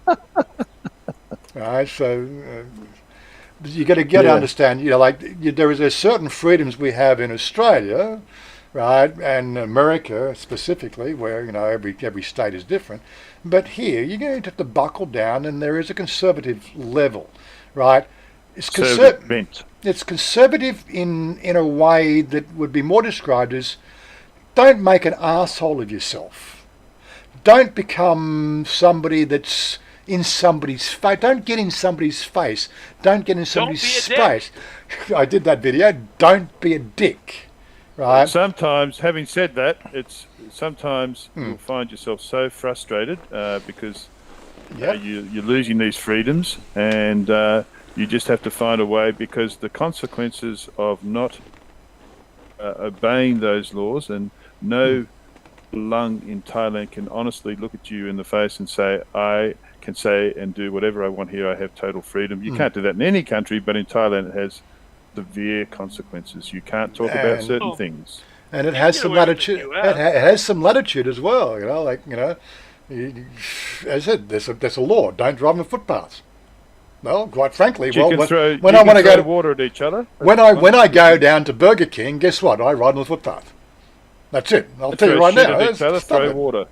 Right, so You got to understand. There is certain freedoms we have in Australia, right, and America specifically, where every state is different. But here, you're going to have to buckle down, and there is a conservative level, right? It's It's conservative in a way that would be more described as, don't make an arsehole of yourself. Don't become somebody that's in somebody's face. Don't get in somebody's face. Don't get in somebody's space. I did that video. Don't be a dick. Right. Sometimes, having said that, you'll find yourself so frustrated because you're losing these freedoms, and you just have to find a way, because the consequences of not obeying those laws, and no lung in Thailand can honestly look at you in the face and say, I can say and do whatever I want here, I have total freedom. You can't do that in any country, but in Thailand it has severe consequences. You can't talk about certain things. And it has some latitude. It has some latitude as well. As I said, there's a law. Don't drive on the footpaths. Well, quite frankly, when I want to go to water at each other. When I go down to Burger King, guess what? I ride on the footpath. That's it. I'll tell you right now. Throw water.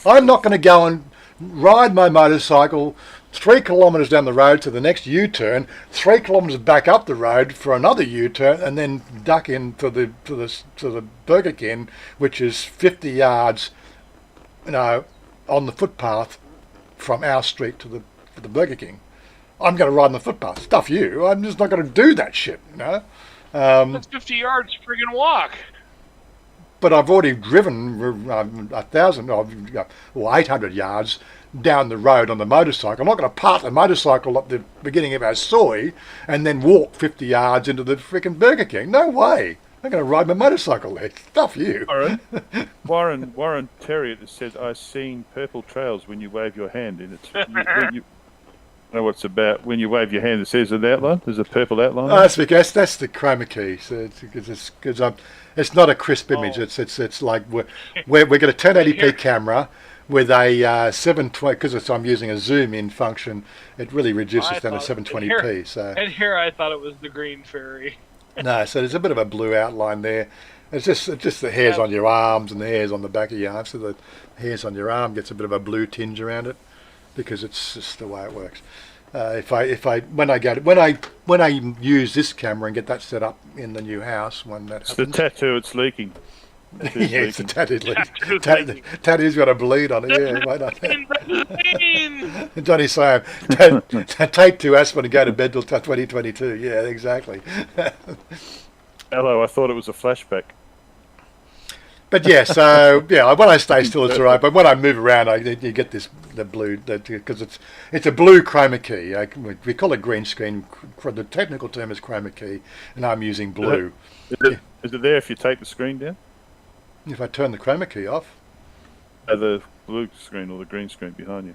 I'm not going to go and ride my motorcycle 3 kilometres down the road to the next U-turn, 3 kilometres back up the road for another U-turn, and then duck into the Burger King, which is 50 yards, on the footpath from our street to the Burger King. I'm going to ride on the footpath. Stuff you. I'm just not going to do that shit. That's 50 yards friggin' walk. But I've already driven 1,000 or 800 yards down the road on the motorcycle. I'm not going to park the motorcycle at the beginning of our soy and then walk 50 yards into the freaking Burger King. No way. I'm going to ride my motorcycle there. Stuff you. Warren Terry says, I've seen purple trails when you wave your hand. And it's... know what it's about. When you wave your hand, it says an outline. There's a purple outline. Oh, that's because that's the chroma key. So it's not a crisp image. It's like we've got a 1080p camera with a 720, because I'm using a zoom in function. It really reduces down to 720p. And here I thought it was the green fairy. No, so there's a bit of a blue outline there. It's just the hairs on your arms and the hairs on the back of your arm. So the hairs on your arm gets a bit of a blue tinge around it, because it's just the way it works. When I use this camera and get that set up in the new house, when that happens, it's the tattoo. It's leaking. Yeah, it's the tattoo. Tattoo's got a bleed on it. Yeah, why not? Johnny saying, take 2 aspirin and go to bed till 2022. Yeah, exactly. Hello, I thought it was a flashback. But yeah, so when I stay still, it's all right. But when I move around, you get the blue, because it's a blue chroma key. We call it green screen. The technical term is chroma key, and I'm using blue. Is it there if you take the screen down? If I turn the chroma key off. The blue screen or the green screen behind you.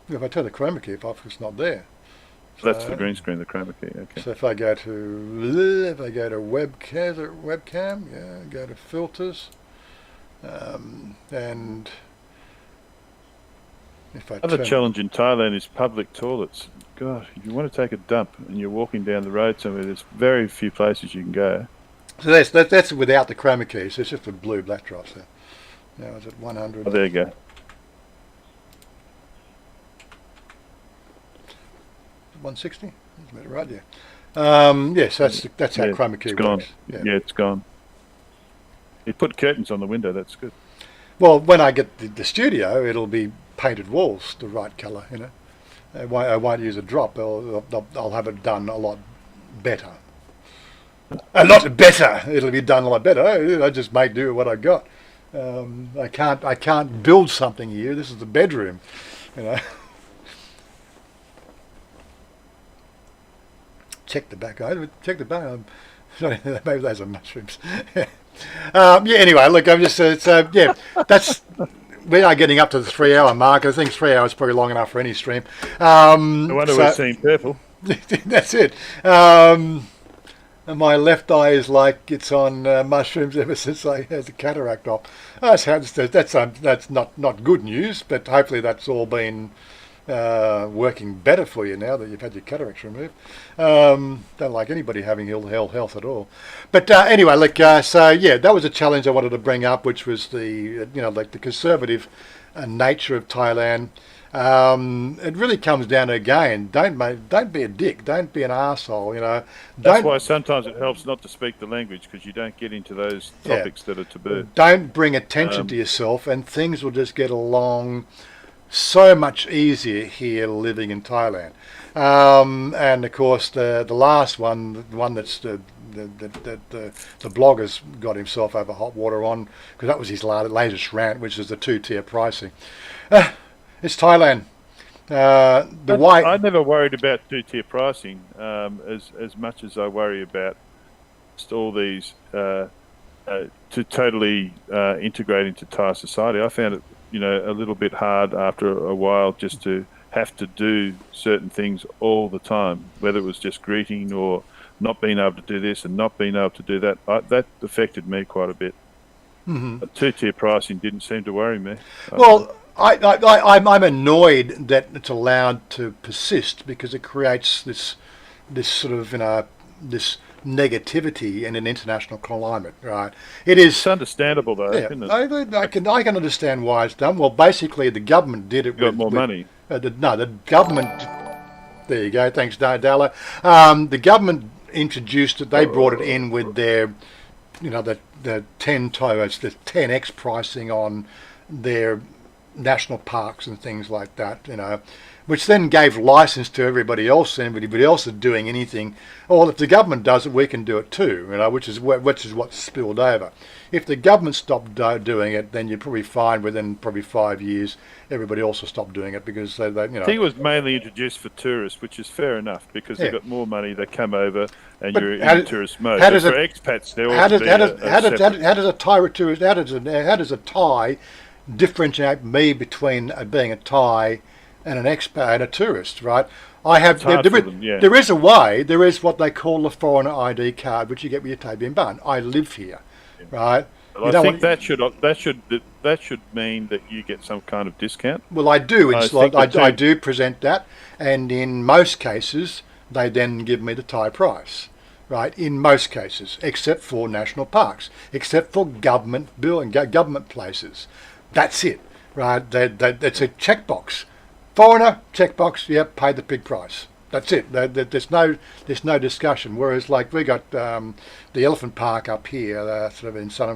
If I turn the chroma key off, it's not there. So that's the green screen, the chroma key. Okay. So if I go to webcam, go to filters. And if I Another challenge in Thailand is public toilets. God, if you want to take a dump and you're walking down the road somewhere, there's very few places you can go. So that's without the chroma key. So it's just a blue backdrop. So now it's at 100. Oh, there you go. 160. That's about right there. Yes, that's how chroma key works. Yeah, it's gone. You put curtains on the window, that's good. Well, when I get the studio, it'll be painted walls, the right colour, I won't use a drop. I'll have it done a lot better. A lot better! It'll be done a lot better. I just make do with what I got. I can't build something here. This is the bedroom, Check the back. Check the back. Sorry, maybe those are mushrooms. Anyway, look, I'm just that's we are getting up to the 3 hour mark. I think 3 hours is probably long enough for any stream. No wonder we're seeing purple. That's it. And my left eye is like it's on mushrooms ever since I had the cataract off. That's not good news, but hopefully that's all been working better for you now that you've had your cataracts removed. Don't like anybody having ill health at all. But anyway, look, so yeah, that was a challenge I wanted to bring up, which was the like the conservative nature of Thailand. It really comes down to, again, don't be a dick, don't be an arsehole, That's why sometimes it helps not to speak the language, because you don't get into those topics that are taboo. Don't bring attention to yourself, and things will just get along so much easier here living in Thailand. And of course, the last one, the one that's the blogger's got himself over hot water on, because that was his latest rant, which is the two-tier pricing. It's Thailand. I never worried about two-tier pricing as much as I worry about just all these to totally integrate into Thai society. I found it, a little bit hard after a while just to have to do certain things all the time, whether it was just greeting or not being able to do this and not being able to do that. That affected me quite a bit. Mm-hmm. Two-tier pricing didn't seem to worry me. Well, I'm annoyed that it's allowed to persist, because it creates this sort of this negativity in an international climate, right? It's understandable though, yeah, isn't it? I can understand why it's done. Well, basically the government did it. Got more money. The government. There you go. Thanks, Dalo. The government introduced it. They brought it in with their, the 10x pricing on their national parks and things like that, which then gave license to everybody else, and everybody else is doing anything. Well, if the government does it, we can do it too, which is what spilled over. If the government stopped doing it, then you'd probably find within probably 5 years everybody else will stop doing it, because they I think it was mainly introduced for tourists, which is fair enough, because they've got more money, they come over and you're in tourist mode. But for expats, how does a Thai differentiate me between being a Thai and an expat and a tourist, right? There is a way. There is what they call the foreigner ID card, which you get with your Tabian Ban. I live here, right? Well, I think that should mean that you get some kind of discount. Well, I do. I do present that, and in most cases, they then give me the Thai price, right? In most cases, except for national parks, except for government places. That's it, right? It's a checkbox. Foreigner, checkbox. Yep, pay the big price. That's it. There's no discussion. Whereas, like, we got the elephant park up here, sort of in Summit,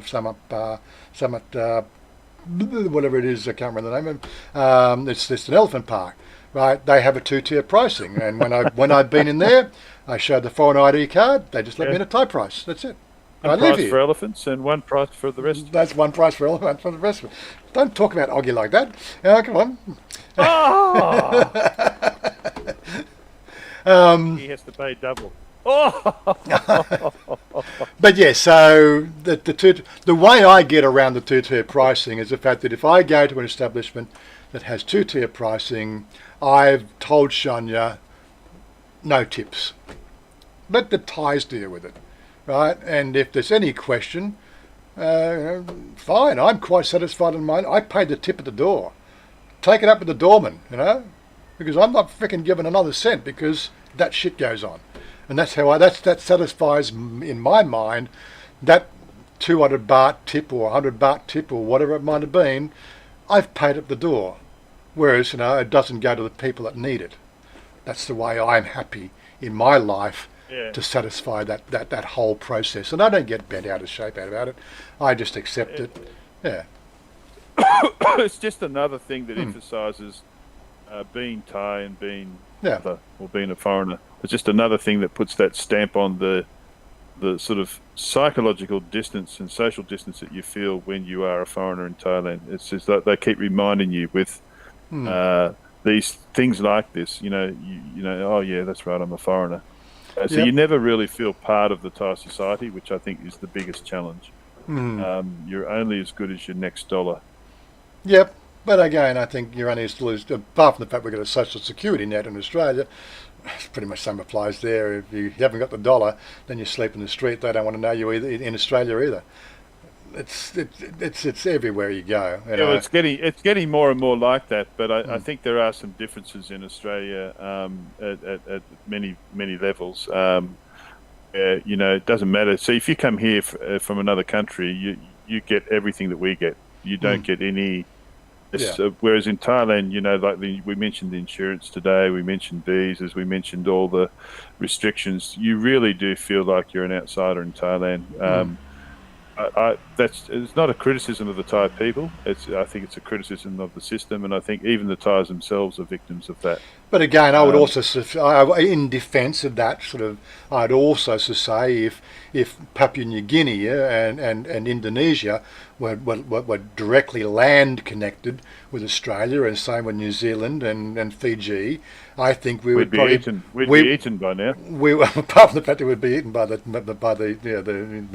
whatever it is, I can't remember the name of. It's an elephant park, right? They have a two-tier pricing, and when I've been in there, I showed the foreign ID card. They just let me in a Thai price. That's it. One price for elephants and one price for the rest. That's one price for elephants for the rest. Don't talk about Oggy like that. Come on. He has to pay double. Oh! But yeah, so the way I get around the two-tier pricing is the fact that if I go to an establishment that has two-tier pricing, I've told Chanya, no tips. Let the Thais deal with it. Right, and if there's any question, fine. I'm quite satisfied in mine. I paid the tip at the door. Take it up with the doorman, because I'm not fricking giving another cent, because that shit goes on, and that's how that satisfies in my mind that 200 baht tip or 100 baht tip or whatever it might have been. I've paid at the door, whereas it doesn't go to the people that need it. That's the way I'm happy in my life. Yeah. To satisfy that whole process, and I don't get bent out of shape about it. I just accept it. Yeah. It's just another thing that emphasises being Thai and being being a foreigner. It's just another thing that puts that stamp on the sort of psychological distance and social distance that you feel when you are a foreigner in Thailand. It's just that they keep reminding you with these things like this. Oh yeah, that's right, I'm a foreigner. So you never really feel part of the Thai society, which I think is the biggest challenge. You're only as good as your next dollar. Yep, but again, I think you're only as good as, apart from the fact we've got a social security net in Australia, it's pretty much the same applies there. If you haven't got the dollar, then you sleep in the street. They don't want to know you either in Australia either. it's everywhere you go. You Yeah, know? well, it's getting more and more like that. But I think there are some differences in Australia at many levels. You know, it doesn't matter. So if you come here from another country, you get everything that we get. You don't get any. Whereas in Thailand, you know, like we mentioned the insurance today, we mentioned visas, we mentioned all the restrictions. You really do feel like you're an outsider in Thailand. It's not a criticism of the Thai people. I think it's a criticism of the system, and I think even the Thais themselves are victims of that. But again, I would also, in defence of that sort of, I'd also say if Papua New Guinea and Indonesia were directly land connected with Australia, and same with New Zealand and Fiji, I think we'd be probably eaten. We'd be eaten by now. Apart from the fact that we'd be eaten by the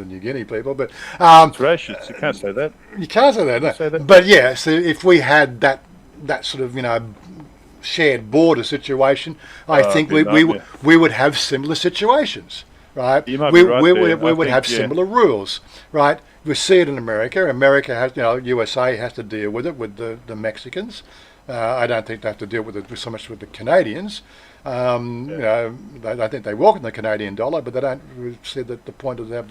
New Guinea people, but It's racist. You can't say that. you can't say that. No. Say that. But yeah, so if we had that sort of shared border situation, I think it'd be a nightmare. we would have similar situations, right? You might we be right we, there. we I would think, have yeah. similar rules, right? We see it in America. America has, USA has to deal with it with the Mexicans. I don't think they have to deal with it so much with the Canadians. I think they welcome the Canadian dollar, but they don't see that the point of the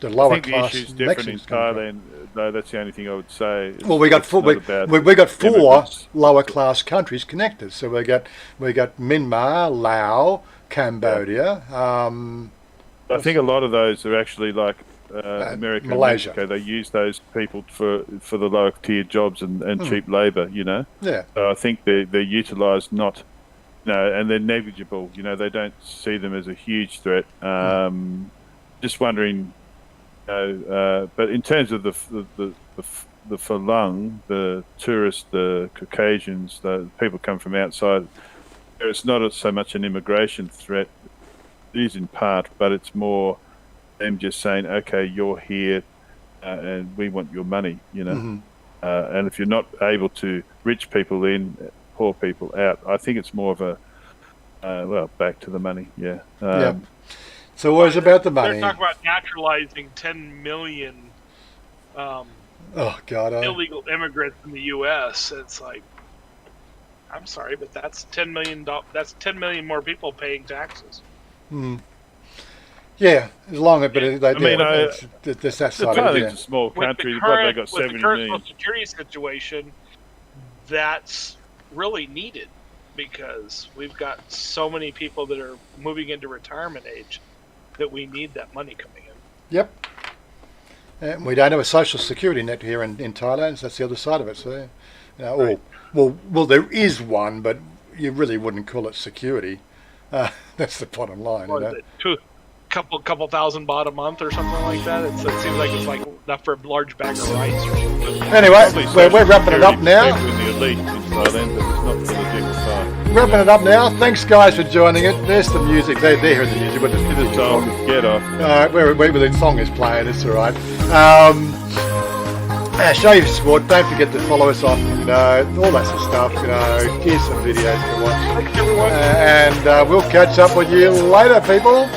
lower I think the class issue's different in Mexicans. come from. Thailand. No, that's the only thing I would say. Well, we got It's four. not about We got four immigrants. lower class countries connected. So we got Myanmar, Laos, Cambodia. I think a lot of those are actually like America, Malaysia. and Mexico. They use those people for the lower tier jobs and cheap labour. You know. Yeah. So I think they're utilised not, and they're negligible. You know, they don't see them as a huge threat. Just wondering, but in terms of the Falun, the tourists, the Caucasians, the people come from outside, it's not so much an immigration threat. It is in part, but it's more them just saying, okay, you're here and we want your money, and if you're not able to reach people in, poor people out, I think it's more of a back to the money. So what is about the money? They're talking about naturalizing 10 million Oh God! illegal immigrants in the U.S. It's like, I'm sorry, but that's 10 million. That's 10 million more people paying taxes. Yeah, as long as it's that side of Thailand's it. a small With country. the What, they current, got with 70 the current million. Social Security situation, that's really needed because we've got so many people that are moving into retirement age that we need that money coming in. Yep. And we don't have a social security net here in Thailand. So that's the other side of it. So, Right. well, there is one, but you really wouldn't call it security. That's the bottom line. What is it? Couple thousand baht a month or something like that. It seems like it's like enough for a large bag of rice or something. Anyway, Probably we're wrapping it up Social now. Security for people in the elite in Thailand, but it's not for the general Thai. Wrapping it up now. Thanks, guys, for joining it. There's the music. They hear the music, but Give the song, get off. where the song is playing, it's all right. Show your support. Don't forget to follow us on, all that sort of stuff. Here's some videos to watch. Thanks, everyone. And we'll catch up with you later, people.